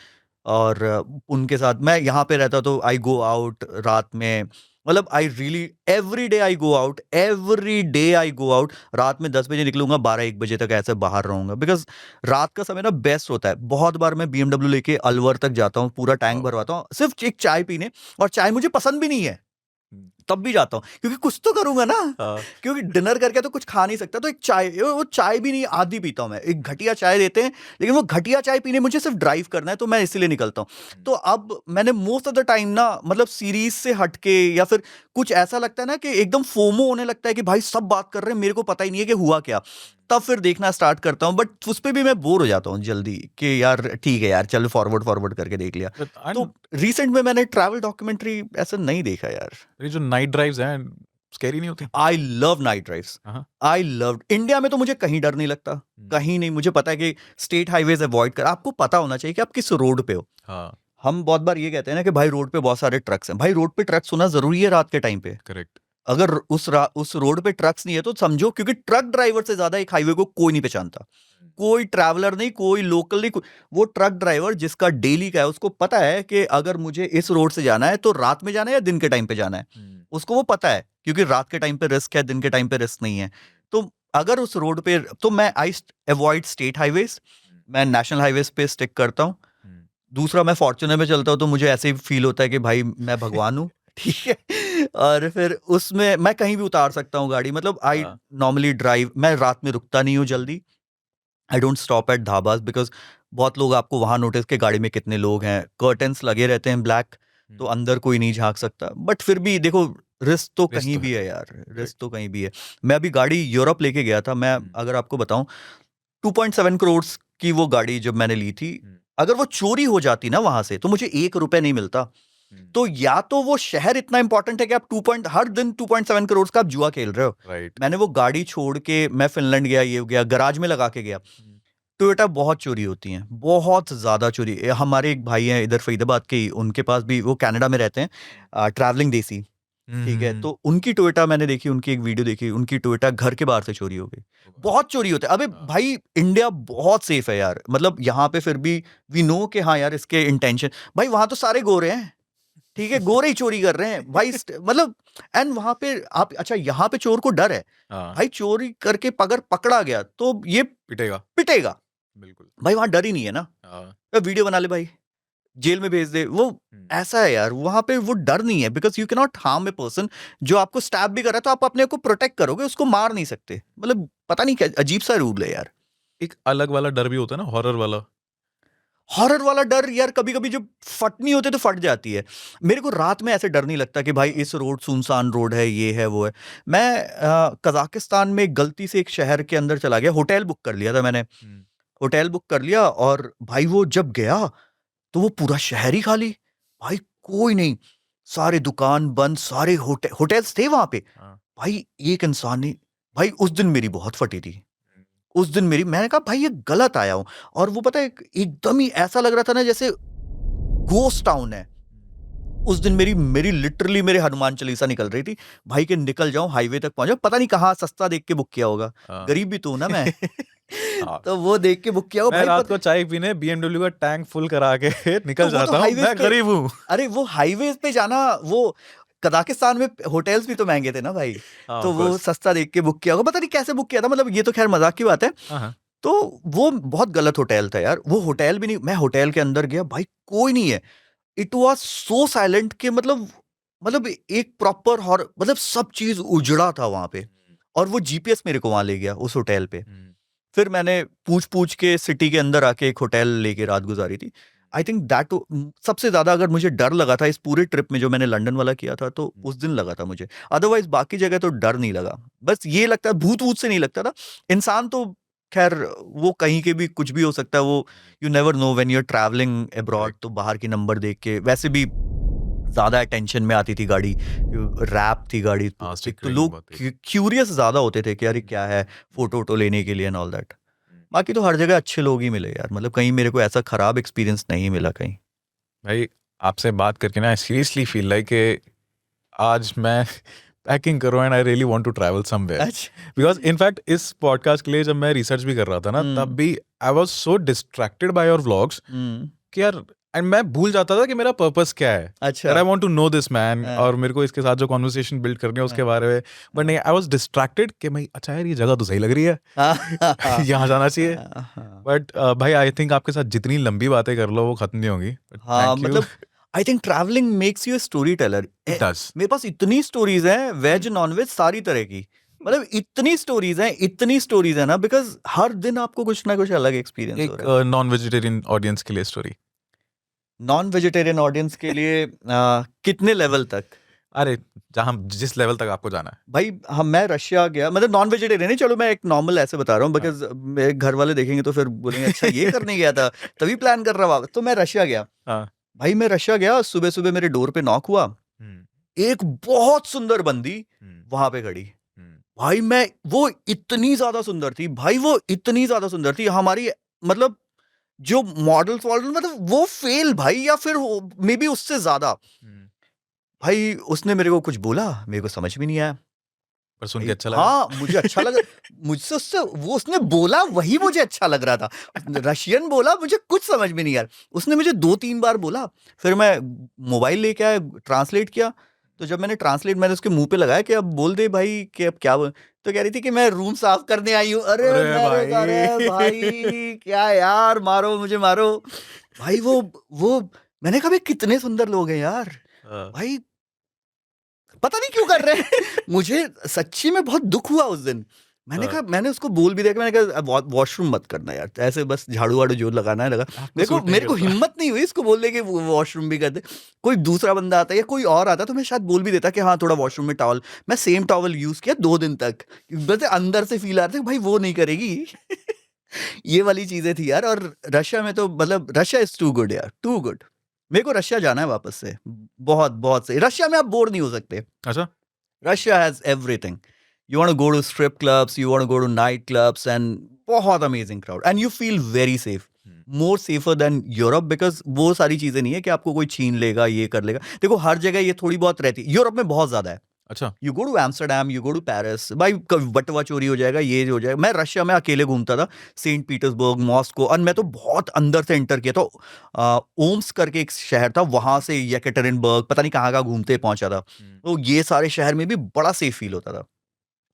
और उनके साथ मैं यहाँ पे रहता तो आई गो आउट रात में मतलब I really every day I go out रात में 10 बजे निकलूंगा 12-1 बजे तक ऐसे बाहर रहूंगा बिकॉज रात का समय ना बेस्ट होता है बहुत बार मैं BMW लेके अलवर तक जाता हूँ पूरा टैंक भरवाता हूँ सिर्फ एक चाय पीने और चाय मुझे पसंद भी नहीं है तब भी जाता हूँ क्योंकि कुछ तो करूंगा ना क्योंकि डिनर करके तो कुछ खा नहीं सकता तो एक चाय वो चाय भी नहीं आधी पीता हूँ मैं एक घटिया चाय देते हैं लेकिन वो घटिया चाय पीने मुझे सिर्फ ड्राइव करना है तो मैं इसीलिए निकलता हूँ तो अब मैंने मोस्ट ऑफ द टाइम ना मतलब सीरीज से हटके या फिर कुछ ऐसा लगता है ना कि एकदम फोमो होने लगता है कि भाई सब बात कर रहे हैं मेरे को पता ही नहीं है कि हुआ क्या तब फिर देखना स्टार्ट करता हूँ बट उस पर भी मैं बोर हो जाता हूँ जल्दी कि यार ठीक है यार चलो फॉरवर्ड करके देख लिया तो रिसेंट में मैंने ट्रैवल डॉक्यूमेंट्री ऐसा नहीं देखा यार ये जो नाइट ड्राइव्स हैं स्कैरी नहीं होती? I love night drives I love India में तो मुझे कहीं डर नहीं लगता कहीं नहीं मुझे पता है कि स्टेट हाईवेज अवॉइड कर आपको पता होना चाहिए कि आप किस रोड पे हो हम बहुत बार ये कहते हैं ना कि भाई रोड पे बहुत सारे ट्रक्स हैं भाई रोड पे ट्रक्स होना जरूरी है रात के टाइम पे करेक्ट अगर उस रोड पे ट्रक्स नहीं है तो समझो, क्योंकि ट्रक ड्राइवर से ज्यादा एक हाईवे को कोई नहीं पहचानता, कोई ट्रैवलर नहीं, कोई लोकल नहीं, वो ट्रक ड्राइवर जिसका डेली का है, उसको पता है कि अगर मुझे इस रोड से जाना है तो रात में जाना है या दिन के टाइम पे जाना है, उसको वो पता है, क्योंकि रात के टाइम पे रिस्क है, दिन के टाइम पे रिस्क नहीं है। तो अगर उस रोड पे, तो मैं आई अवॉइड स्टेट हाईवेज, मैं नेशनल हाईवेज पे स्टिक करता हूँ। दूसरा, मैं फॉर्च्यूनर में चलता हूँ तो मुझे ऐसे ही फील होता है कि भाई मैं भगवान हूँ, ठीक है। और फिर उसमें मैं कहीं भी उतार सकता हूँ गाड़ी, मतलब आई नॉर्मली ड्राइव, मैं रात में रुकता नहीं हूँ जल्दी, I don't stop at dhabas, because बहुत लोग आपको वहां नोटिस के गाड़ी में कितने लोग हैं, कर्टन्स लगे रहते हैं ब्लैक, तो अंदर कोई नहीं झांक सकता, बट फिर भी देखो रिस्क तो रिस्क कहीं तो भी है यार, रिस्क तो कहीं भी है। मैं अभी गाड़ी यूरोप लेके गया था, मैं अगर आपको बताऊं 2.7 करोड़ की वो गाड़ी जब मैंने ली थी, अगर वो चोरी हो जाती ना वहां से तो मुझे 1 रुपए नहीं मिलता। तो या तो वो शहर इतना इंपॉर्टेंट है कि आप हर दिन 2.7 करोड़ का आप जुआ खेल रहे हो। मैंने वो गाड़ी छोड़ के मैं फिनलैंड गया, ये गया, गराज में लगा के गया। टोयोटा बहुत चोरी होती हैं, बहुत ज्यादा चोरी। हमारे एक भाई हैं इधर फरीदाबाद के ही, उनके पास भी, वो कनाडा में रहते हैं, ट्रैवलिंग देसी, ठीक है, तो उनकी टोयोटा मैंने देखी, उनकी एक वीडियो देखी, उनकी टोयोटा घर के बाहर से चोरी हो गई। बहुत चोरी होते हैं। अबे भाई इंडिया बहुत सेफ है यार, मतलब यहाँ पे फिर भी वी नो कि हाँ यार इसके इंटेंशन, भाई वहां तो सारे गोरे हैं, ठीक है, गोरे ही चोरी कर रहे हैं भाई, मतलब एंड वहां पे आप, अच्छा यहाँ पे चोर को डर है, भाई चोरी करके अगर पकड़ा गया तो ये पिटेगा पिटेगा, बिल्कुल भाई वहां डर ही नहीं है ना, तो वीडियो बना ले भाई, जेल में भेज दे वो। ऐसा है यार वहां पे वो डर नहीं है, because you can not harm A person. जो आपको स्टैब भी कर रहा है तो आप अपने को प्रोटेक्ट करोगे, उसको मार नहीं सकते, मतलब पता नहीं क्या अजीब सा रूल है यार। एक अलग वाला डर भी होता है ना, हॉरर वाला। हॉरर वाला डर यार, कभी कभी जब फटनी होते तो फट जाती है। मेरे को रात में ऐसे डर नहीं लगता कि भाई इस रोड सुनसान रोड है, ये है वो है। मैं कजाकिस्तान में गलती से एक शहर के अंदर चला गया, होटल बुक कर लिया था मैंने, होटल बुक कर लिया, और भाई वो जब गया तो वो पूरा शहर ही खाली, भाई कोई नहीं, सारे दुकान बंद, सारे होटल्स थे वहां पे, भाई एक इंसान नहीं। भाई उस दिन मेरी बहुत फटी थी, उस दिन मेरी, मैंने कहा भाई ये गलत आया हूं। और वो पता है एकदम ही ऐसा लग रहा था ना जैसे गोस्ट टाउन है। उस दिन मेरी लिटरली मेरे हनुमान चालीसा निकल रही थी, भाई के निकल जाऊं हाईवे तक पहुंच जाऊं, पता नहीं कहाँ सस्ता देख के बुक किया होगा, गरीब भी तो हूं ना मैं। तो वो देख के बुक किया होगा। मैं रात को चाय पीने BMW का टैंक फुल करा के निकल जाता हूँ, मैं गरीब हूँ। अरे वो हाईवे पे जाना, वो कजाकिस्तान में होटल्स भी तो महंगे थे ना भाई, तो वो सस्ता देख के बुक किया होगा, पता नहीं कैसे बुक किया था, मतलब ये तो खैर मजाक की बात है। तो वो बहुत गलत होटल था यार, वो होटल भी नहीं, मैं होटल के अंदर गया भाई कोई नहीं है, इट वाज सो साइलेंट कि मतलब एक प्रॉपर हॉर, मतलब सब चीज उजड़ा था वहां पे। और वो जीपीएस मेरे को वहां ले गया उस होटल पे। फिर मैंने पूछ के सिटी के अंदर आके एक होटल लेके रात गुजारी थी। आई थिंक दैट सबसे ज्यादा अगर मुझे डर लगा था इस पूरे ट्रिप में, जो मैंने लंदन वाला किया था, तो उस दिन लगा था मुझे, अदरवाइज बाकी जगह तो डर नहीं लगा। बस ये लगता है भूत वूत से नहीं लगता था। इंसान तो खैर वो कहीं के भी कुछ भी हो सकता है, वो you never know when you are travelling abroad, तो बाहर की नंबर देख के वैसे भी ज्यादा अटेंशन में आती थी गाड़ी, रैप थी गाड़ी, तो लोग क्यूरियस ज्यादा होते थे कि यार क्या है, फोटो वोटो लेने के लिए एंड ऑल दैट। बाकी तो हर जगह अच्छे लोग ही मिले यार, मतलब कहीं मेरे को ऐसा खराब एक्सपीरियंस नहीं मिला कहीं। भाई आपसे बात करके ना, आई सीरियसली फील लाइक आज मैं पैकिंग करूँ and I really want to travel somewhere, because in fact इस पॉडकास्ट के लिए जब मैं रिसर्च भी कर रहा था ना, तब भी I was so distracted by your vlogs कि यार, एंड मैं भूल जाता था कि मेरा पर्पस क्या है। अच्छा, I want to know this man, और मेरे को इसके साथ जो कॉन्वर्सेशन बिल्ड करनी है उसके बारे में, बट नहीं, आई वाज डिस्ट्रैक्टेड कि मैं, अच्छा यार ये जगह तो सही लग रही है, यहाँ जाना चाहिए। बट भाई आई थिंक आपके साथ जितनी लंबी बातें कर लो वो खत्म नहीं होगी। हाँ, मतलब I think travelling makes you a story teller. मेरे पास इतनी स्टोरीज हैं, वेज नॉन वेज सारी तरह की, मतलब इतनी स्टोरीज है ना, बिकॉज हर दिन आपको कुछ ना कुछ अलग एक्सपीरियंस हो रहा है। एक नॉन वेजिटेरियन ऑडियंस के लिए स्टोरी, नॉन वेजिटेरियन ऑडियंस के लिए कितने लेवल तक? अरे जहाँ जिस लेवल तक आपको जाना है भाई। मैं रशिया गया, मतलब नॉन वेजिटेरियन नहीं, चलो मैं एक नॉर्मल ऐसे बता रहा हूँ, बिकॉज मेरे घर वाले देखेंगे तो फिर बोलेंगे अच्छा ये करने गया था तभी प्लान कर रहा था। तो मैं रशिया गया। भाई मैं रशिया गया, सुबह सुबह मेरे डोर पे नॉक हुआ, एक बहुत सुंदर बंदी वहां पे खड़ी। भाई वो इतनी ज्यादा सुंदर थी, भाई वो इतनी ज्यादा सुंदर थी, हमारी मतलब जो मॉडल मतलब वो फेल भाई, या फिर मे बी उससे ज्यादा। भाई उसने मेरे को कुछ बोला, मेरे को समझ में नहीं आया। पर सुन के अच्छा लगा। हाँ, मुझे अच्छा लगा। मुझसे उससे वो उसने बोला वही मुझे अच्छा लग रहा था। रशियन बोला, मुझे कुछ समझ में नहीं यार। उसने मुझे 2-3 बार बोला, फिर मैं मोबाइल लेके आया, ट्रांसलेट किया। तो जब मैंने उसके मुंह पे लगाया कि अब बोल दे भाई कि अब क्या बोल, तो कह रही थी कि मैं रूम साफ करने आई हूँ। अरे अरे मैंने कहा, अरे भाई। भाई क्या यार, मारो मुझे मारो। भाई वो मैंने कहा भाई कितने सुंदर लोग हैं यार। हाँ। भाई पता नहीं क्यों कर रहे हैं। मुझे सच्ची में बहुत दुख हुआ उस दिन। मैंने कहा, मैंने उसको बोल भी दिया कि मैंने कहा वॉशरूम मत करना यार, ऐसे बस झाड़ू वाड़ू जो लगाना है लगा। आपको सूट नहीं मेरे को करता। हिम्मत नहीं हुई इसको बोलने की वॉशरूम भी कर दे। कोई दूसरा बंदा आता या कोई और आता तो मैं शायद बोल भी देता कि हाँ थोड़ा वॉशरूम में टॉवल। मैं सेम टॉवल यूज किया 2 दिन तक, बस अंदर से फील आ रहा था कि भाई वो नहीं करेगी। ये वाली चीजें थी यार। और रशिया में तो मतलब रशिया इज टू गुड यार, टू गुड। मेरे को रशिया जाना है वापस से, बहुत बहुत सही। रशिया में आप बोर नहीं हो सकते। अच्छा। Russia has everything. You want to go to strip clubs, you want to go to night clubs, and बहुत amazing crowd, and you feel very safe. More safer than Europe because वो सारी चीजें नहीं है कि आपको कोई छीन लेगा, ये कर लेगा। देखो हर जगह ये थोड़ी बहुत रहती है, यूरोप में बहुत ज्यादा है। अच्छा। You go to Amsterdam, you go to Paris, भाई बटवा चोरी हो जाएगा, ये हो जाएगा। मैं रशिया में अकेले घूमता था, सेंट पीटर्सबर्ग, मॉस्को, और मैं तो बहुत अंदर से एंटर किया था। ओम्स करके एक शहर था, वहां से येकेटेरिनबर्ग, पता नहीं कहाँ पहुंचा था। तो ये सारे शहर में भी बड़ा सेफ फील होता था।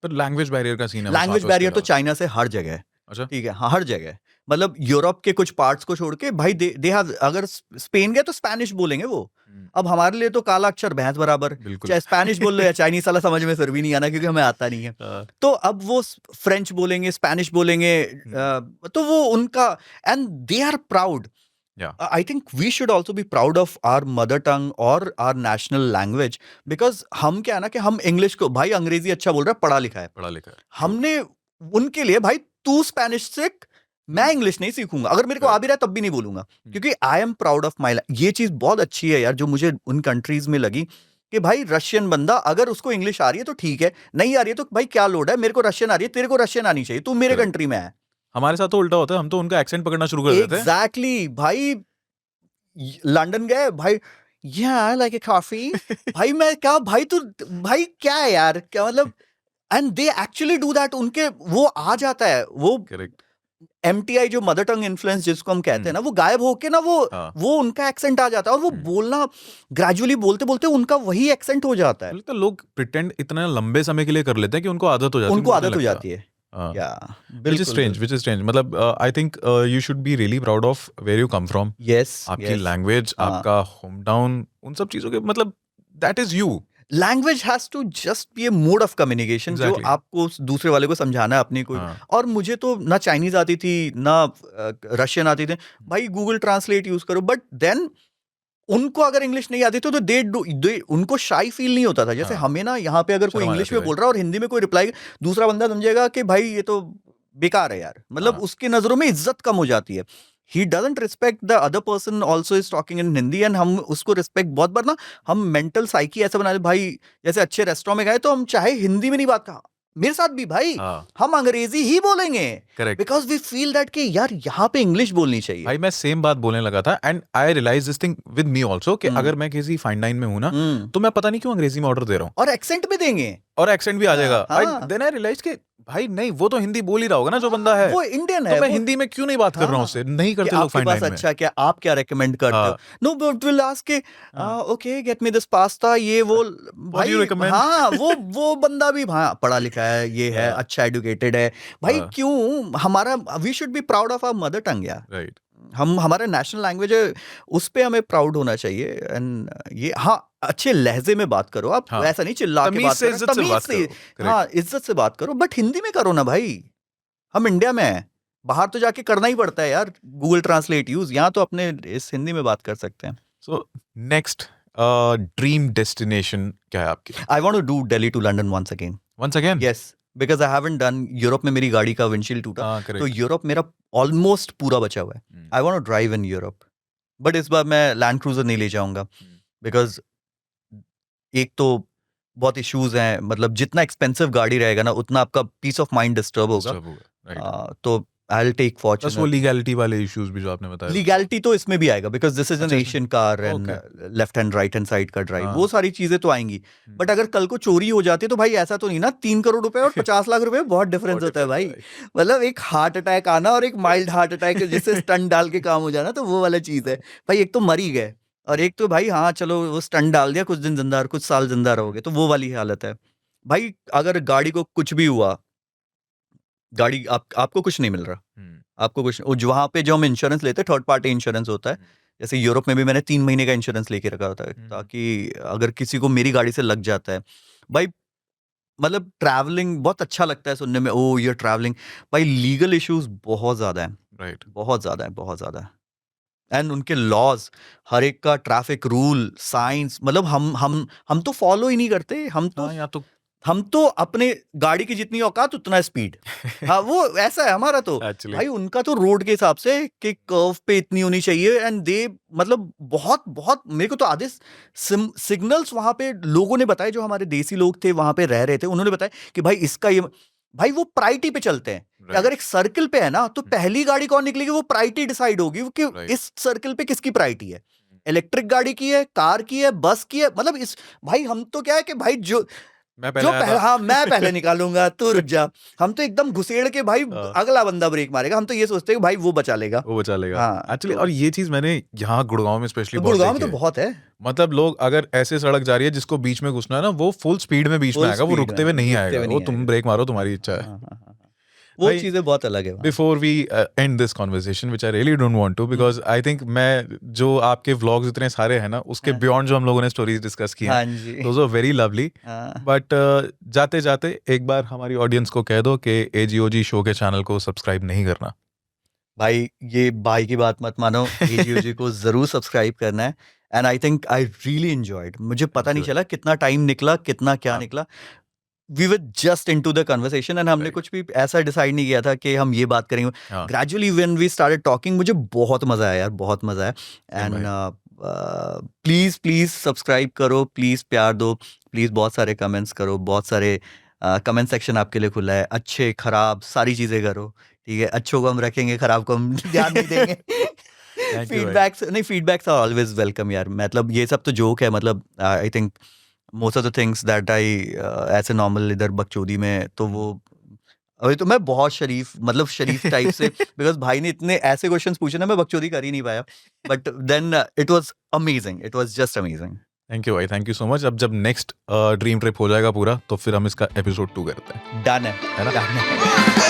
पर लैंग्वेज बैरियर का सीन है बस वहाँ लैंग्वेज पे उसके बैरियर तो अलावा। चाइना से हर जगह है। अच्छा। ठीक है, हाँ हर जगह है। मतलब यूरोप के कुछ पार्ट्स को छोड़ के भाई दे हैव, अगर स्पेन गए तो स्पेनिश बोलेंगे वो। अब हमारे लिए तो काला अक्षर भैंस बराबर, बिल्कुल। चाहे स्पेनिश बोल लो या चाइनीज, साला समझ में फिर भी नहीं आना क्योंकि हमें आता नहीं है। तो अब वो फ्रेंच बोलेंगे, स्पेनिश बोलेंगे, तो वो उनका, and they are proud. I think we should also be proud of our mother tongue or our national language because हम क्या है ना कि हम इंग्लिश को, भाई अंग्रेजी अच्छा बोल रहा है, पढ़ा लिखा है, पढ़ा लिखा है। हमने उनके लिए भाई तू स्पेनिश सीख, मैं इंग्लिश नहीं सीखूंगा। अगर मेरे को आ भी रहा है तब भी नहीं बोलूंगा, क्योंकि I am proud of my. ये चीज बहुत अच्छी है यार जो मुझे उन कंट्रीज में लगी कि भाई रशियन बंदा अगर उसको इंग्लिश आ रही है तो ठीक है, नहीं आ रही है तो भाई क्या लोड है, मेरे को रशियन आ रही है, तेरे को रशियन आनी चाहिए, तू मेरे कंट्री में है। हमारे साथ तो उल्टा होता है, हम तो उनका एक्सेंट पकड़ना शुरू कर देते हैं। एग्जैक्टली भाई, लंदन गए भाई, या लाइक ए कॉफी। भाई मैं क्या, भाई तू, भाई क्या है यार, क्या मतलब। And they actually do that, उनके वो आ जाता है, वो करेक्ट। MTI जो मदर टंग इन्फ्लुएंस जिसको हम कहते हैं ना, वो गायब होके ना वो उनका एक्सेंट आ जाता है, और वो बोलना ग्रेजुअली बोलते बोलते उनका वही एक्सेंट हो जाता है। तो लोग प्रिटेंड इतना लंबे समय के लिए कर लेते हैं कि उनको आदत हो जाती है। उनको आदत हो जाती है। Which is strange, which is strange. मतलब I think you should be really proud of where you come from. Yes, आपकी लैंग्वेज, आपका होम टाउन, उन सब चीजों के मतलब that is you. Language has to just be a mode of communication जो आपको दूसरे वाले को समझाना है अपनी कोई। और मुझे तो ना चाइनीज आती थी ना रशियन आती थी, भाई गूगल ट्रांसलेट यूज करो। बट देन उनको अगर इंग्लिश नहीं आती तो दे उनको शाई फील नहीं होता था। जैसे हमें ना यहाँ पे अगर कोई इंग्लिश में बोल रहा है और हिंदी में कोई रिप्लाई, दूसरा बंदा समझेगा कि भाई ये तो बेकार है यार, मतलब उसकी नजरों में इज्जत कम हो जाती है। He doesn't respect the other person also is talking in Hindi, and हम उसको रिस्पेक्ट बहुत बार ना हम मेंटल साइकी ऐसा बना दे भाई। जैसे अच्छे रेस्टोरेंट में गए तो हम चाहे हिंदी में नहीं बात कहा, मेरे साथ भी भाई हम अंग्रेजी ही बोलेंगे, बिकॉज वी फील दैट कि यार यहाँ पे इंग्लिश बोलनी चाहिए। भाई मैं सेम बात बोलने लगा था, and I realise this thing with me also कि अगर मैं किसी फाइन डाइन में हूं ना, तो मैं पता नहीं क्यों अंग्रेजी में ऑर्डर दे रहा हूँ, और एक्सेंट भी देंगे, और एक्सेंट भी आ जाएगा। देन आई रियलाइज कि भाई नहीं, वो तो हिंदी बोल ही रहा होगा ना जो बंदा है, वो इंडियन है, तो मैं हिंदी में क्यों नहीं बात कर रहा हूँ उससे। नहीं करते लोग फाइन डाइन में। अच्छा क्या आप क्या रेकमेंड करते हो? नो बट विल आस्क के okay get me this pasta, ये वो भाई। हाँ वो बंदा भी पढ़ा लिखा है, ये है, अच्छा एजुकेटेड है भाई। क्यों हमारा, we should be proud of our mother tongue यार। राइट। हम हमारा नेशनल लैंग्वेज है, उस पे हमें प्राउड होना चाहिए। एंड ये अच्छे लहजे में बात करो आप, ऐसा नहीं चिल्ला के बात करो, तमीज से, हाँ इज्जत से बात करो, बट हिंदी में करो ना भाई। हम इंडिया में हैं, बाहर तो जाके करना ही पड़ता है यार गूगल ट्रांसलेट यूज, यहाँ तो अपने इस हिंदी में बात कर सकते हैं। सो नेक्स्ट ड्रीम डेस्टिनेशन क्या है आपकी? I want to do Delhi to London once again. Yes, because I haven't done. Europe में मेरी गाड़ी का विंडशील्ड टूटा, तो यूरोप मेरा ऑलमोस्ट पूरा बचा हुआ है। I want to drive in Europe, but इस बार मैं लैंड क्रूजर नहीं ले जाऊंगा, बिकॉज एक तो बहुत इश्यूज हैं, मतलब जितना एक्सपेंसिव गाड़ी रहेगा ना उतना आपका पीस ऑफ माइंड डिस्टर्ब होगा। तो आई विल टेक बस वो फॉर्च्यूनर। लीगैलिटी वाले इश्यूज भी जो आपने बताया। लीगैलिटी तो इसमें भी आएगा बिकॉज दिस इज एन अच्छा, Asian car and okay. Left hand right hand side का ड्राइव, हाँ। वो सारी चीजें तो आएंगी। बट अगर कल को चोरी हो जाती है तो भाई ऐसा तो नहीं ना 3 करोड़ रुपए और 50 लाख रुपए, बहुत डिफरेंस बहुत होता है भाई। difference है मतलब एक हार्ट अटैक आना और एक माइल्ड हार्ट अटैक जिससे स्टंट डाल के काम हो जाना, तो वो वाला चीज है भाई। एक तो मर ही गए और एक तो भाई हाँ चलो वो स्टंट डाल दिया, कुछ दिन जिंदा, कुछ साल जिंदा रहोगे, तो वो वाली हालत है भाई। अगर गाड़ी को कुछ भी हुआ, गाड़ी आपको कुछ नहीं मिल रहा, हम्म, आपको कुछ, वहां पे जो हम इंश्योरेंस लेते हैं थर्ड पार्टी इंश्योरेंस होता है। जैसे यूरोप में भी मैंने 3 महीने का इंश्योरेंस लेके रखा होता है ताकि अगर किसी को मेरी गाड़ी से लग जाता है भाई, मतलब ट्रैवलिंग बहुत अच्छा लगता है सुनने में, ओ ये ट्रैवलिंग भाई, लीगल इश्यूज बहुत ज्यादा है, राइट। बहुत ज्यादा है, बहुत ज्यादा है। एंड उनके लॉज, हर एक का ट्रैफिक रूल, साइंस, मतलब हम तो फॉलो ही नहीं करते। हाँ, या तो हम तो अपने गाड़ी की जितनी औकात उतना स्पीड, हाँ वो ऐसा है हमारा तो। एक्चुअली भाई उनका तो रोड के हिसाब से कि कर्व पे इतनी होनी चाहिए, एंड दे मतलब बहुत बहुत, मेरे को तो आधे सिग्नल्स वहां पे लोगों ने बताए, जो हमारे देसी लोग थे वहां पे रह रहे थे, उन्होंने बताया कि भाई इसका ये, भाई वो प्रायोरिटी पे चलते हैं कि अगर एक सर्कल पे है ना तो पहली गाड़ी कौन निकलेगी वो प्रायोरिटी डिसाइड होगी कि इस सर्कल पे किसकी प्रायोरिटी है, इलेक्ट्रिक गाड़ी की है, कार की है, बस की है, मतलब इस, भाई हम तो क्या है कि भाई जो मैं पहले आया था। हाँ मैं पहले निकालूंगा, तू रुक जा। हम तो एकदम घुसेड़ के भाई हाँ। अगला बंदा ब्रेक मारेगा, हम तो ये सोचते हैं कि भाई वो बचा लेगा। वो बचा लेगा हाँ, एक्चुअली। तो और ये चीज मैंने यहाँ गुड़गांव में स्पेशली बहुत गुड़गांव में देखी तो है। बहुत है। मतलब लोग अगर ऐसे सड़क जा रही है जिसको बीच में घुसना है ना, वो फुल स्पीड में बीच में Full आएगा, वो speed रुकते में, हुए नहीं रुकते आएगा, हुए वो नहीं तुम आएगा। ब्रेक मारो, तुम्हारी इच्छा है। हाँ, हाँ, हाँ, हाँ। वो भाई, चीजें बहुत अलग है वहाँ। Before we end this conversation which I really don't want to, because I think मैं जो आपके व्लॉग्स इतने सारे हैं ना, उसके हाँ। बियॉन्ड जो हम लोगों ने स्टोरीज डिस्कस की हैं, हाँ जी। Those are very lovely. हाँ। बट जाते जाते एक बार हमारी ऑडियंस को कह दो कि एजीओजी शो के चैनल को सब्सक्राइब नहीं करना। भाई ये भाई की बात मत मानो, एजीओजी को जरूर सब्सक्राइब करना है। And I think I really enjoyed, मुझे पता Thank नहीं you. चला कितना टाइम निकला, कितना क्या हाँ। निकला। We were just into the conversation and हमने Right. कुछ भी ऐसा डिसाइड नहीं किया था कि हम ये बात करेंगे। हाँ। Gradually when we started talking, मुझे बहुत मजा आया यार, बहुत मजा आया। Same and please please subscribe करो, प्लीज प्यार दो, प्लीज बहुत सारे कमेंट्स करो, बहुत सारे कमेंट सेक्शन आपके लिए खुला है, अच्छे खराब सारी चीजें करो, ठीक है। अच्छों को हम रखेंगे, खराब को हम ध्यान नहीं देंगे। Thank you, भाई। फीडबैक्स नहीं, फीडबैक्स आर ऑलवेज वेलकम यार, मतलब ये सब तो जोक है, मतलब I think most of the things that I ऐसे नॉर्मल इधर बकचोदी में तो वो, अभी तो मैं बहुत शरीफ, मतलब शरीफ टाइप से, बिकॉज भाई ने इतने ऐसे क्वेश्चंस पूछे ना, मैं बकचोदी कर ही नहीं पाया, but then it was amazing, it was just amazing. Thank you भाई, थैंक यू सो मच। अब जब नेक्स्ट ड्रीम ट्रिप हो जाएगा पूरा, तो फिर हम इसका एपिसोड 2 करते हैं। डन है है ना? डन है।